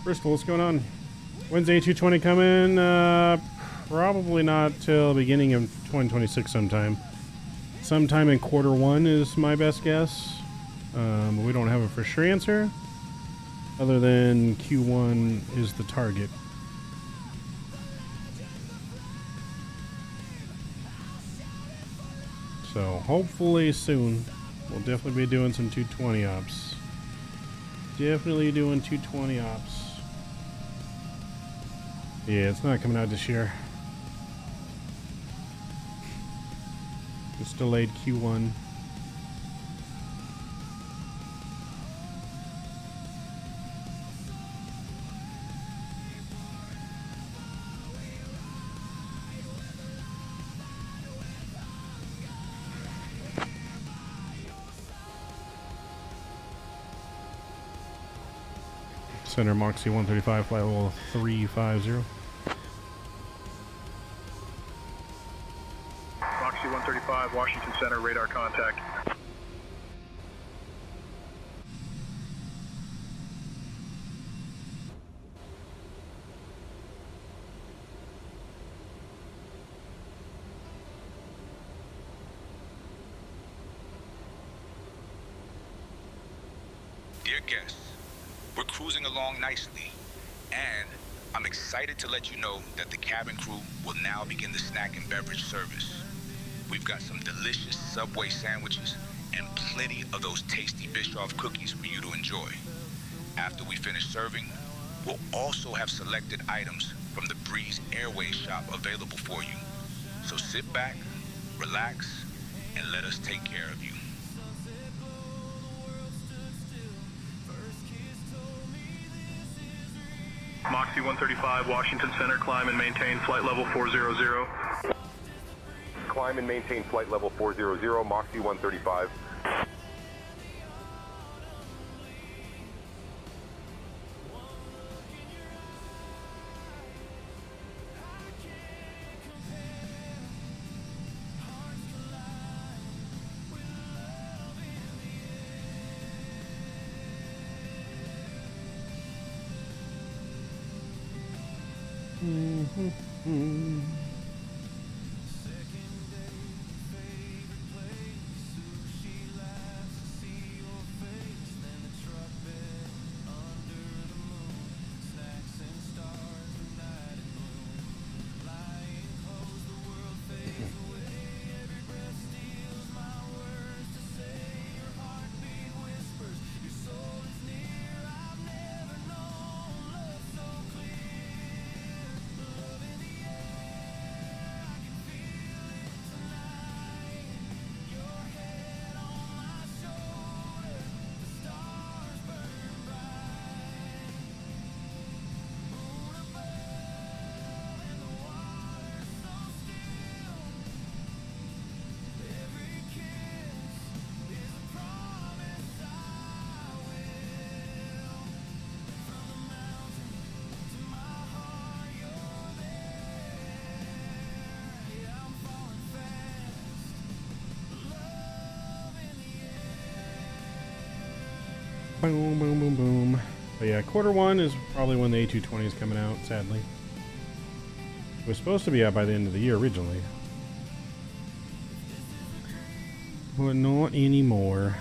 Bristol, what's going on? When's A220 coming? Probably not till beginning of 2026 sometime. Sometime in Q1 is my best guess. But we don't have a for sure answer. Other than Q1 is the target. So hopefully soon. We'll definitely be doing some 220 ops. Definitely doing 220 ops. Yeah, it's not coming out this year. It's delayed Q1. Center Moxie 135, flight level 350. Moxie 135, Washington Center, radar contact. Dear guests, we're cruising along nicely, and I'm excited to let you know that the cabin crew will now begin the snack and beverage service. We've got some delicious Subway sandwiches and plenty of those tasty Bischoff cookies for you to enjoy. After we finish serving, we'll also have selected items from the Breeze Airways shop available for you. So sit back, relax, and let us take care of you. Moxie 135, Washington Center, climb and maintain flight level 400. Climb and maintain flight level 400, Moxie 135. Boom, boom, boom, boom. But yeah, Q1 is probably when the A220 is coming out, sadly. It was supposed to be out by the end of the year originally. But not anymore.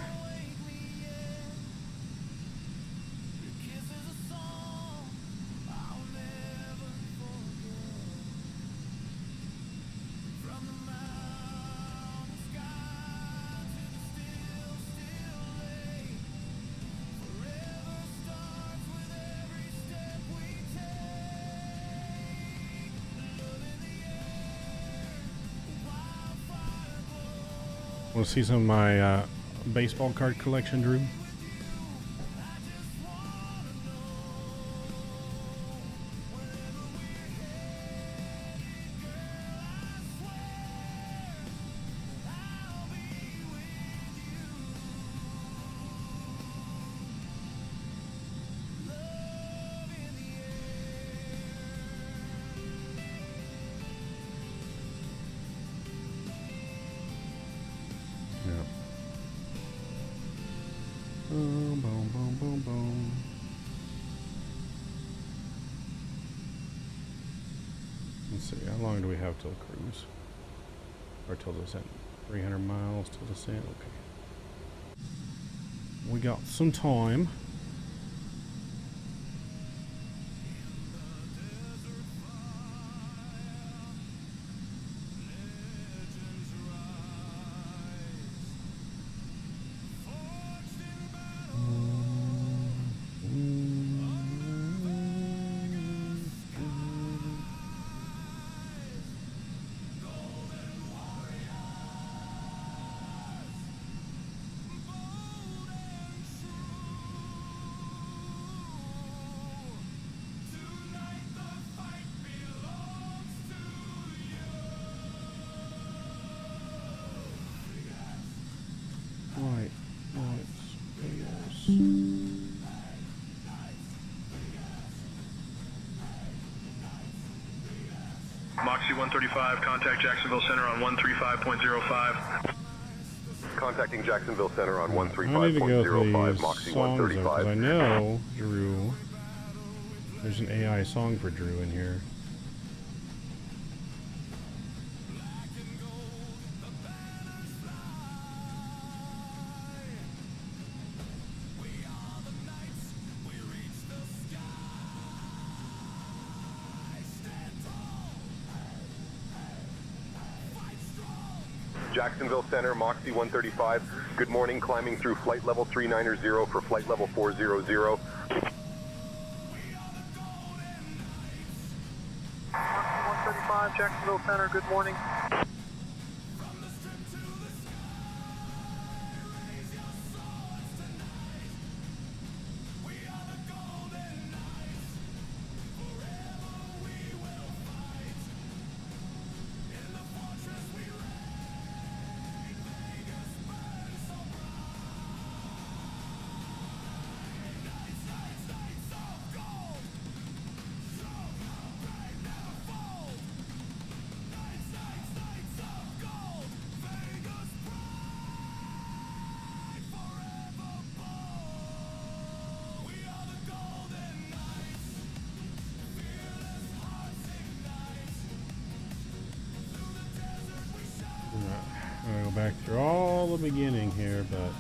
Want to see some of my baseball card collection, Drew? Boom, boom, boom, boom, boom. Let's see, how long do we have till cruise? Or till descent? 300 miles till descent? Okay. We got some time. Moxie 135, contact Jacksonville Center on 135.05. Contacting Jacksonville Center on I need to go through 135.05, these Moxie songs though, 'cause 135. I know Drew. There's an AI song for Drew in here. Jacksonville Center, Moxie 135. Good morning, climbing through flight level 390 for flight level 400. Moxie 135, Jacksonville Center, good morning. I'm gonna go back through all the beginning here, but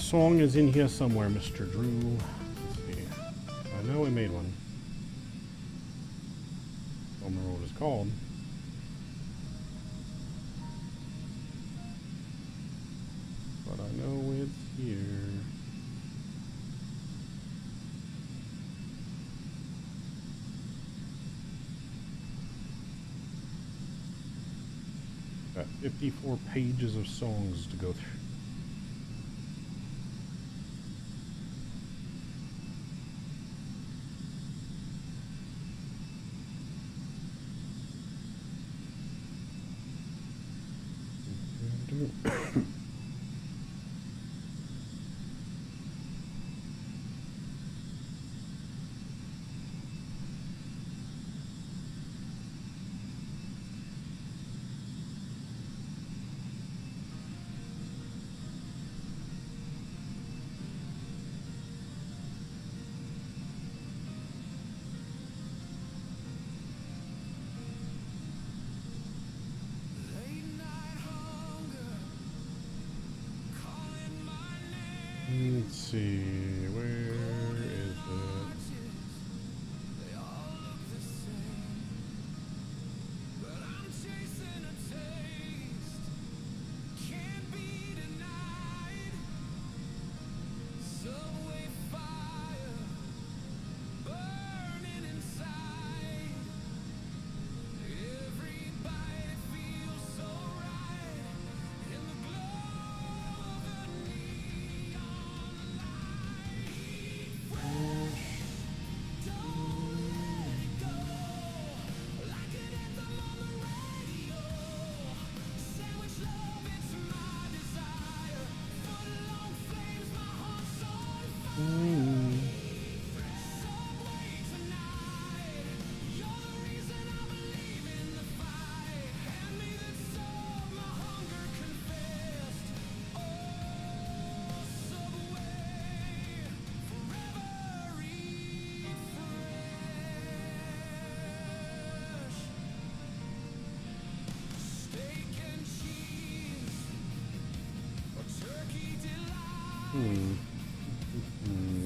song is in here somewhere, Mr. Drew. Let's see. I know we made one. Don't remember what it's called. But I know it's here. Got 54 pages of songs to go through. Let's see, where is it?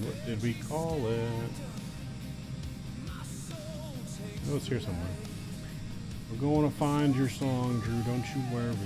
What did we call it? Oh, it's here somewhere. We're going to find your song, Drew. Don't you worry.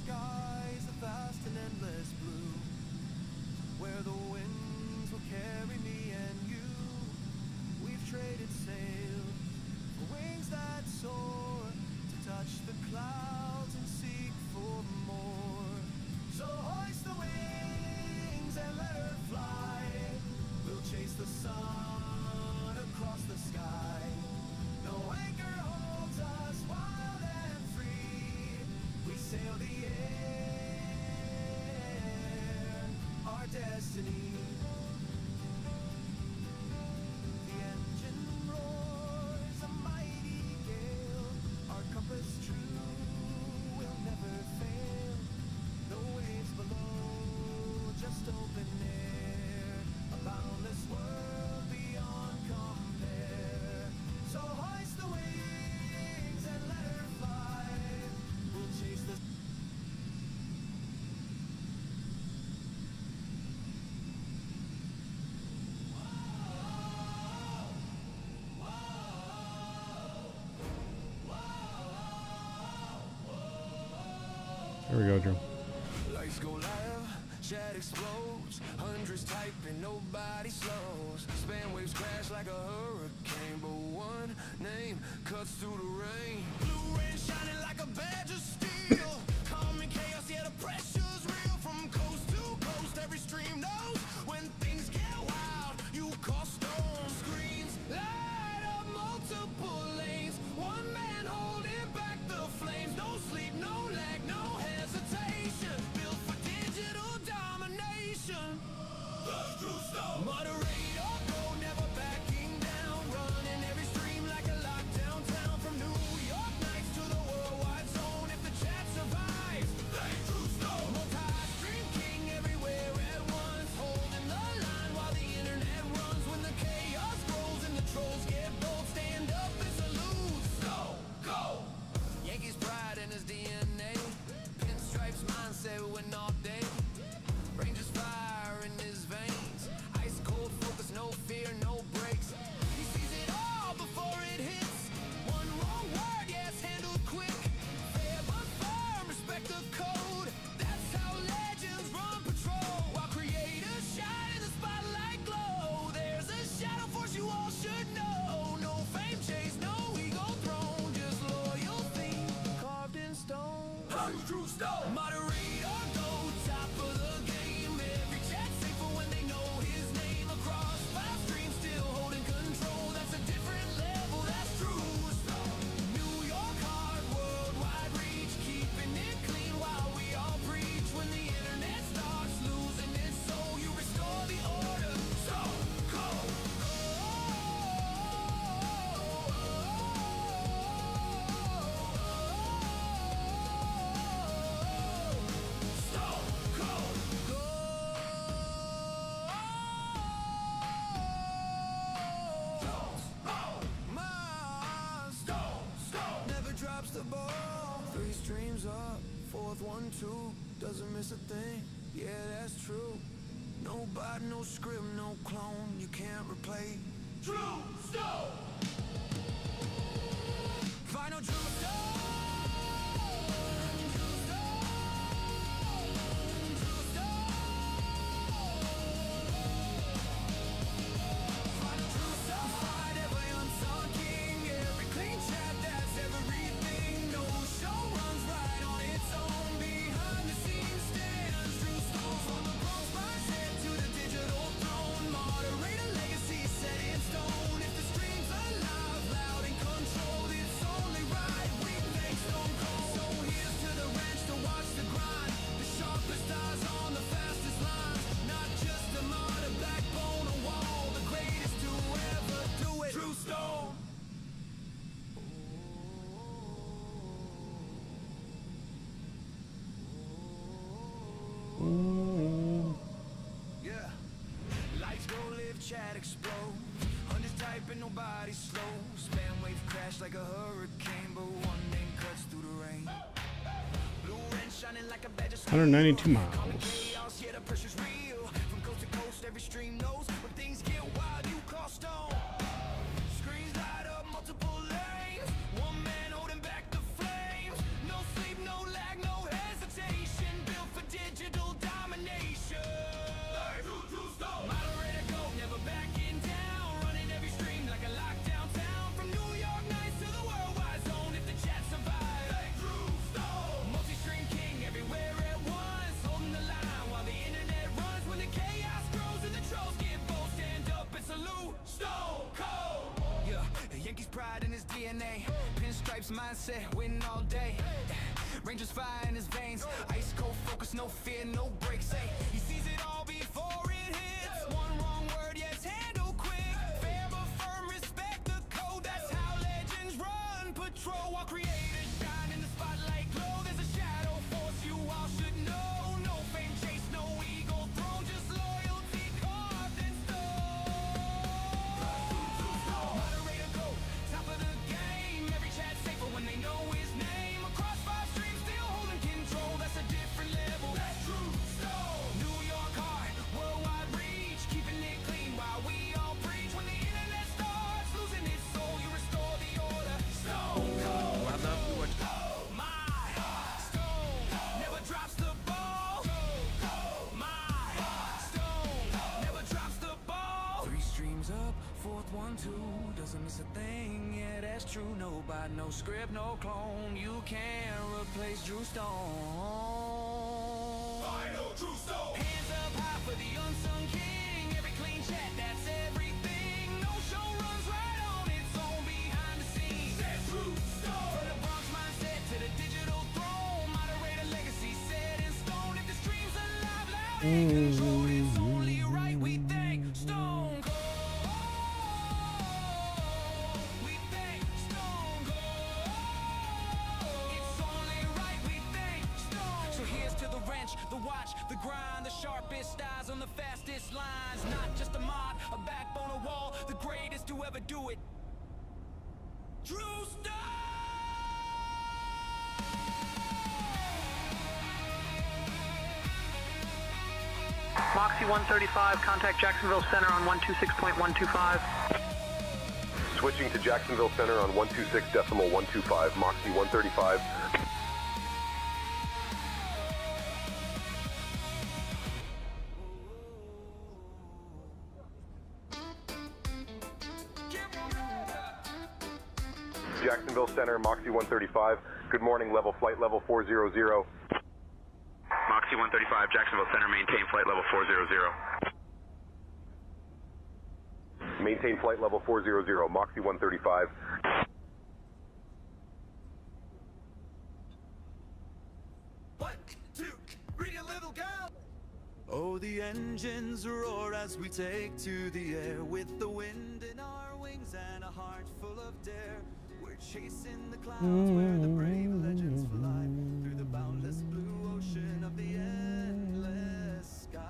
skies a vast and endless blue, where the winds will carry me and you. We've traded sails for wings that soar, to touch the clouds and seek for more. So hoist the wings and let her fly. We'll chase the sun across the sky. No anchor holds us wild and free. We sail the air, our destiny. The engine roars a mighty gale. Our compass true will never fail. No waves below, just open air. A boundless world beyond compare. So hoist the wings and let her fly. We'll chase the There we go, Drew. lights go live, chat explodes, hundreds typing, nobody slows. Span waves crash like a hurricane, but one name cuts through the rain. Blue rain shining like a badge of steel. Calming chaos, yeah, the pressure's real. From coast to coast, every stream knows when things get wild, you call storm. Screens light up multiple lanes, one man holding back the flames. No sleep, no lag, no hesitation. Built for digital domination. Moderator, go, never backing down. Running every stream like a lockdown town. From New York nights to the worldwide zone. If the chat survives, multi-stream king everywhere at once. Holding the line while the internet runs. When the chaos grows and the trolls get bold, stand up and salute. Go, go. Yankees pride in his DNA. Pinstripes mindset win all day. Rangers fire in his veins. Ice cold focus, no fear, no breaks. He sees it all before it hits. One wrong word, yes, handled quick. Fair but firm, respect the code. That's how legends run patrol. While creators shine in the spotlight glow. There's a shadow force you all should know. No fame chase, no ego throne. Just loyalty carved in stone. True stone. Moderator, go, top of the game. Every chat safer when they know his name. Across 5 streams, still holding control. That's a different level, that's true stone. New York hard, worldwide reach. Keeping it clean while we all preach. When the internet starts losing its soul, you restore the order. So, go, never drops the ball. 3 streams up, 4th 1, 2. Doesn't miss a thing, yeah, that's true. No bot, no script, no clone. You can't replay. True stone. Final true stone. Yeah. Lights go live, chat explode. Hundreds typing, nobody slow. Spam wave crash like a hurricane, but one name cuts through the rain. Blue rain shining like a badge of 192 miles. chaos, yeah, the pressure's real. From coast to coast, every stream knows when things get wild, you call stone. Screens light up multiple lanes. One man holding back the flames. No sleep, no lag, no hesitation. mindset, win all day. Rangers fire in his veins, ice cold focus, no fear, no breaks. Hey, he sees it all before it hits. One wrong word, yes, handle quick. Fair but firm, respect the code. That's how legends run. Patrol while creators shine in the spotlight glow. There's a shadow force you all should know. No fame chase, no ego throne, just loyalty carved in stone. Moderator go, top of the game. Every chat safer when they know his name. Across 5 streams, still holding control. That's a different level. That's true. Stone. New York hard, worldwide reach, keeping it clean while we all preach. When the internet starts losing its soul, you restore the order. Stone cold. Oh my, Stone never drops the ball. Oh my, Stone never drops the ball. 3 streams up, 4th 1, 2, doesn't miss a thing. Yeah, that's true. No bot, no script, no clone. You can't replace Drew Stone. Final Drew Stone. Hands up high for the unsung king. Every clean chat, that's everything. No show runs right on its own behind the scenes. That's Drew Stone. From the Bronx mindset to the digital throne. Moderator legacy set in stone. If the stream's alive, loud and controlled, it's only right we thank Stone Cold. We thank Stone Cold. It's only right we thank Stone. So here's to the wrench, the watch, the grind, the sharpest eyes on the fastest lines. Not just a mod, a backbone, a wall, the greatest to ever do it. Drew Stone! Moxie 135, contact Jacksonville Center on 126.125. Switching to Jacksonville Center on 126.125, Moxie 135. Jacksonville Center, Moxie 135. Good morning, flight level 400. Moxie 135, Jacksonville Center, maintain flight level 400. Maintain flight level 400, Moxie 135. Oh, the engines roar as we take to the air. With the wind in our wings and a heart full of dare, we're chasing the clouds where the brave legends fly. Through the boundless blue ocean of the endless sky.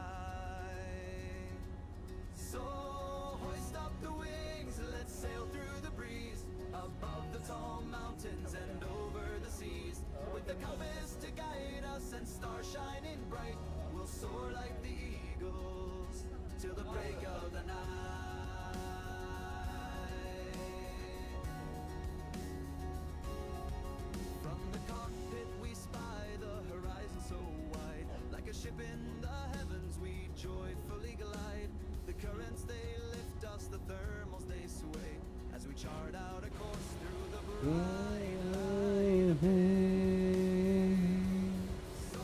So hoist up the wings, let's sail through the breeze. Above the tall mountains and over the seas. With the compass to guide us and stars shining bright, we'll soar like the eagles till the break of the night. From the cockpit we spy the horizon so wide. Like a ship in the heavens we joyfully glide. The currents they lift us, the thermals they sway, as we chart out a course through the bright light of day. So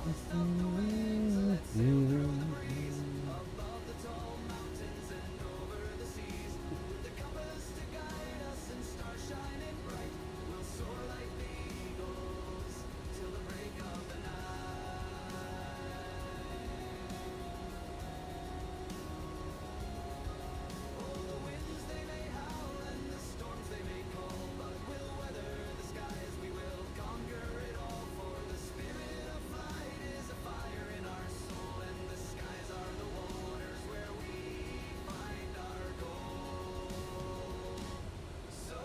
hoist up the wings, let's sail through the breeze. Above the tall mountains and over the seas. With the compass to guide us and stars shining bright, we'll soar like the eagles till the break of the night. Oh, the winds they may howl and the storms they may call, but we'll weather the skies, we will conquer it all. For the spirit of flight is a fire in our soul, and the skies are the waters where we find our goal. So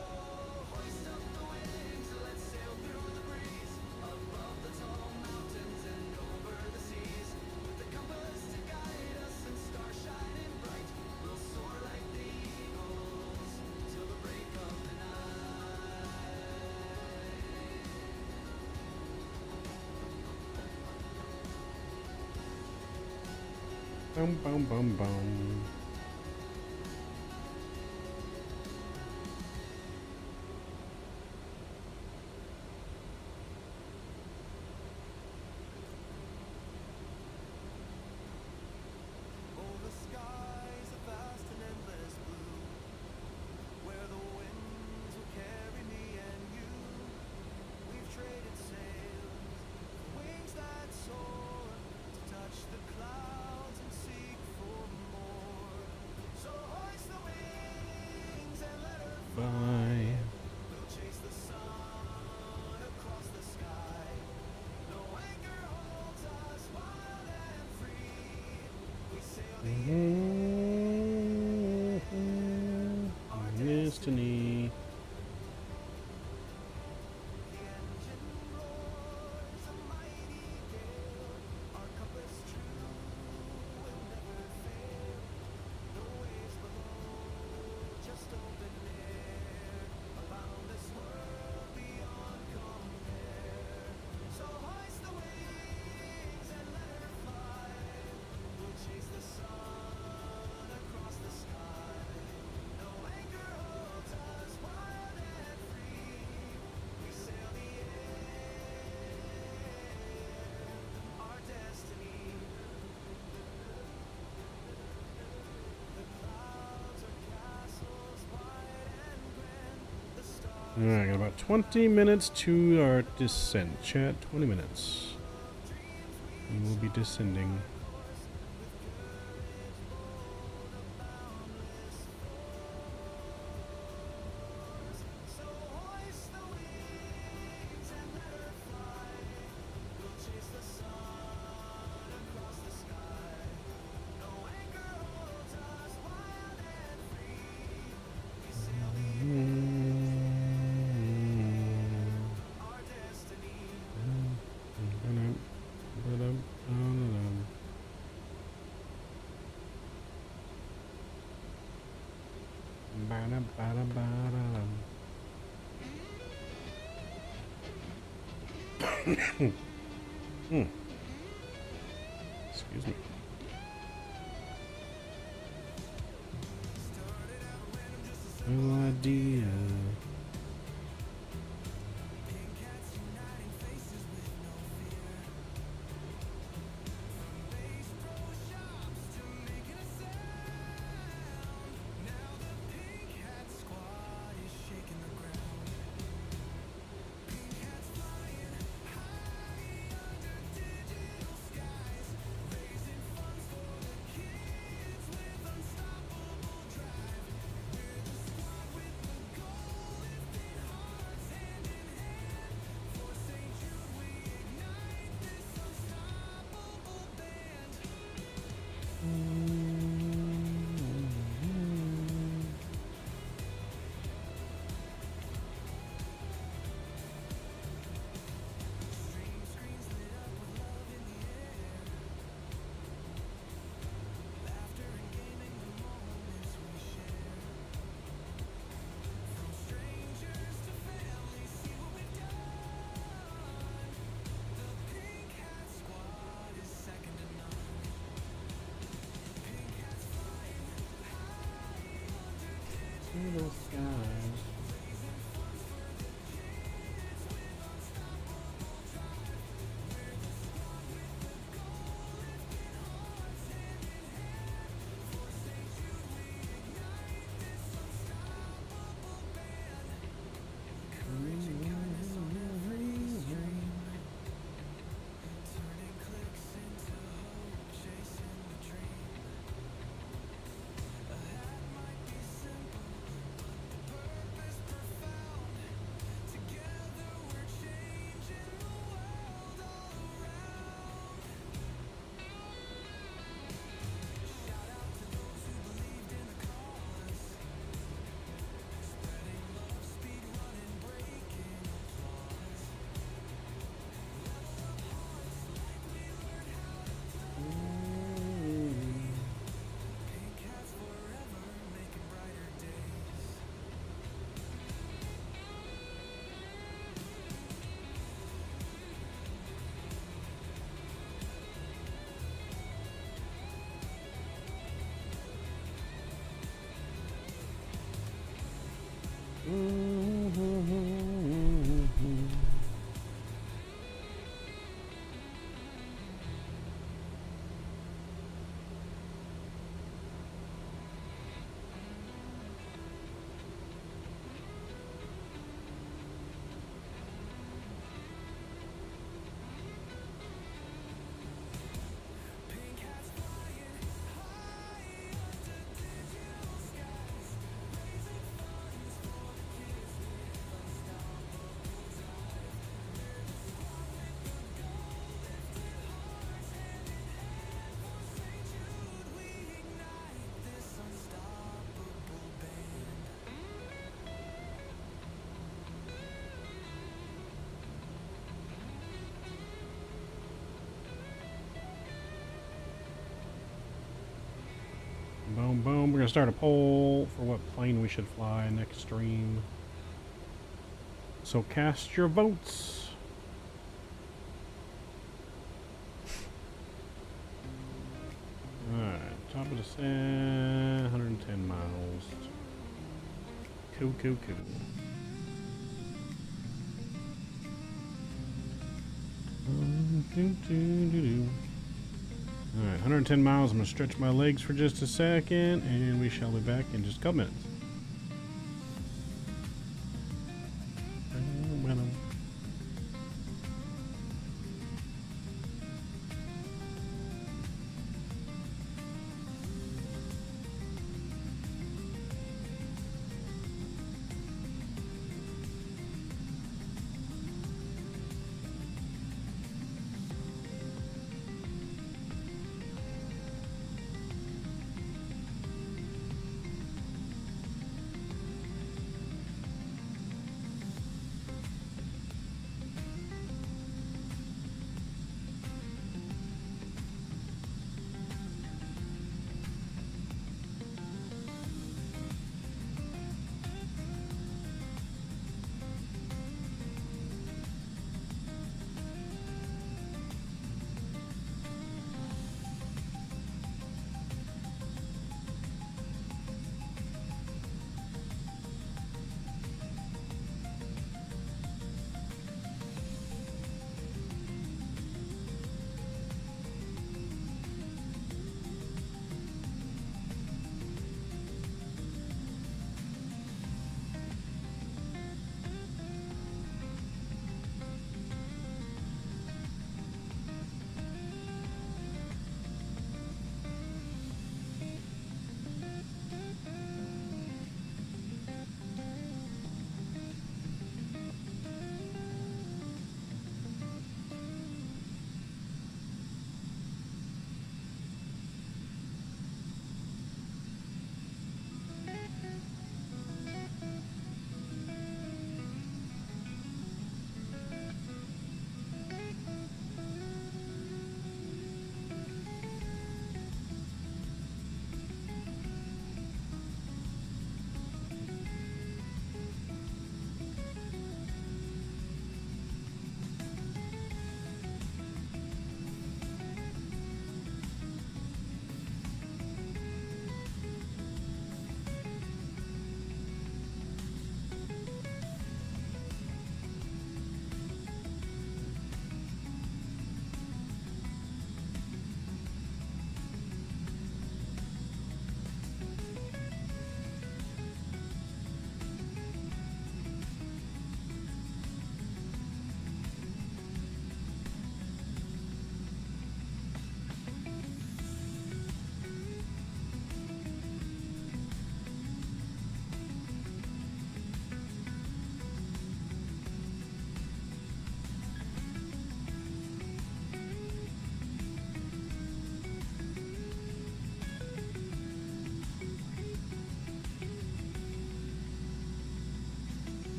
hoist up the wings, let's sail through the breeze. Above the tall mountains and over the seas. With the compass to guide us and stars shining bright, we'll soar like the eagles till the break of the Bum bum bum bum. Oh, the skies are vast and endless blue, where the winds will carry me and you. Alright, got about 20 minutes to our descent. Chat, 20 minutes. And we'll be descending. Excuse me. No idea. Little skies. Boom, boom. We're going to start a poll for what plane we should fly next stream. So cast your votes. Alright, top of the set, 110 miles. Cool, cool, cool. Alright, 110 miles. I'm going to stretch my legs for just a second, and we shall be back in just a couple minutes.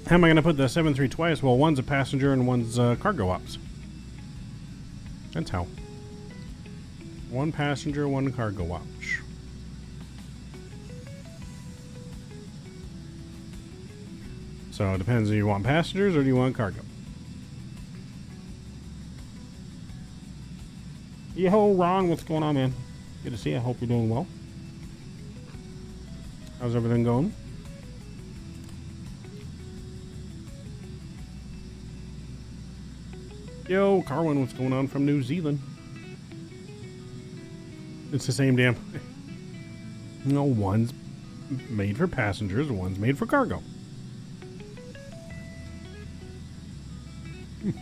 How am I going to put the 7-3 twice? Well, one's a passenger and one's cargo ops. That's how. One passenger, one cargo ops. So it depends. Do you want passengers or do you want cargo? Yo, Ron, what's going on, man? Good to see you. I hope you're doing well. How's everything going? Yo, Carwin, what's going on from New Zealand? It's the same damn. No, one's made for passengers, one's made for cargo. You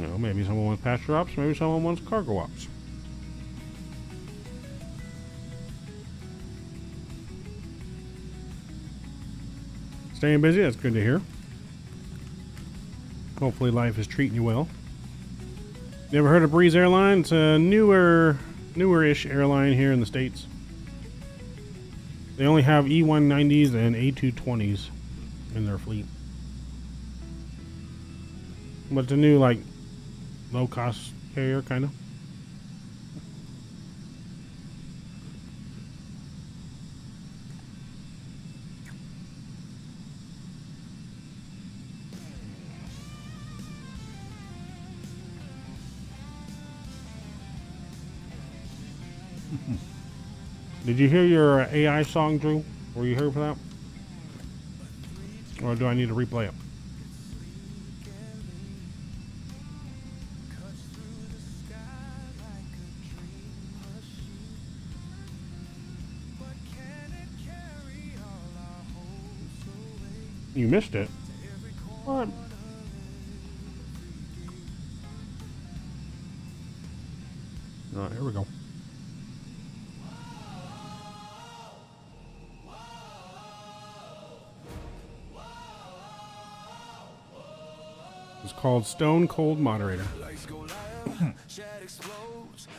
know, maybe someone wants passenger ops, maybe someone wants cargo ops. Staying busy, that's good to hear. Hopefully life is treating you well. You ever heard of Breeze Airline? It's a newer-ish airline here in the States. They only have E-190s and A220s in their fleet. But it's a new, like, low-cost carrier, kind of. Did you hear your AI song, Drew? Were you here for that? Or do I need to replay it? You missed it. What? All right, here we go. It's called Stone Cold Moderator.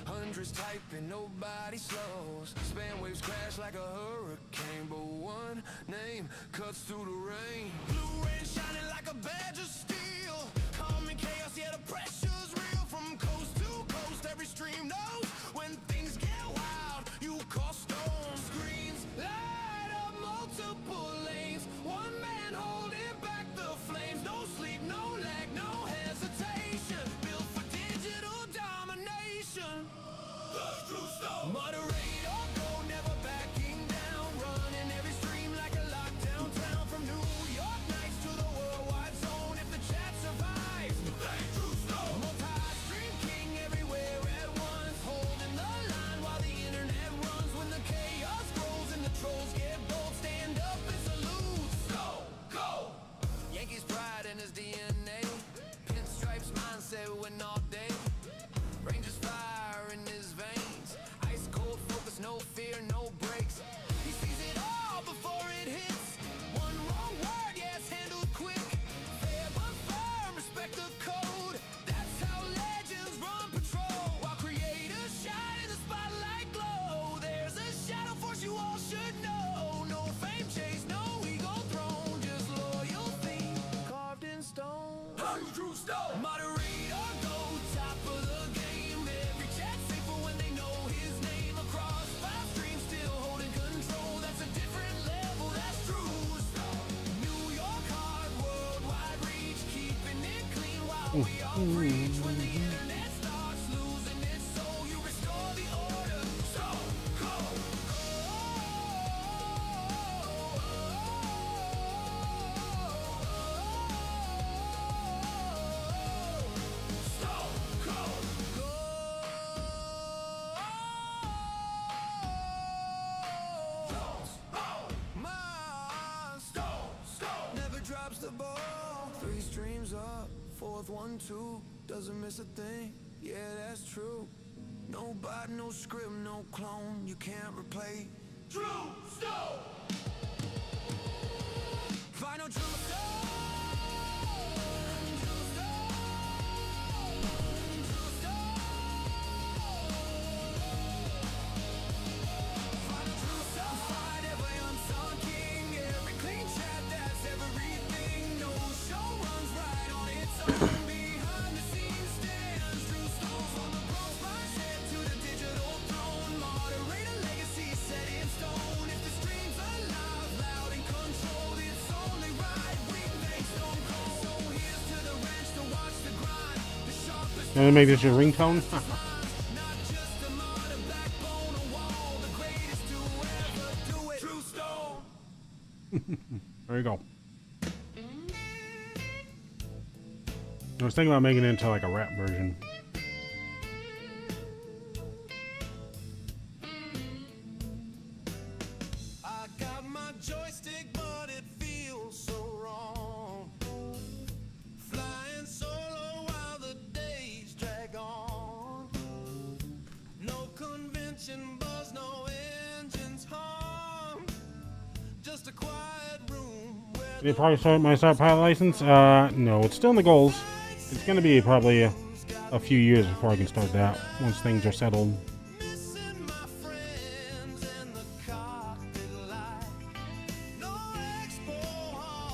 Hundreds typing, nobody slows. Span waves crash like a hurricane, but one name cuts through the rain. Blue rain shining like a badge of steel. Calm and chaos, yeah, the pressure's real. From coast to coast, every stream knows when things get wild. You call storm screens, light up multiple lanes. One man holding back the flames. No sleep, no lag, no hesitation. Built for digital domination. Moderator, go, never backing down. Running every stream like a lockdown town. From New York nights to the worldwide zone. If the chat survives, multi-stream king everywhere at once. Holding the line while the internet runs. When the chaos grows and the trolls get bold, stand up and salute. Go! Yankees pride in his DNA. Pinstripes mindset win all day. Rangers fire in his veins. Ice cold focus, no fear, no breaks. He sees it all before it hits. One wrong word, yes, handled quick. Fair but firm, respect the code. That's how legends run patrol. While creators shine in the spotlight glow. There's a shadow force you all should know. No fame chase, no ego throne. Just loyalty carved in stone. True stone. Moderator, go top of the game. Every chat safer when they know his name. Across 5 streams, still holding control. That's a different level, that's true. New York hard, worldwide reach, keeping it clean while we all preach. When the internet starts losing its soul, you restore the order. So go. Never drops the ball. 3 streams up, 4th 1, 2. Doesn't miss a thing, yeah, that's true. No bot, no script, no clone. You can't replay. True stone. Final true stone. Fight every unsung king. And then make this your ringtone. There you go. I was thinking about making it into like a rap version. I got my joystick, but it feels so wrong. Flying solo while the days drag on. No convention buzz, no engines hum. Just a quiet room where Did you probably start my pilot license? No, it's still in the goals. It's going to be probably a few years before I can start that, once things are settled.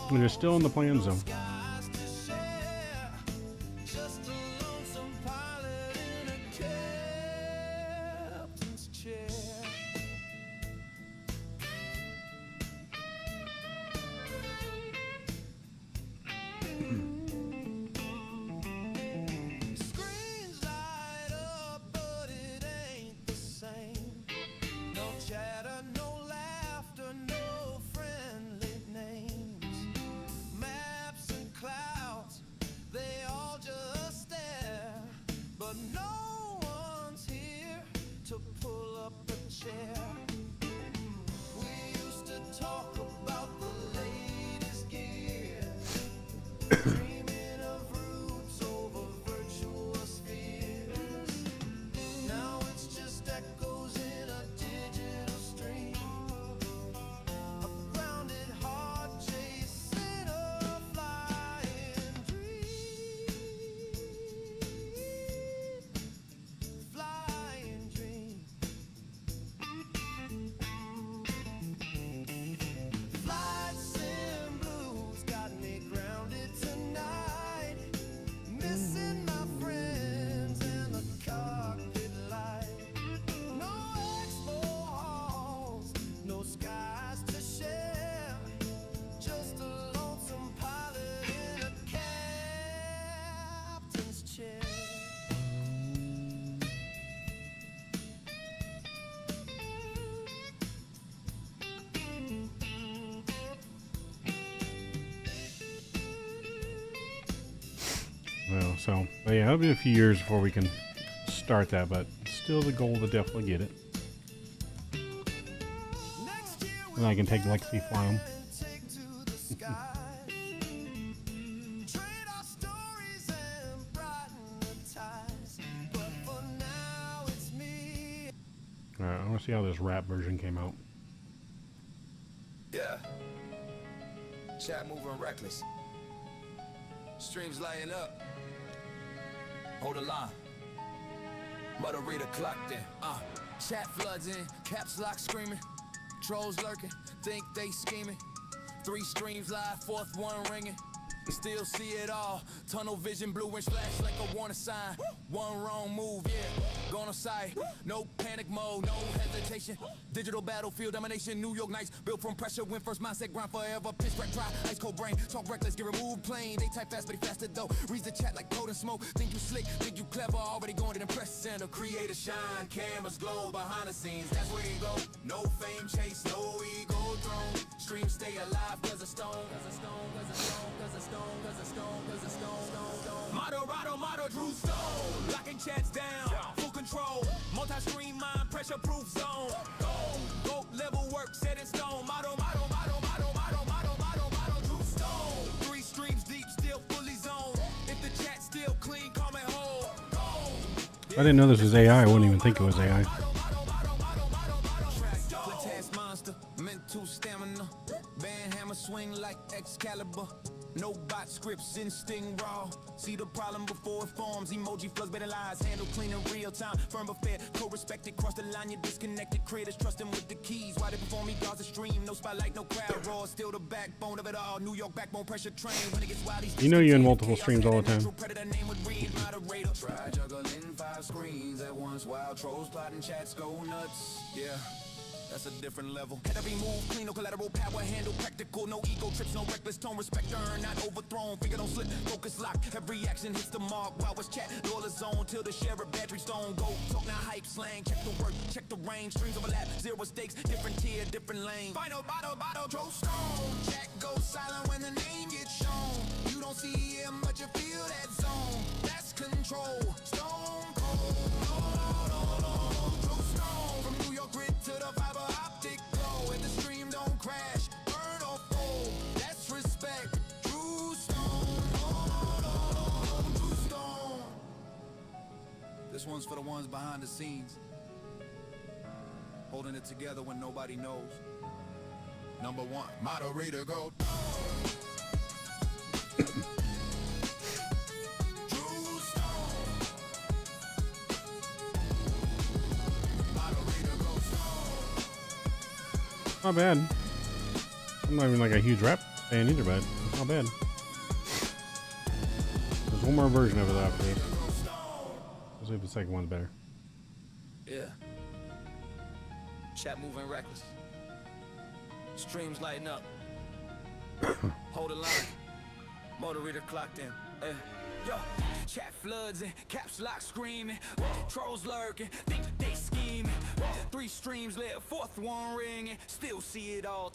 And they're still in the plans, though. Well, so, but yeah, it'll be a few years before we can start that, but still the goal to definitely get it. And I can take Lexi fly them. Alright, I want to see how this rap version came out. Yeah. Chat moving reckless. Streams lighting up. Hold the line. Mother reader clocked in. Chat floods in. Caps lock screaming. Trolls lurking. Think they scheming. 3 streams live. 4th one ringing. Still see it all. Tunnel vision, blue and flash like a warning sign. One wrong move, yeah. Gone on sight. No panic mode, no hesitation. Digital battlefield domination. New York Knights built from pressure. Win first mindset, grind forever. Pitch right dry, ice cold brain. Talk reckless, get removed plain. They type fast, but they faster though. Reads the chat like code and smoke. Think you slick, think you clever. Already going to impress center. Create a shine, cameras glow behind the scenes. That's where you go. No fame chase, no ego throne. Streams stay alive cause a stone. Cause a stone, cause a stone, cause a stone, cause a stone, cause a stone. Motto, Drew Stone. Locking chats down, full control. Multi-stream mind, pressure-proof zone. Go level work, set in stone. Motto, Drew Stone. 3 streams deep, still fully zoned. If the chat still clean, call me whole. I didn't know this was AI. I wouldn't even think it was AI. Mental stamina, band hammer swing like Excalibur. No bots scripts instinct raw. See the problem before it forms. Emoji floods, better lies, handle clean in real time. Firm but fair, co-respected, cross the line, you're disconnected. Creators trust them with the keys. Why they perform me, God's a stream. No spotlight, no crowd roar. Still the backbone of it all. New York backbone pressure train. When it gets wild, You know you're in multiple streams all the time. Try juggling 5 screens at once while trolls plotting chats go nuts. Yeah. That's a different level. Every move, clean, no collateral, power handle, practical, no ego trips, no reckless tone, respect earned, not overthrown, finger don't slip, focus lock, every action hits the mark, while it's chat, all the zone, till the sheriff battery stone, go, talk now hype, slang, check the work, check the range, streams overlap, zero stakes, different tier, different lane, final bottle, throw stone, chat goes silent when the name gets shown, you don't see him, but you feel that zone, that's control, stone cold, throw stone, from New York grid to the fiber optic glow, and the stream don't crash, burn or fold, that's respect, true stone, true stone. This one's for the ones behind the scenes, holding it together when nobody knows. Number 1, moderator go. Not bad. I'm not even like a huge rap fan either, but it's not bad. There's one more version of it after this. Let's see if the second one's better. Yeah. Chat moving reckless. Streams lighting up. Hold the line. Motor reader clocked in. Yo, chat floods and caps lock screaming. Trolls lurking, think they scheming. 3 streams lit, 4th one ringing. Still see it all.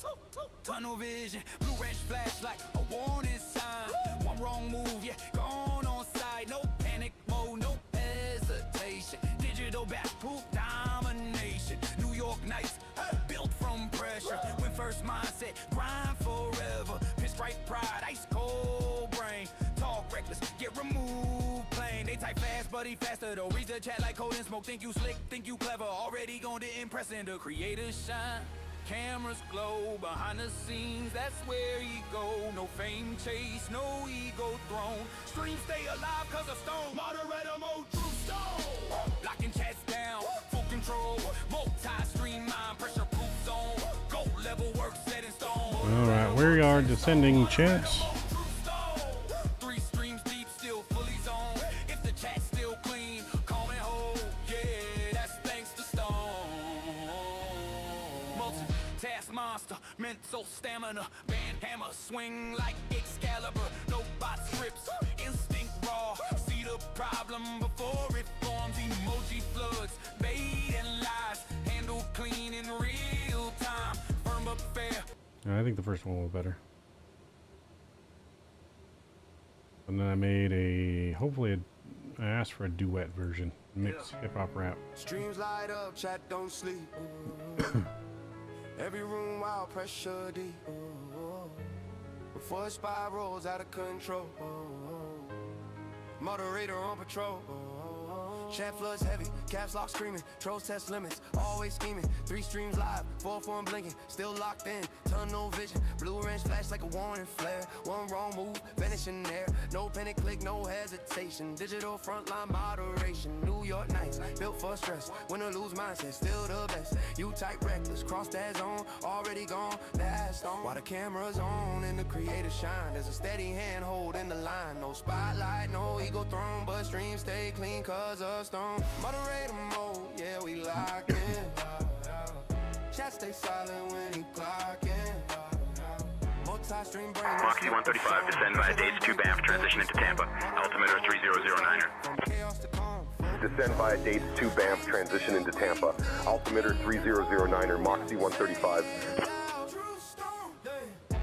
Tunnel vision, blue wrench flash like a warning sign. One wrong move, yeah, gone on side. No panic mode, no hesitation. Digital back poop domination. New York Knights, built from pressure. When first mindset, grind forever. Pinstripe pride, ice cold brain. Talk reckless, get removed plain. They type fast, buddy, faster though. Read the chat like code and smoke. Think you slick, think you clever. Already gone to impress and the creators shine. Cameras glow behind the scenes, that's where he go. No fame chase, no ego throne. Stream stay alive cause of stone. Moderator mode, true stone. Locking chats down, full control. Multi-stream mind, pressure proof zone. Gold level work set in stone. Alright, we are descending chats. 3 streams deep, still fully zoned. If the chat's still clean, calm and hold. Yeah, that's thanks to stone. Multi-task monster, mental stamina. Band hammer, swing like Excalibur. No bot scripts, instinct raw. See the problem before it forms. Emoji floods, bait and lies. Handle clean in real time. Firm up fair. I think the first one was better. And then I made hopefully I asked for a duet version. Mixed hip-hop rap. Streams light up, chat don't sleep. Every room wild, pressure deep. Before it spirals out of control. Moderator on patrol. Chat floods heavy, caps lock screaming, trolls test limits, always scheming. 3 streams live, 4 form blinking, still locked in, tunnel vision. Blue wrench flash like a warning flare. One wrong move, vanishing there. No panic, click, no hesitation. Digital frontline moderation. New York Knights, built for stress. Win or lose mindset, still the best. You type reckless, cross that zone, already gone. That's on. While the camera's on and the creator shine, there's a steady hand holding the line. No spotlight, no ego throne, but streams stay clean cause of stone. Moderator mode, yeah, we lock in. Chat stay silent when he clock in. Multi-stream brain. Moxie 135, descend via Dates 2 BAMF, transition into Tampa. Altimeter 3009er. Descend via Dates 2 BAMF, transition into Tampa. Altimeter 3009er, Moxie 135.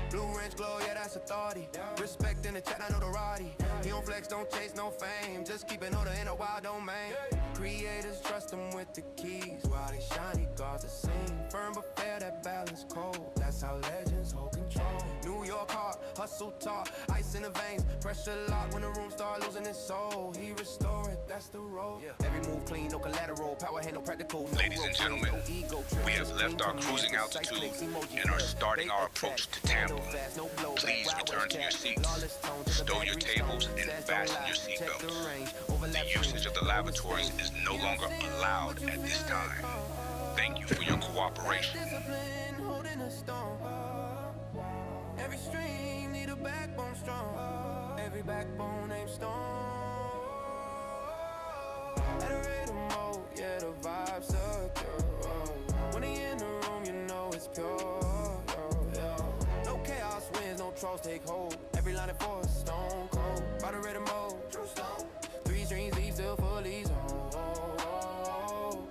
Blue wrench glow, yeah, that's authority. Respect in the chat, I know the Roddy. He don't flex, don't chase no fame. Just keep it order in a wild domain. Creators trust them with the keys while they shiny guards the scene. Firm but fair, that balance cold. That's how legends hold control. New York heart, hustle talk, ice in the veins, pressure lock. When the room start losing its soul, he restore it, that's the road. Every move clean, no collateral, power handle practical. Ladies and gentlemen, we have left our cruising altitude and are starting our approach to Tampa. Please return to your seats, stow your tables, and fasten your seatbelts. The usage of the lavatories is no longer allowed at this time. Thank you for your cooperation. Every string need a backbone strong. Every backbone ain't stone. At a rate of mode, yeah, the vibes secure. When he in the room, you know it's pure. No chaos wins, no trolls take hold. Every line of force, stone cold. By the rate of mode, true stone. 3 strings deep, still fully zone.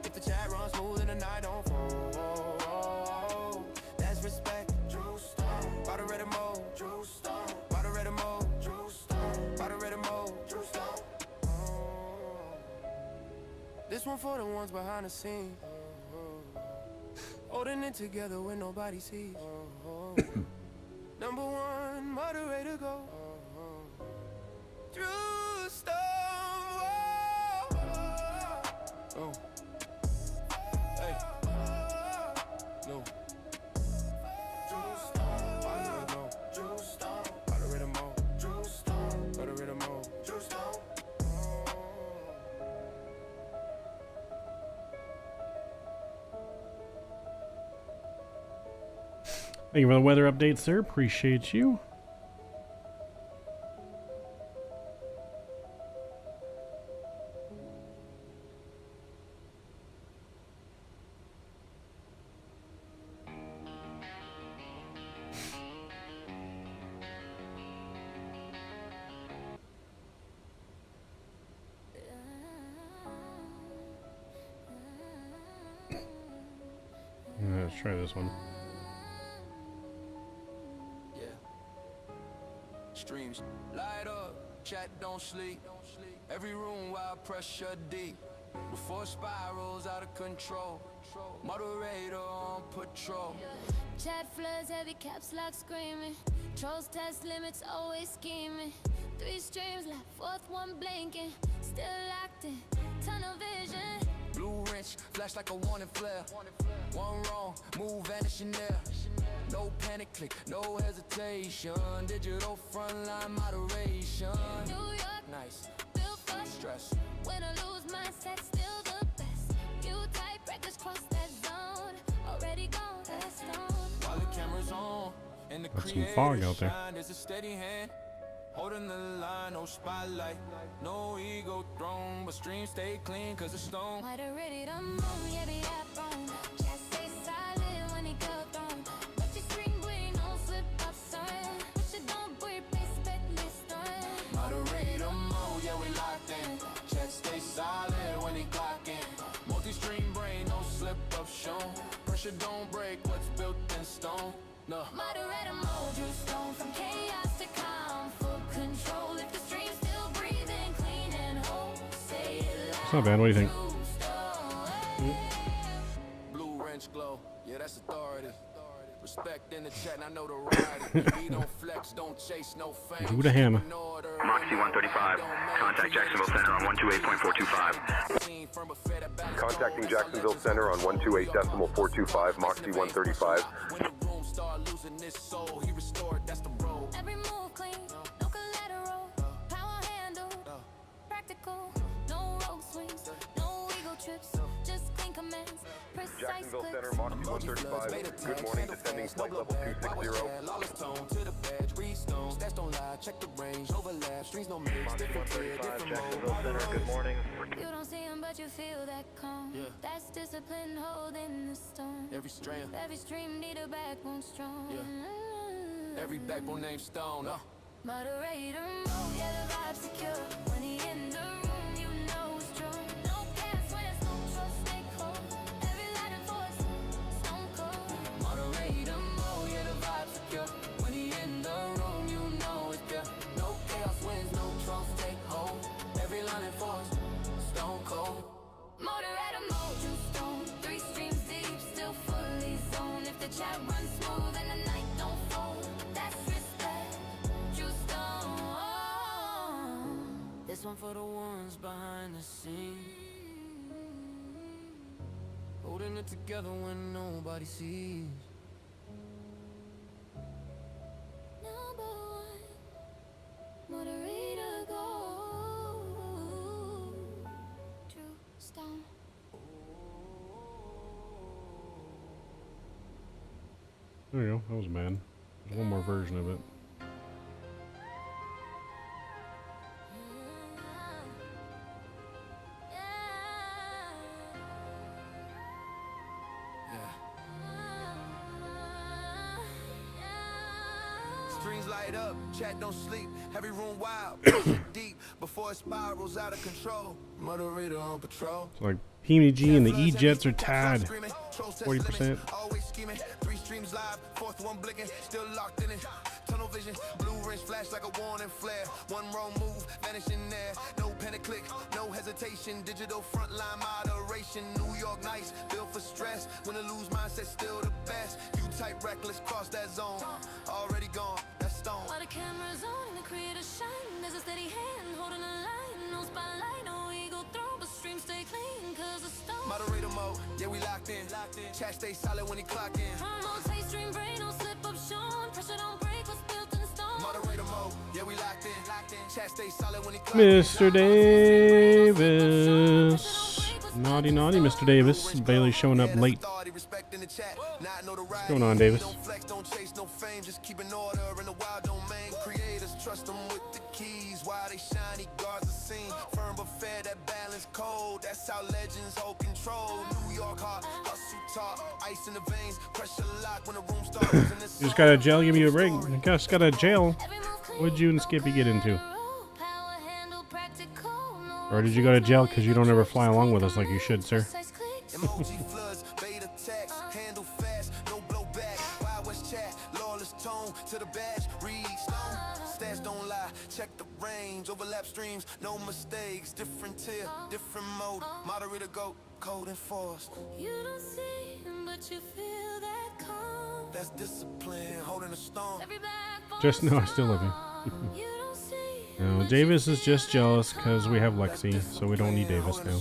If the chat runs smooth and the night don't fall, that's respect. True stone. By the rate of mode, true stone. By the rate of mode, true stone. By the rate of mode, true stone. This one for the ones behind the scenes, holding it together when nobody sees. Number one, moderator go through storm. Oh, hey, no. True storm, by the rhythm, true storm, by the rhythm, true storm, by the rhythm, true storm. Thank you for the weather update, sir. Appreciate you. Let's try this one. Streams light up, chat don't sleep. Every room wild pressure deep. Before spirals out of control. Moderator on patrol. Chat floods, heavy caps lock screaming. Trolls test limits, always scheming. 3 streams left, 4th one blinking. Still locked in, tunnel vision. Blue wrench, flash like a warning flare. One wrong, move vanishing there. No panic, click, no hesitation. Digital frontline moderation. New York, nice. built for Stress. When I lose mindset, still the best. You type records cross that zone. Already gone, that's stone. While the camera's on and the Got some fog out there. There's a steady hand holding the line, no spotlight, no ego throne, but stream stay clean cause it's stone. Might have ready to move, yeah, be that wrong. Just stay silent when he go down. But your screen bleed, no slip up sign. But you don't breathe, please bet list on. Moderator mode, yeah, we locked in. Chat stay solid when he clock in. Multi-stream brain, no slip up shown. Pressure don't break what's built in stone. No. Moderator mode, you stone from chaos to calm. Full control if the stream's still breathing, clean and whole. Say it loud. It's not bad. What do you think? Blue wrench glow, yeah, that's authority. Respect in the chat, and I know the ride. We don't flex, don't chase, no fame. Do the hammer. Moxie 135. Contact Jacksonville Center on 128.425. Contacting Jacksonville Center on 128.425. Moxie 135. When the room start losing its soul, he restored, that's the road. Every move clean, no collateral. Power handle, practical. No rogue swings, no ego trips. Just clean commands, precise Jacksonville clicks. Center, Moxie 135. Good morning, descending flight level 260. Lawless tone to the badge, read stones, stats don't lie, check the range, overlap, streams no mix, different tier, different Jacksonville mode. Center, good morning. You don't see him, but you feel that calm. Yeah. That's discipline holding the storm. Every strand, Every stream need a backbone strong. every backbone named stone. Moderator mode, yeah, the vibe secure. When he in the room, you know it's true. No gas when it's no trust, stay cold. Every light and force, stone cold. Moderator mode, yeah, the vibe secure. When he in the room, you know it's pure. No chaos wins, no trust take hold. Every line and force, stone cold. Moderator mode, you stone. 3 streams deep, still fully zoned. If the chat runs smooth and the night don't fold, that's respect. This one for the ones behind the scenes, holding it together when nobody sees. Number one, moderator go. True stone. There you go. That was bad. There's one more version of it. Strings light up, chat don't sleep, every room wild, deep before it spirals out of control. Moderator on patrol. So like PMG and the E-Jets are tied. 40%. Always scheming, 3 streams live, 4th one blinking, still locked in it. Tunnel vision, blue wrist flash like a warning flare. One wrong move, vanishing there. No panic click, no hesitation. Digital frontline moderation. New York nights, built for stress. When the lose mindset, still the best. You type reckless, cross that zone. Already gone, that's stone. While the camera's on, the creator shine. There's a steady hand holding a line. No spotlight, no ego throw, but stream stay clean, cause the stone. Moderator mode, yeah, we locked in. Chat stay solid when he clock in. Rotate stream brain, no slip up shown. Pressure don't break what's built in stone. Moderator mode, yeah, we locked in. Chat stay solid when he clock Mr. Davis. Naughty, naughty, Mr. Davis. Bailey showing up late. What's going on, Davis? Don't flex, don't chase no fame, just keep an order in the wild domain. Creators trust them with the keys. While they shiny guards are seen. Firm but fair, that balance cold. That's how legends hold control. New York heart, hustle talk, ice in the veins, pressure lock when the room starts. You just got a jail, give me a ring. I just got a jail. What'd you and Skippy get into? Or did you go to jail because you don't ever fly along with us like you should, sir? Emoji floods, beta text, handle fast, no blowback. Wild West chat, lawless tone to the badge. Read stone, stats don't lie. Check the range, overlap streams, no mistakes. Different tier, different mode. Moderator go, code enforced. You don't see him, but you feel that calm. That's discipline, holding a stone. Just know I still love you. No, Davis is just jealous because we have Lexi, so we don't need Davis now.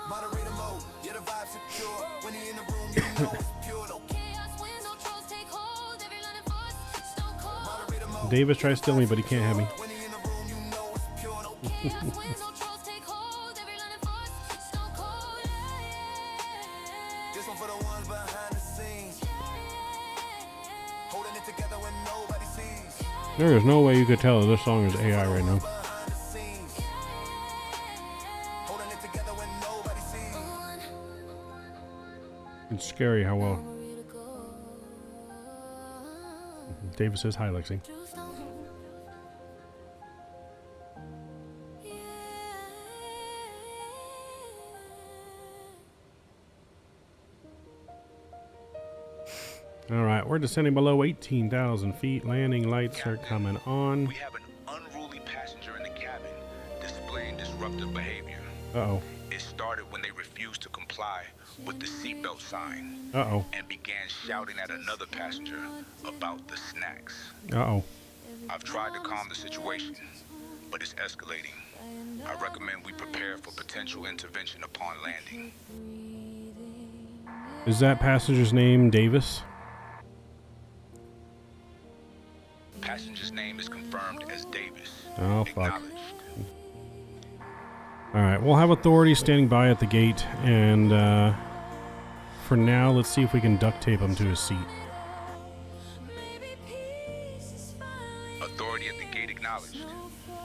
Moderator mode, yeah, the vibe secure. When he in the room, you know it's pure. No Davis tries to steal me, but he can't have me. This one for the ones behind the scenes. Holding it together when nobody sees. There is no way you could tell that this song is AI right now. It's scary how well. Davis says hi, Lexi. Alright, we're descending below 18,000 feet. Landing lights are coming on. We have an unruly passenger in the cabin displaying disruptive behavior. Uh-oh. It started when they refused to comply with the seatbelt sign. Uh-oh. And began shouting at another passenger about the snacks. Uh-oh. I've tried to calm the situation, but it's escalating. I recommend we prepare for potential intervention upon landing. Is that passenger's name Davis? Passenger's name is confirmed as Davis. Oh, fuck. Alright, we'll have authorities standing by at the gate, and for now, let's see if we can duct tape him to his seat. Authority at the gate acknowledged.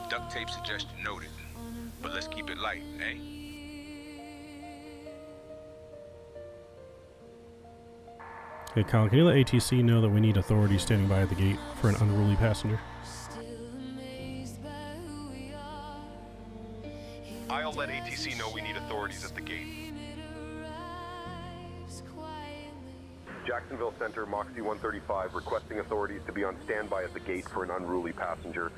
Duct tape suggestion noted. But let's keep it light, eh? Hey, Kyle, can you let ATC know that we need authorities standing by at the gate for an unruly passenger? I'll let ATC know we need authorities at the gate. Jacksonville Center, Moxie 135, requesting authorities to be on standby at the gate for an unruly passenger.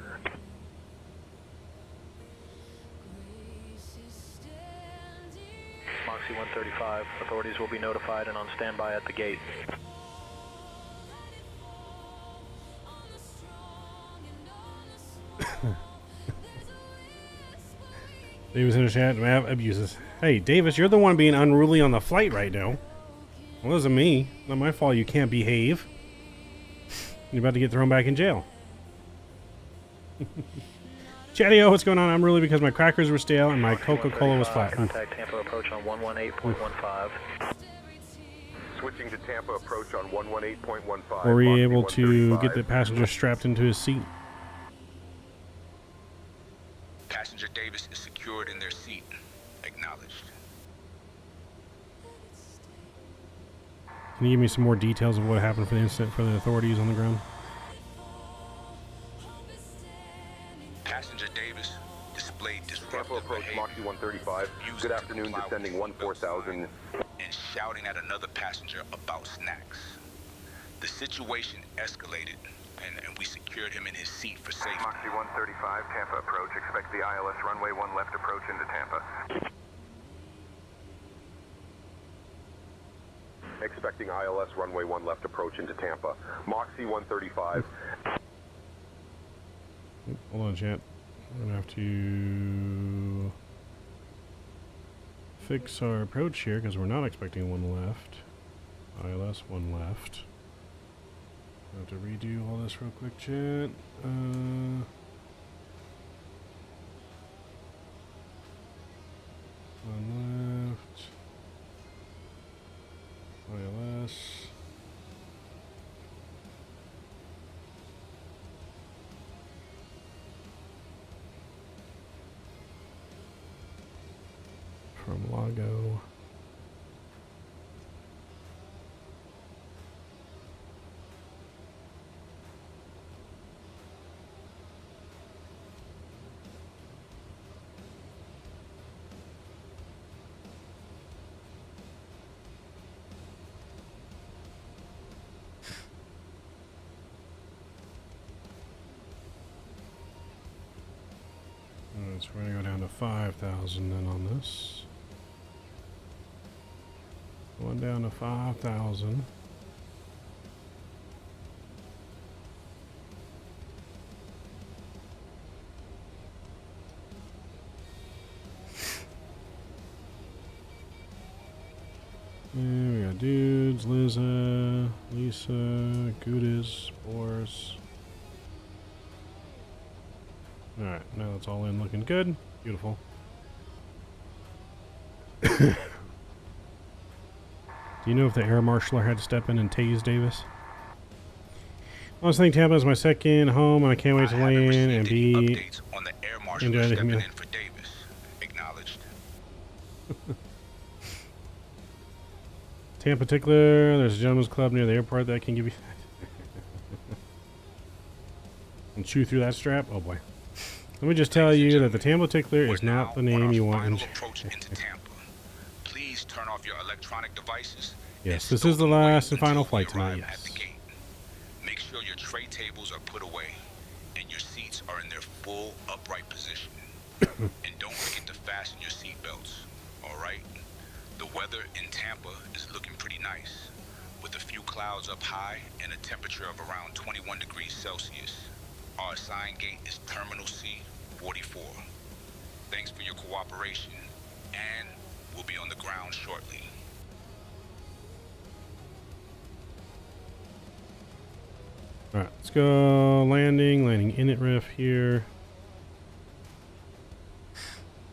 Moxie 135, authorities will be notified and on standby at the gate. Davis in the chat. Mav abuses. Hey, Davis, you're the one being unruly on the flight right now. It wasn't me. Not my fault you can't behave. You're about to get thrown back in jail. Chatty-o, what's going on? I'm really because my crackers were stale and my Coca-Cola was flat. Contact Tampa approach on 118.15. Switching to Tampa approach on 118.15. Were we able to get the passenger strapped into his seat? Passenger Davis is secured in their seat. Acknowledged. Can you give me some more details of what happened for the incident for the authorities on the ground? Passenger Davis displayed Tampa disruptive approach behavior, Moxie 135. refusing Good to afternoon, comply with descending seatbelt 14000. signs, and shouting at another passenger about snacks. The situation escalated, and we secured him in his seat for safety. Moxie 135, Tampa approach. Expect the ILS runway 1 left approach into Tampa. Expecting ILS runway 1 left approach into Tampa. Moxie 135. Hold on, chat. We're gonna have to fix our approach here because we're not expecting 1 left. ILS 1 left. I have to redo all this real quick, chat. 1 left. ILS. From Lago. So we're going to go down to 5,000 then on this. Going down to 5,000. And we got dudes, Liza, Lisa, Gudis, Boris. Alright, now it's all in looking good. Beautiful. Do you know if the air marshaller had to step in and tase Davis? I was thinking Tampa is my second home and I can't wait to land and be updates on the air marshaller stepping in for Davis. Acknowledged. Tampa Tickler, there's a gentleman's club near the airport that can give you and chew through that strap. Oh boy. Let me just tell you that the Tampa Tickler is not the name you want. Approach into Tampa. Please turn off your electronic devices. Yes, this is the last and final flight tonight. Yes. Make sure your tray tables are put away and your seats are in their full upright position. And don't forget to fasten your seat belts. All right? The weather in Tampa is looking pretty nice, with a few clouds up high and a temperature of around 21 degrees Celsius. Our assigned gate is Terminal C 44. Thanks for your cooperation, and we'll be on the ground shortly. Alright, let's go landing init riff here.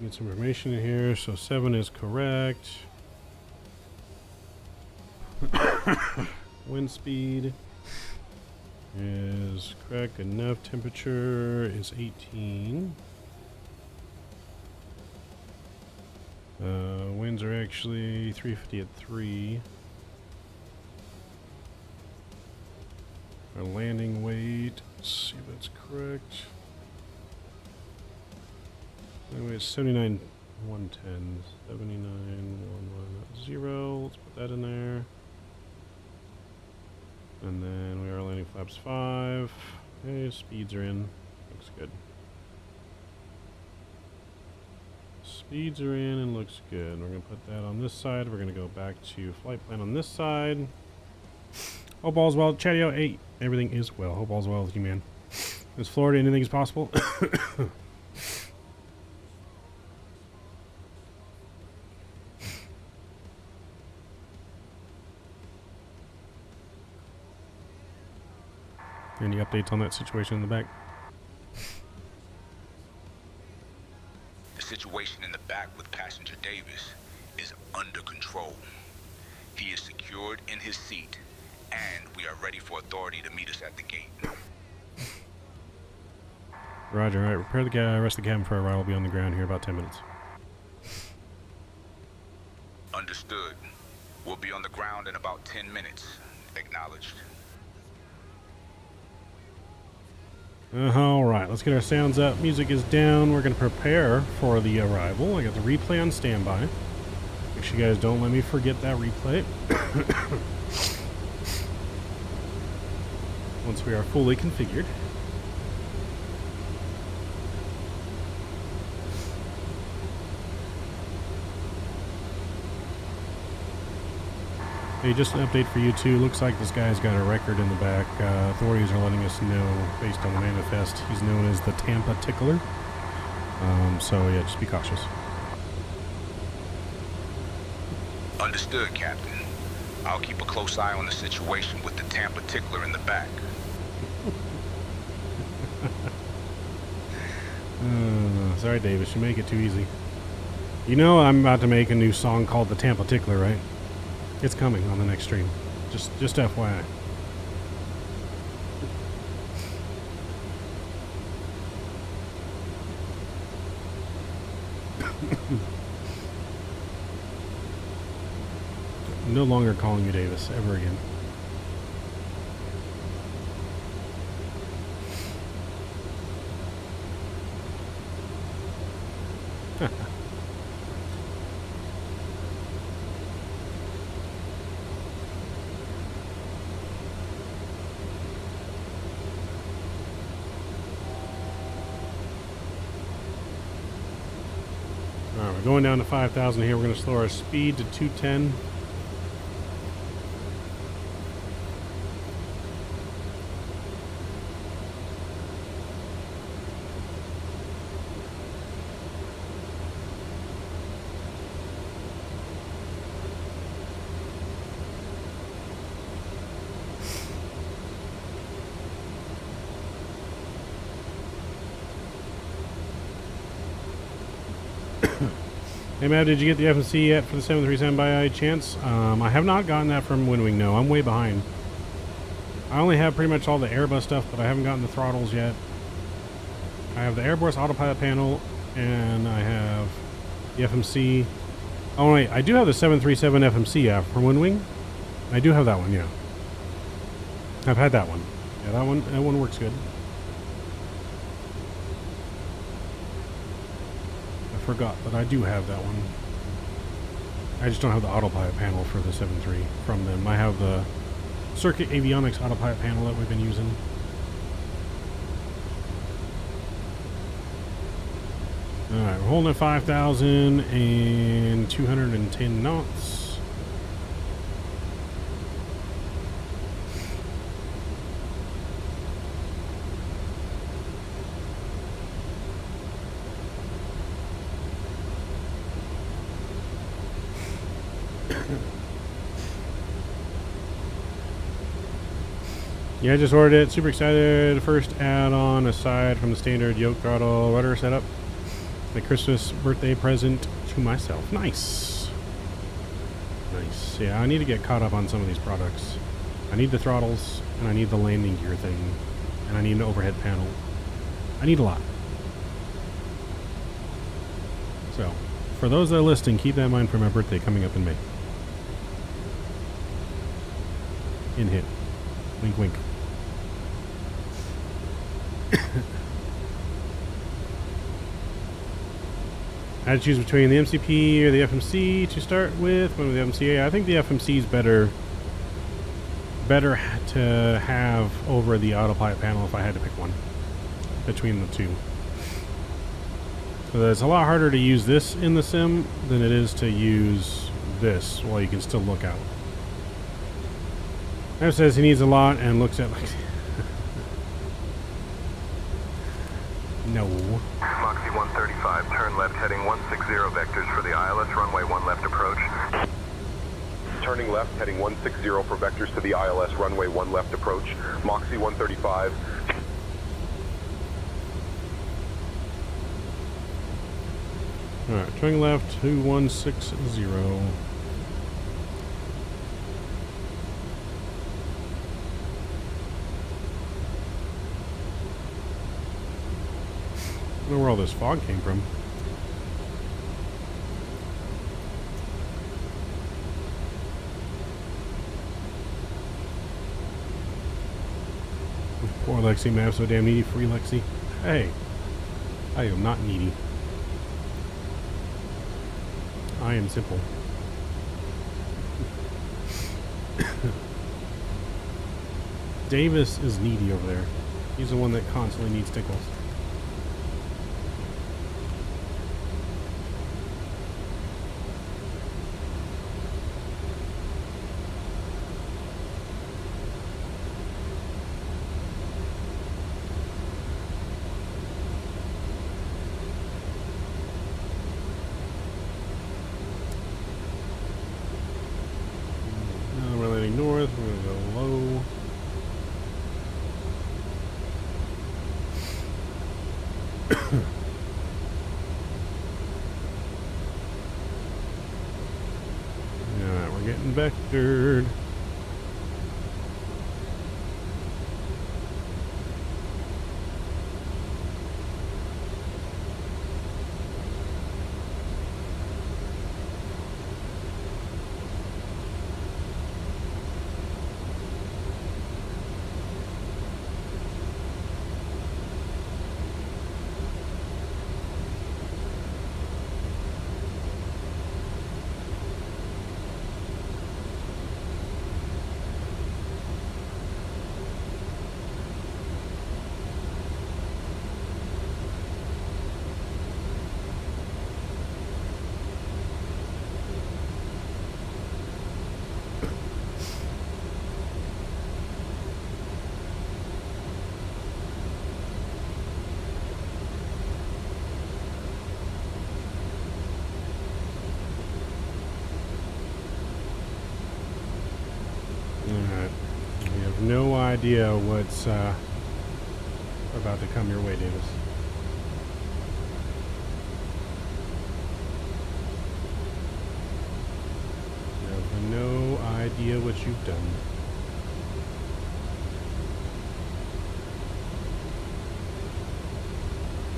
Get some information in here. So 7 is correct. Wind speed is correct. Enough. Temperature is 18. Winds are actually 350 at 3. Our landing weight, let's see if that's correct. Anyway, it's 79 110, 79 110. Let's put that in there. And then we are landing flaps 5. Okay, speeds are in. Looks good. Speeds are in and looks good. We're going to put that on this side. We're going to go back to flight plan on this side. Hope all's well. Chatty-o, hey, everything is well. Hope all's well with you, man. Is Florida anything is possible? Any updates on that situation in the back? The situation in the back with passenger Davis is under control. He is secured in his seat, and we are ready for authority to meet us at the gate. Roger. All right, repair the rest of the cabin for arrival. Will be on the ground here about 10 minutes. Understood. We'll be on the ground in about 10 minutes. Acknowledged. All right, let's get our sounds up. Music is down. We're going to prepare for the arrival. I got the replay on standby. Make sure you guys don't let me forget that replay. Once we are fully configured. Hey, just an update for you too. Looks like this guy's got a record in the back. Authorities are letting us know, based on the manifest, he's known as the Tampa Tickler. So yeah, just be cautious. Understood, Captain. I'll keep a close eye on the situation with the Tampa Tickler in the back. Sorry, Davis, you make it too easy. You know I'm about to make a new song called the Tampa Tickler, right? It's coming on the next stream. Just FYI. No longer calling you Davis ever again. Alright, we're going down to 5,000 here. We're going to slow our speed to 210. Hey Matt, did you get the FSC yet for the 737 by any chance? I have not gotten that from Windwing, no. I'm way behind. I only have pretty much all the Airbus stuff, but I haven't gotten the throttles yet. I have the Airbus autopilot panel, and I have the FMC. Oh wait, I do have the 737 FMC app from Windwing. I do have that one, yeah. I've had that one. Yeah, that one works good. Forgot that I do have that one. I just don't have the autopilot panel for the 7.3 from them. I have the Circuit Avionics autopilot panel that we've been using. Alright, we're holding at 5,210 knots. Yeah, I just ordered it. Super excited. First add-on aside from the standard yoke throttle rudder setup. My Christmas birthday present to myself. Nice. Nice. Yeah, I need to get caught up on some of these products. I need the throttles, and I need the landing gear thing, and I need an overhead panel. I need a lot. So, for those that are listening, keep that in mind for my birthday coming up in May. In hit. Wink, wink. I had to choose between the MCP or the FMC to start with. One with the MCA. I think the FMC is better to have over the autopilot panel if I had to pick one between the two. So it's a lot harder to use this in the sim than it is to use this while you can still look out. F says he needs a lot and looks at like no. Moxie 135, turn left heading 160 vectors for the ILS runway 1 left approach. Turning left, heading 160 for vectors to the ILS runway 1 left approach. Moxie 135. Alright, turning left, 2160. I don't know where all this fog came from. Poor Lexi, man, I'm so damn needy. Free Lexi. Hey, I am not needy. I am simple. Davis is needy over there. He's the one that constantly needs tickles. We're landing north. We're going to go low. Alright, we're getting vectored. Alright. We have no idea what's about to come your way, Davis. We have no idea what you've done.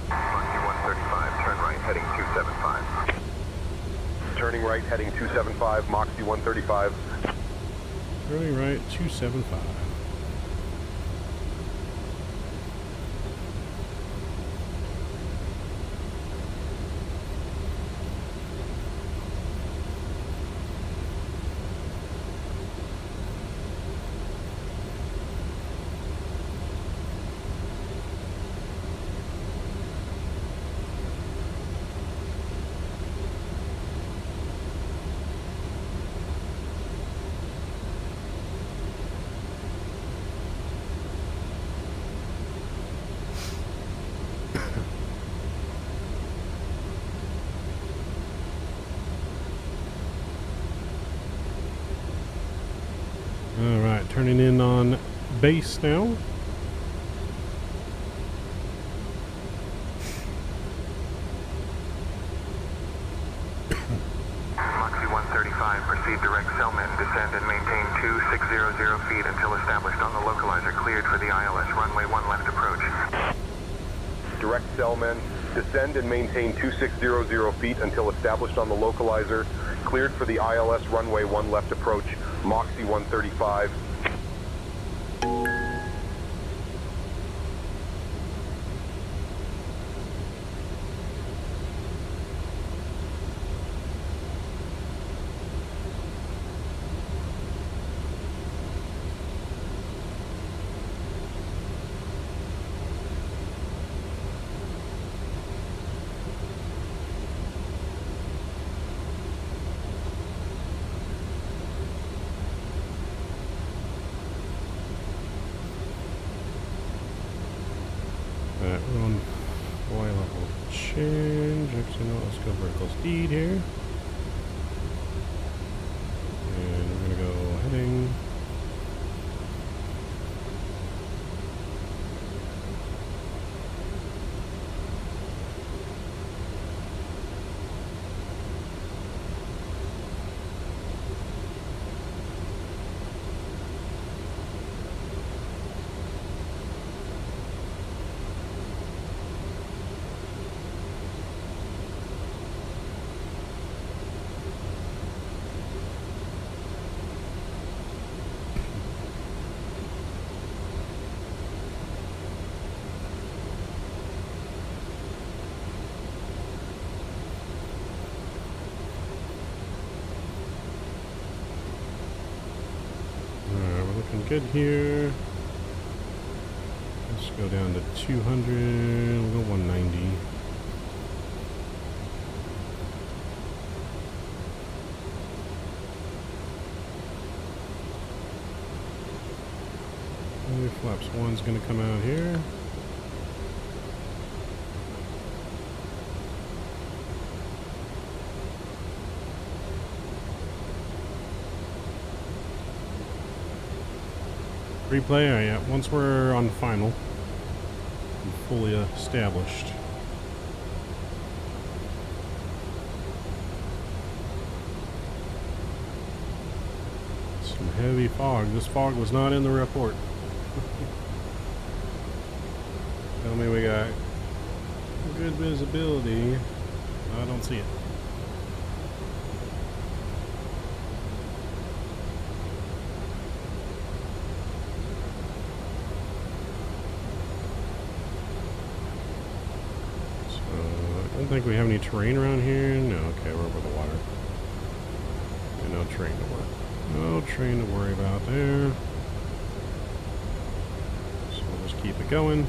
Moxie 135, turn right, heading 275. Turning right, heading 275, Moxie 135. Turning right, 275. Alright, turning in on base now. Moxie 135, proceed direct Selman, descend and maintain 2600 feet until established on the localizer, cleared for the ILS runway 1 left approach. Direct Selman, descend and maintain 2600 feet until established on the localizer, cleared for the ILS runway 1 left approach, Moxie 135. Alright, we're on fly level change. Actually, no, let's go vertical speed here. And anything. Good here. Let's go down to 200. We'll go 190. Flaps 1's going to come out here. Replay, yeah, once we're on final and fully established. Some heavy fog. This fog was not in the report. Tell me we got good visibility. I don't see it. I don't think we have any terrain around here. No, okay, we're over the water. Okay, no train to work. No train to worry about there. So we'll just keep it going.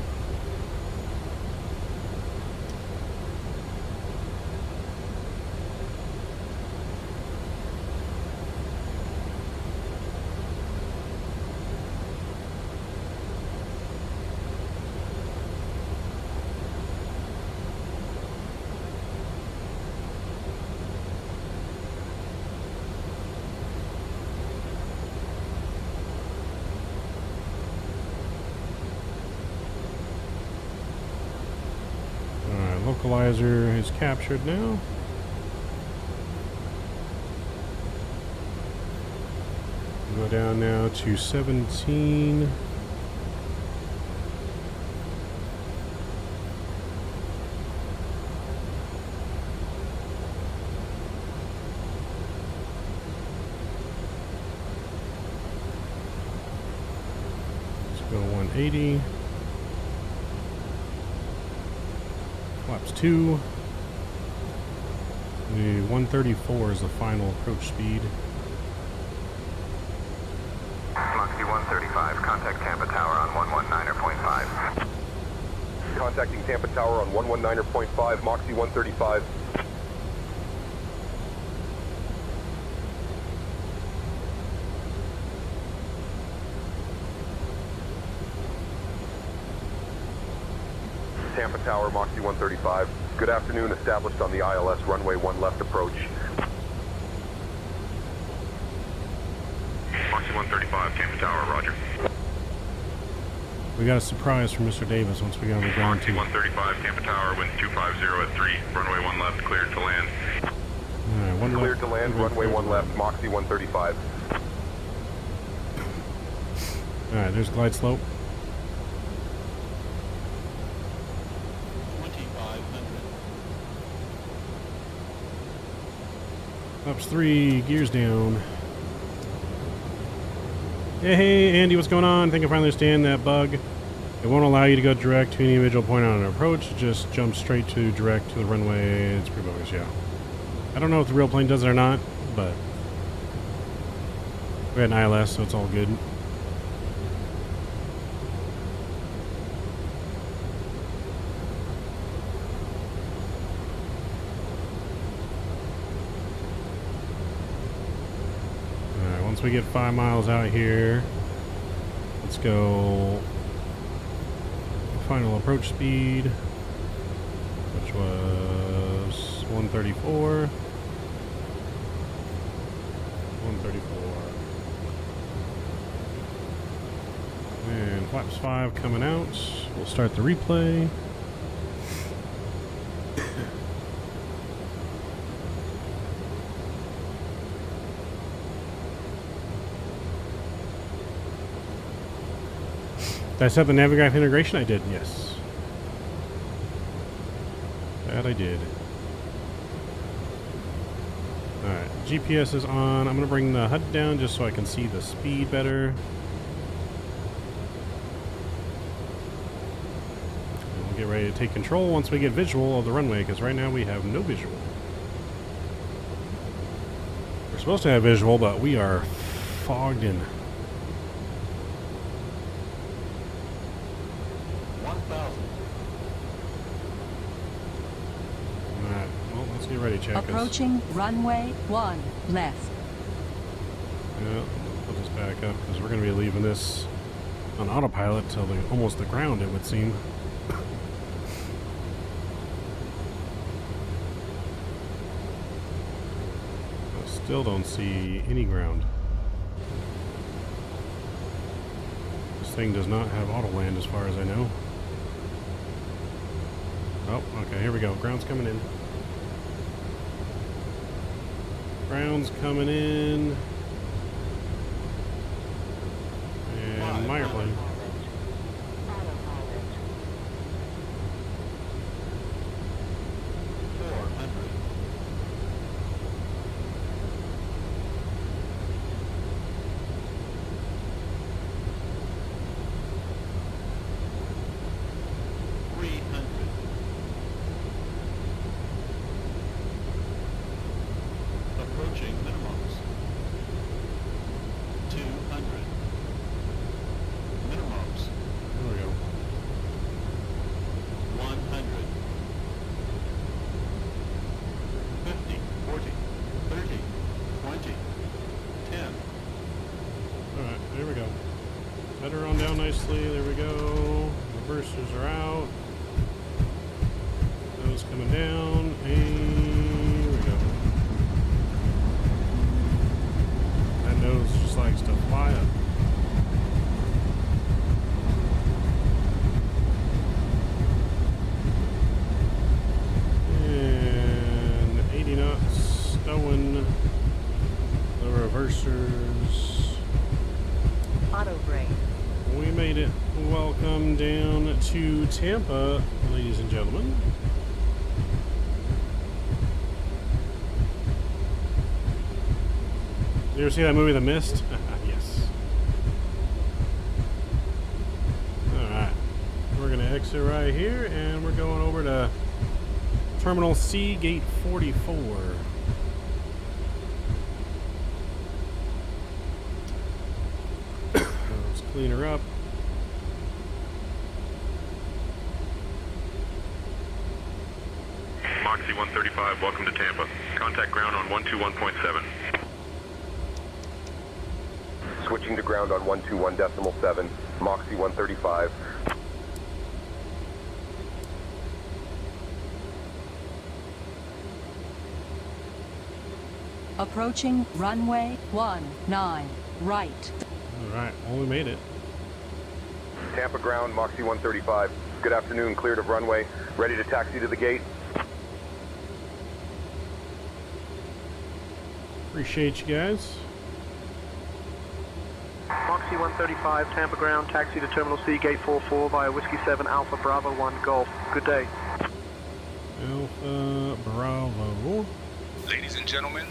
Localizer is captured now. We'll go down now to 17. Let's go 180. Flaps 2. The 134 is the final approach speed. Moxie 135, contact Tampa Tower on 119.5. Contacting Tampa Tower on 119.5, Moxie 135. Tampa Tower, Moxie 135. Good afternoon, established on the ILS runway 1 left approach. Moxie 135, Tampa Tower, roger. We got a surprise from Mr. Davis once we got on the ground too. Moxie 135, Tampa Tower, wind 250 at 3, runway 1 left, cleared to land. Alright, one Cleared left. to land, runway 1 left, Moxie 135. Alright, there's glide slope. 2,500. Ups 3, gears down. Hey, Andy, what's going on? I think I finally understand that bug. It won't allow you to go direct to any individual point on an approach. It just jumps straight to direct to the runway. It's pretty bogus, yeah. I don't know if the real plane does it or not, but we had an ILS, so it's all good. Once we get 5 miles out here, let's go final approach speed, which was 134. 134. And flaps 5 coming out. We'll start the replay. Did I set the Navigraph integration? I did, yes. That I did. Alright, GPS is on. I'm going to bring the HUD down just so I can see the speed better. And we'll get ready to take control once we get visual of the runway, because right now we have no visual. We're supposed to have visual, but we are fogged in. 1,000. Alright, well, let's get ready, check. Approaching runway 1 left. Yeah, put this back up because we're going to be leaving this on autopilot till almost the ground, it would seem. I still don't see any ground. This thing does not have auto land as far as I know. Oh, okay, here we go. Ground's coming in. Ground's coming in. And my airplane. Approaching minimums. 200. Minimums. There we go. 100. 50, 40, 30, 20, 10. Alright, there we go. Let her on down nicely. There we go. Reversers are out. Those coming down. And here we go. That nose just likes to fly up. And 80 knots. Stowing the reversers. Auto brake. We made it. Welcome down to Tampa, ladies and gentlemen. You ever see that movie, The Mist? Yes. Alright. We're going to exit right here, and we're going over to Terminal C, Gate 44. Let's clean her up. Moxie 135, welcome to Tampa. Contact ground on 121.7. Switching to ground on 121.7, Moxie 135. Approaching runway 19 right. Alright, well, we made it. Tampa ground, Moxie 135. Good afternoon, cleared of runway. Ready to taxi to the gate? Appreciate you guys. Moxie 135, Tampa ground, taxi to Terminal C, Gate 44 via Whiskey 7 Alpha Bravo 1 Golf. Good day. Alpha Bravo. Ladies and gentlemen,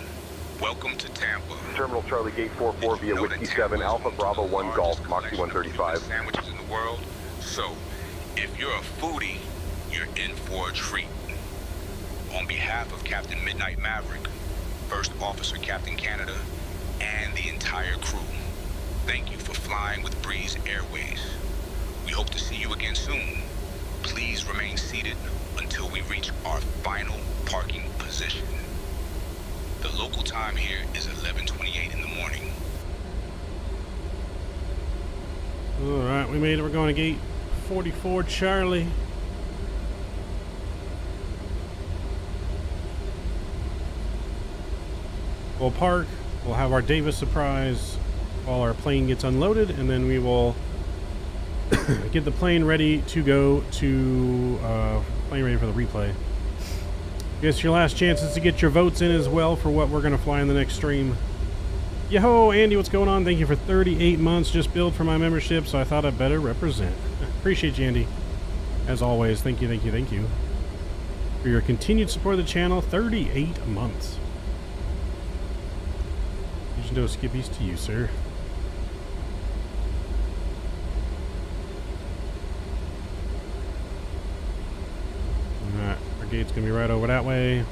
welcome to Tampa. Terminal Charlie, Gate 44 via Whiskey 7 Alpha Bravo 1 Golf, Moxie 135. Sandwiches in the world. So, if you're a foodie, you're in for a treat. On behalf of Captain Midnight Maverick, First Officer Captain Canada, and the entire crew, thank you for flying with Breeze Airways. We hope to see you again soon. Please remain seated until we reach our final parking position. The local time here is 11:28 in the morning. Alright, we made it. We're going to Gate 44 Charlie. We'll park. We'll have our Davis surprise while our plane gets unloaded, and then we will get the plane ready to go to plane ready for the replay. Guess your last chance is to get your votes in as well for what we're going to fly in the next stream. Yo, Andy, what's going on? Thank you for 38 months. Just billed for my membership, so I thought I'd better represent. Appreciate you, Andy. As always, thank you, thank you, thank you for your continued support of the channel. 38 months. Huge no skippies to you, sir. Alright, our gate's gonna be right over that way.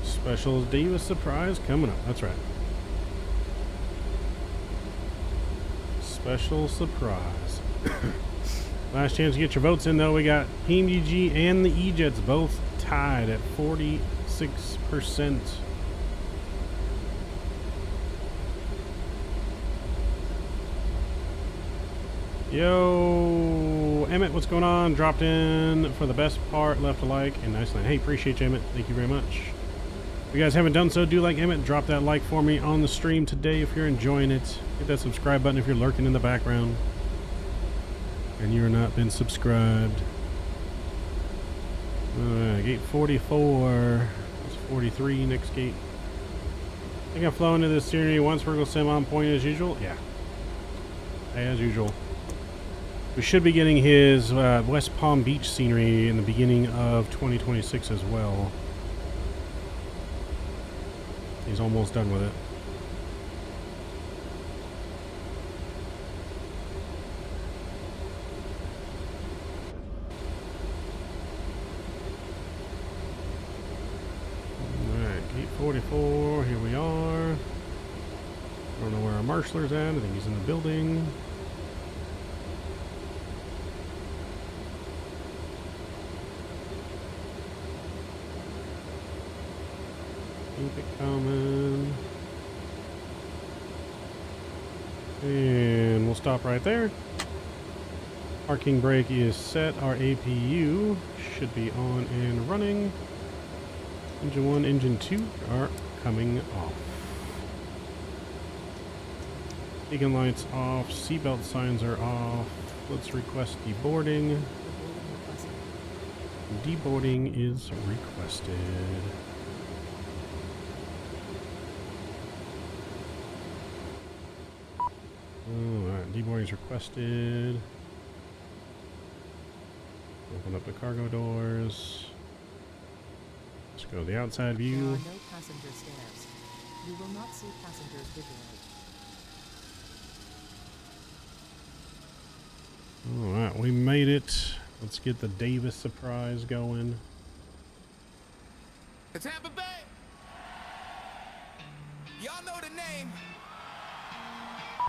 Special Diva surprise coming up. That's right. Special surprise. Last chance to get your votes in, though. We got Team UG and the E-Jets both tied at 46%. Yo, Emmett, what's going on? Dropped in for the best part, left a like, and nice line. Hey, appreciate you, Emmett. Thank you very much. If you guys haven't done so, do like Emmett. Drop that like for me on the stream today if you're enjoying it. Hit that subscribe button if you're lurking in the background and you're not been subscribed. Gate 44. That's 43. Next gate. I think I've flown into this Trinity once. We're going to send on point as usual. Yeah. As usual. We should be getting his West Palm Beach scenery in the beginning of 2026 as well. He's almost done with it. Alright, gate 44, here we are. I don't know where our marshaler's at. I think he's in the building. Keep it coming. And we'll stop right there. Parking brake is set. Our APU should be on and running. Engine 1, Engine 2 are coming off. Beacon lights off. Seatbelt signs are off. Let's request deboarding. Deboarding is requested. Alright, deboarding is requested. Open up the cargo doors. Let's go to the outside view. There are no passenger stairs. You will not see passengers visually. Alright, we made it. Let's get the Davis surprise going. The Tampa Bay. Y'all know the name.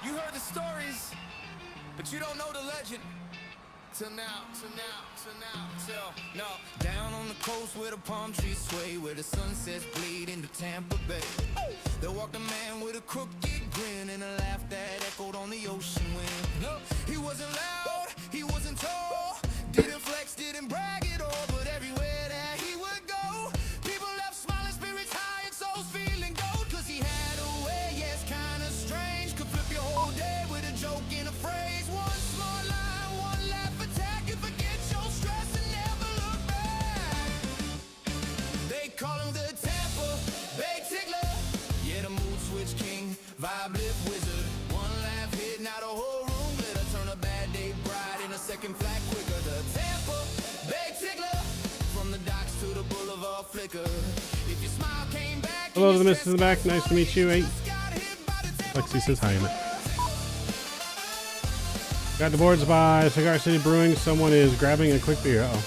You heard the stories, but you don't know the legend. Till now, till now, till now, till no. Down on the coast where the palm trees sway, where the sunsets bleed into Tampa Bay. There walked a man with a crooked grin and a laugh that echoed on the ocean wind. No, he wasn't loud, he wasn't tall, didn't flex, didn't brag at all, but everywhere that he would go, people left smiling, spirits high and souls feeling gold. Cause he had a way, yes, kinda strange, could flip your whole day with a joke and a phrase. One small line, one laugh attack, and forget your stress and never look back. They call him the Tampa Bay Tickler. Yeah, the mood switch king, vibe lift wizard. One laugh hit, now the whole room glitter. Turn a bad day bright in a second flat quicker. The Tampa Bay Tickler, from the docks to the boulevard flicker. If your smile came back. Hello to the missus in the back. Nice to meet you. Hey. Lexi says hi, Emmett. Got the boards by Cigar City Brewing. Someone is grabbing a quick beer. Uh-oh.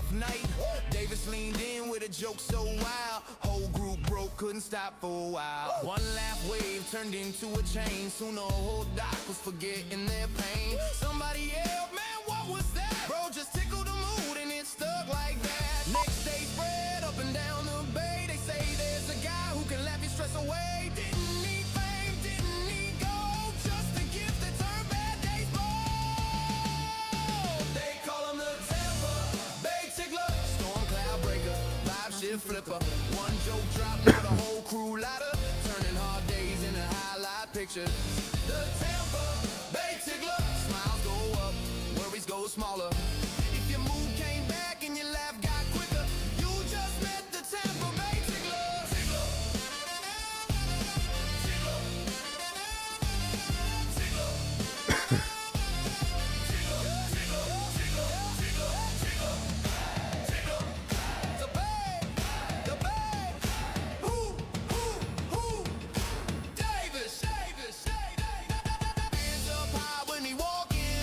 rough night. Davis leaned in with a joke so wild. Whole group broke, couldn't stop for a while. One laugh wave turned into a chain. Soon the whole dock was forgetting their pain. Somebody yelled, man, what was that? Bro, just tickled the mood and it stuck like that. Next day spread up and down the bay. They say there's a guy who can laugh your stress away. Didn't need fame, didn't need gold, just a gift that turned bad days bold. They call him the Tampa Bay Tickler, storm cloud breaker, vibe shift flipper. One joke dropped, now the whole crew ladder, turning hard days into highlight pictures. The Tampa Bay Tickler, smiles go up, worries go smaller. If your mood came back and your laugh got quicker, you just met the Tampa Bay Tickler. Tickler. Tickler. Tickler. The Bay. The Bay. Who? Davis. Hands up high when he walking.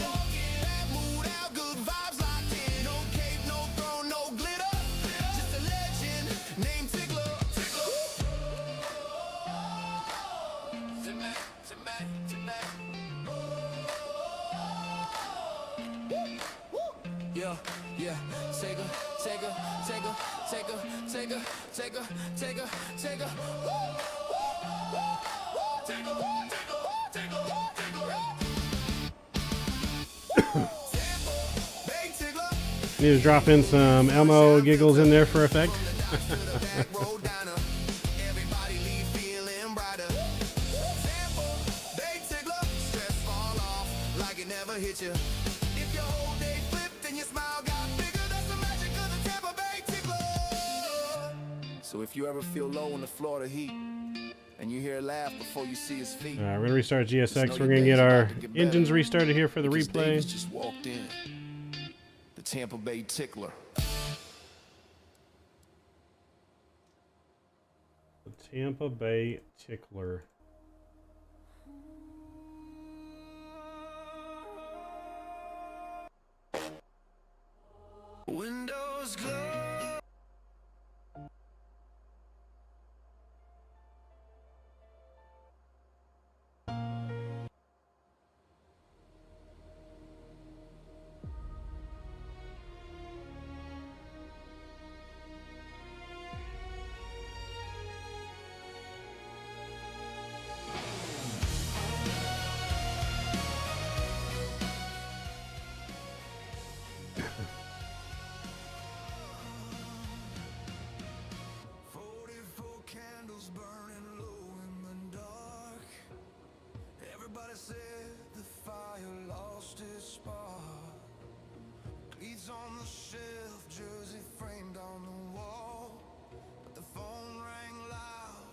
Bad mood out, good vibes locked in. No cape, no throne, no glitter. Just a legend named Tickler. Sit back, sit back, sit back. Yeah, yeah. Take her, take her, take her, take her, take her, take her, take her, take her. Take her, take her, take her. Big Tickler. Need to drop in some Elmo giggles in there for effect. Everybody leave feeling brighter. Tampa Bay Tickler, stress fall off like it never hit you. If your whole day flipped and your smile got bigger, that's the magic of the Tampa Bay Tickler. So if you ever feel low in the Florida heat and you hear a laugh before you see his feet, We're gonna restart GSX. We're gonna get our engines restarted here for the because replay. Davis just walked in. The Tampa Bay Tickler. The Tampa Bay Tickler. Windows closed. Said the fire lost its spark. Cleats on the shelf, jersey framed on the wall. But the phone rang loud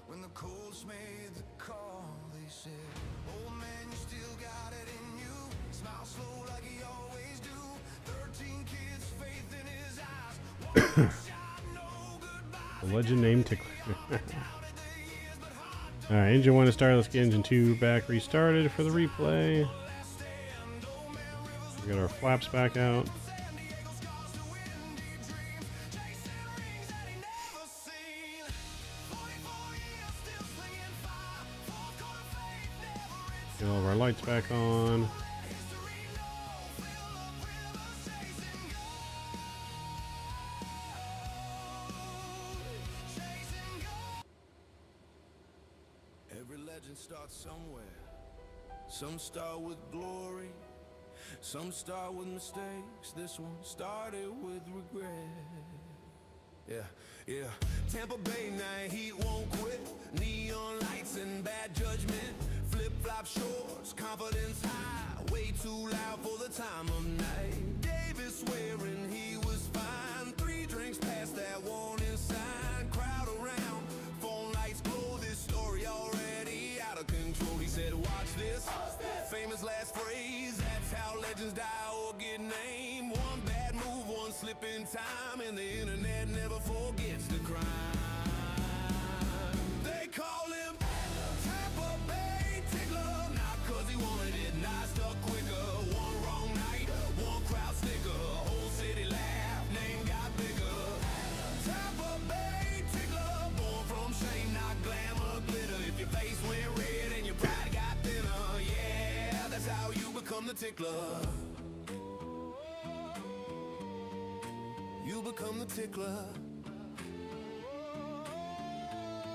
when the Colts made the call. They said, "Oh man, you still got it in you. Smile slow like he always do. 13 kids, faith in his eyes. One shot, no goodbye." The legend named Tickler. Alright, engine 1 is started. Let's get engine 2 back restarted for the replay. We got our flaps back out. Get all of our lights back on. Start somewhere. Some start with glory, some start with mistakes. This one started with regret. Yeah. Tampa Bay night, heat won't quit. Neon lights and bad judgment. Flip-flop shorts, confidence high. Way too loud for the time of night. Davis swearing he was fine. 3 drinks past that warning sign. Crowd around, phone lights glow. This story already out of control. He said, watch this. Famous last phrase. That's how legends die or get named. One bad move, one slip in time, and the internet never forgets the crime. They call him Tampa Bay Tickler, not 'cause he wanted it, not stuck quicker. One wrong night, one crowd sticker, whole city laugh. Name tickler. You become the tickler.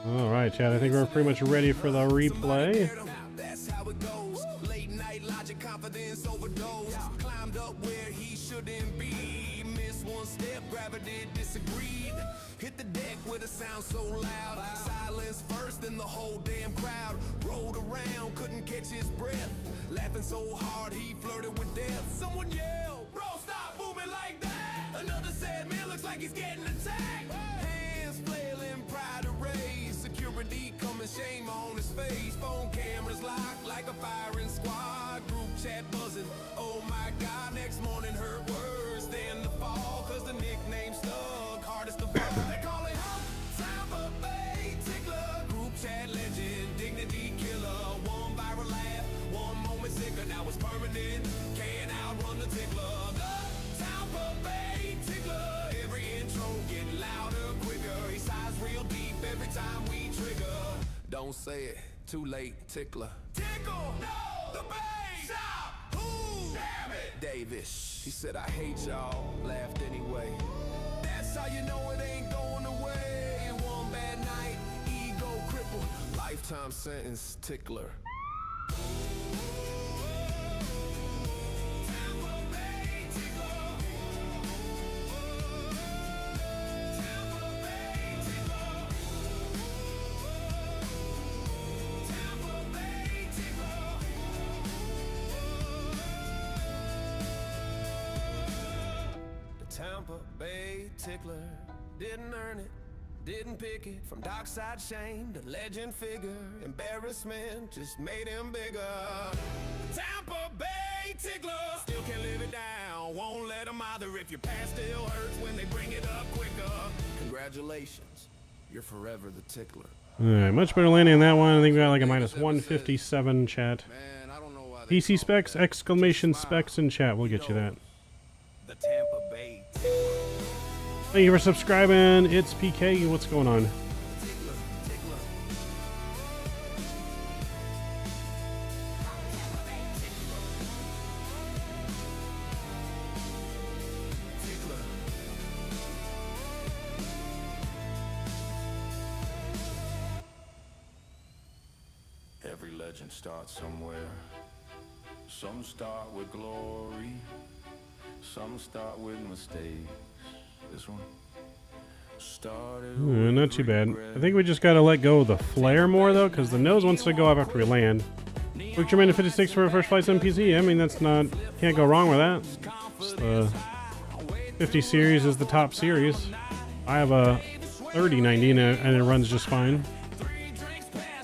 All right, Chad. I think we're pretty much ready for the replay. That's how it goes. Late night logic, confidence overdose. Climbed up where he shouldn't be. Missed one step, gravity disagreed. Hit the deck with a sound so loud. Silence first, then the whole damn crowd rolled around, couldn't catch his breath. Laughing so hard he flirted with death. Someone yelled, "Bro, stop moving like that!" Another said, "Man, looks like he's getting attacked." Hands flailing, pride erased. Security coming, shame on his face. Phone cameras locked like a firing squad. Group chat buzzing. Oh my God, next morning heard words. Then the fall, cause the nickname stuck. Hardest of all, they call it Tampa Bay Tickler. Group chat legend, dignity killer. One viral laugh, one moment sicker. Now it's permanent, can't outrun the tickler. The Tampa Bay Tickler. Every intro get louder, quicker. He sighs real deep every time we trigger. Don't say it, too late, tickler. Tickle, no, the Bay, stop, who, damn it, Davis. He said, I hate y'all, laughed anyway. That's how you know it ain't going away. One bad night, ego crippled, lifetime sentence, tickler. Tampa Bay Tickler didn't earn it, didn't pick it. From dockside shame to legend figure, embarrassment just made him bigger. Tampa Bay Tickler still can't live it down, won't let him either. If your past still hurts when they bring it up quicker. Congratulations, you're forever the tickler. All right, much better landing on that one. I think we got like a minus 157 chat. Man, I don't know why PC specs, exclamation specs in chat. We'll get you that. the Tampa Bay. Thank you for subscribing. It's PK. What's going on? Every legend starts somewhere. Some start with glory, some start with mistakes. This one started Not too bad. I think we just got to let go of the flare more, though, because the nose wants to go up after we land. Quick Germain to 56 for our first flights MPZ. I mean, that's not... Can't go wrong with that. The 50 series is the top series. I have a 3090 and it runs just fine.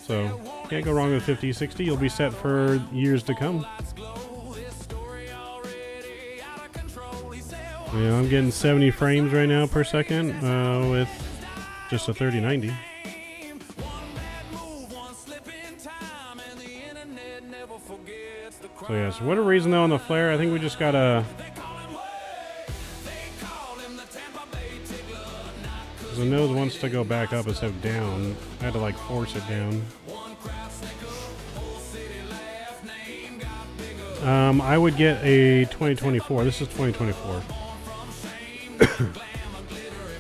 So, can't go wrong with 50, 60. You'll be set for years to come. Yeah, I'm getting 70 frames right now per second with just a 3090. So yeah, so whatever reason though on the flare, I think we just gotta... The nose wants to go back up instead of down. I had to like force it down. I would get a 2024. This is 2024.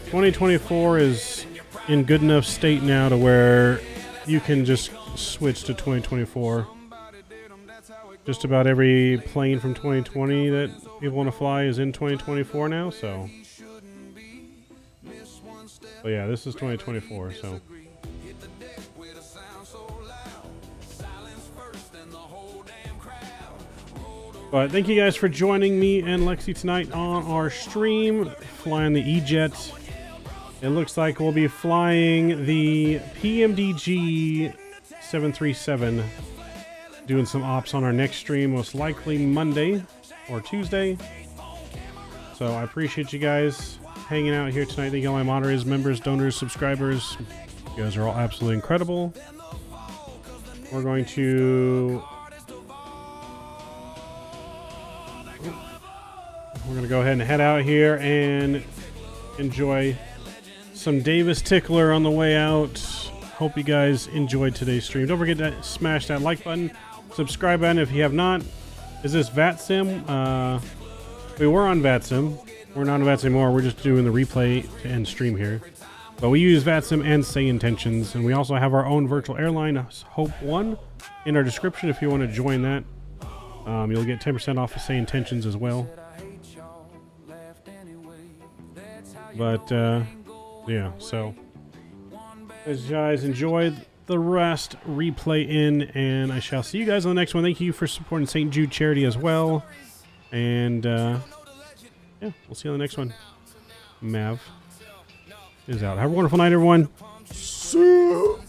2024 is in good enough state now to where you can just switch to 2024. Just about every plane from 2020 that people want to fly is in 2024 now, so. But yeah, this is 2024, so. But thank you guys for joining me and Lexi tonight on our stream, flying the E-Jet. It looks like we'll be flying the PMDG 737, doing some ops on our next stream, most likely Monday or Tuesday. So I appreciate you guys hanging out here tonight. Thank you all my moderators, members, donors, subscribers. You guys are all absolutely incredible. We're going to... We're going to go ahead and head out here and enjoy some Davis Tickler on the way out. Hope you guys enjoyed today's stream. Don't forget to smash that like button, subscribe button if you have not. Is this VATSIM? We were on VATSIM. We're not on VATSIM anymore. We're just doing the replay to end stream here. But we use VATSIM and Say Intentions, and we also have our own virtual airline, Hope One, in our description if you want to join that. You'll get 10% off of Say Intentions as well. But yeah, so as you guys enjoy the rest, replay in, and I shall see you guys on the next one. Thank you for supporting St. Jude Charity as well. And yeah, we'll see you on the next one. Mav is out. Have a wonderful night, everyone. See you.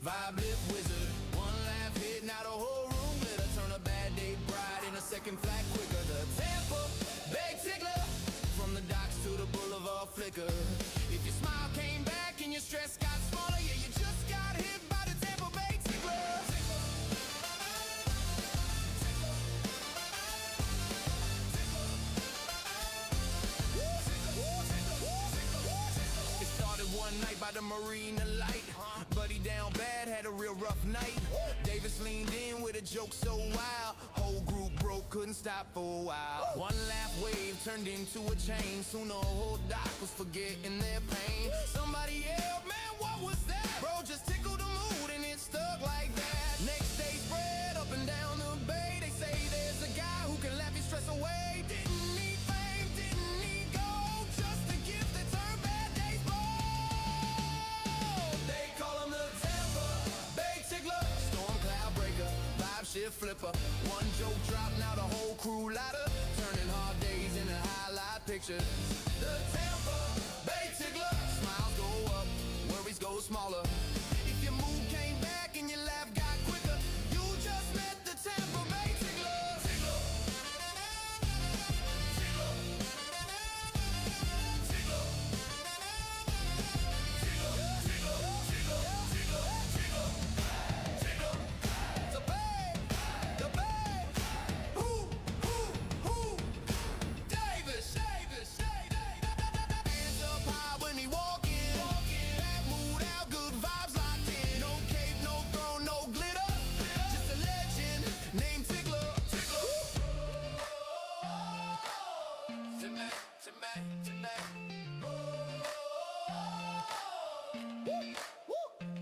Vibe lift wizard, one laugh hit, now the whole room glitter. Turn a bad day bright in a second flat quicker. The Tampa Bay tickler, from the docks to the boulevard flicker. If your smile came back and your stress got smaller, yeah, you just got hit by the Tampa Bay tickler. It started one night by the Marina Light. Buddy down bad, had a real rough night. Davis leaned in with a joke so wild. Whole group broke, couldn't stop for a while. One laugh wave turned into a chain. Soon the whole dock was forgetting their pain. Somebody yelled, man, what was that? Bro just tickled the mood and it stuck like that. Next day spread up and down the bay. They say there's a guy who can laugh your stress away. Didn't need fame, didn't need gold, just a gift that turned bad days bold. They call him the Tampa Bay tickler, storm cloud breaker, vibe shift flipper. One joke drop, now the whole crew ladder, turning hard days into highlight pictures. The Tampa Bay tickler, smiles go up, worries go smaller. If your mood came back and your laugh got quicker, you just met the Tampa Bay tickler.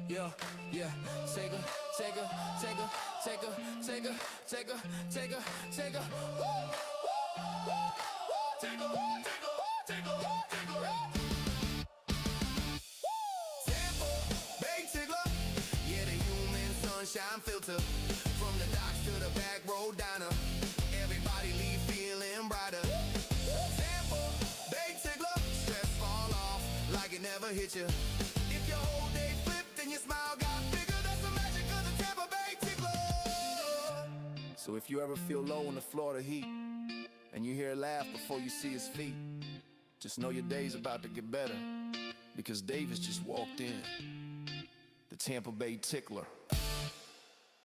Yeah, yeah, take a, take a, take a, take a, take a, take a, take a, take a, take a, take a, Tampa Bay tickler, yeah, the human sunshine filter. From the docks to the back road diner, everybody leave feeling brighter. Tampa Bay tickler, stress fall off like it never hit you. If your whole day flipped and your smile got bigger, that's the magic of the Tampa Bay tickler. So if you ever feel low in the Florida heat, and you hear a laugh before you see his feet, just know your day's about to get better, because Davis just walked in, the Tampa Bay tickler.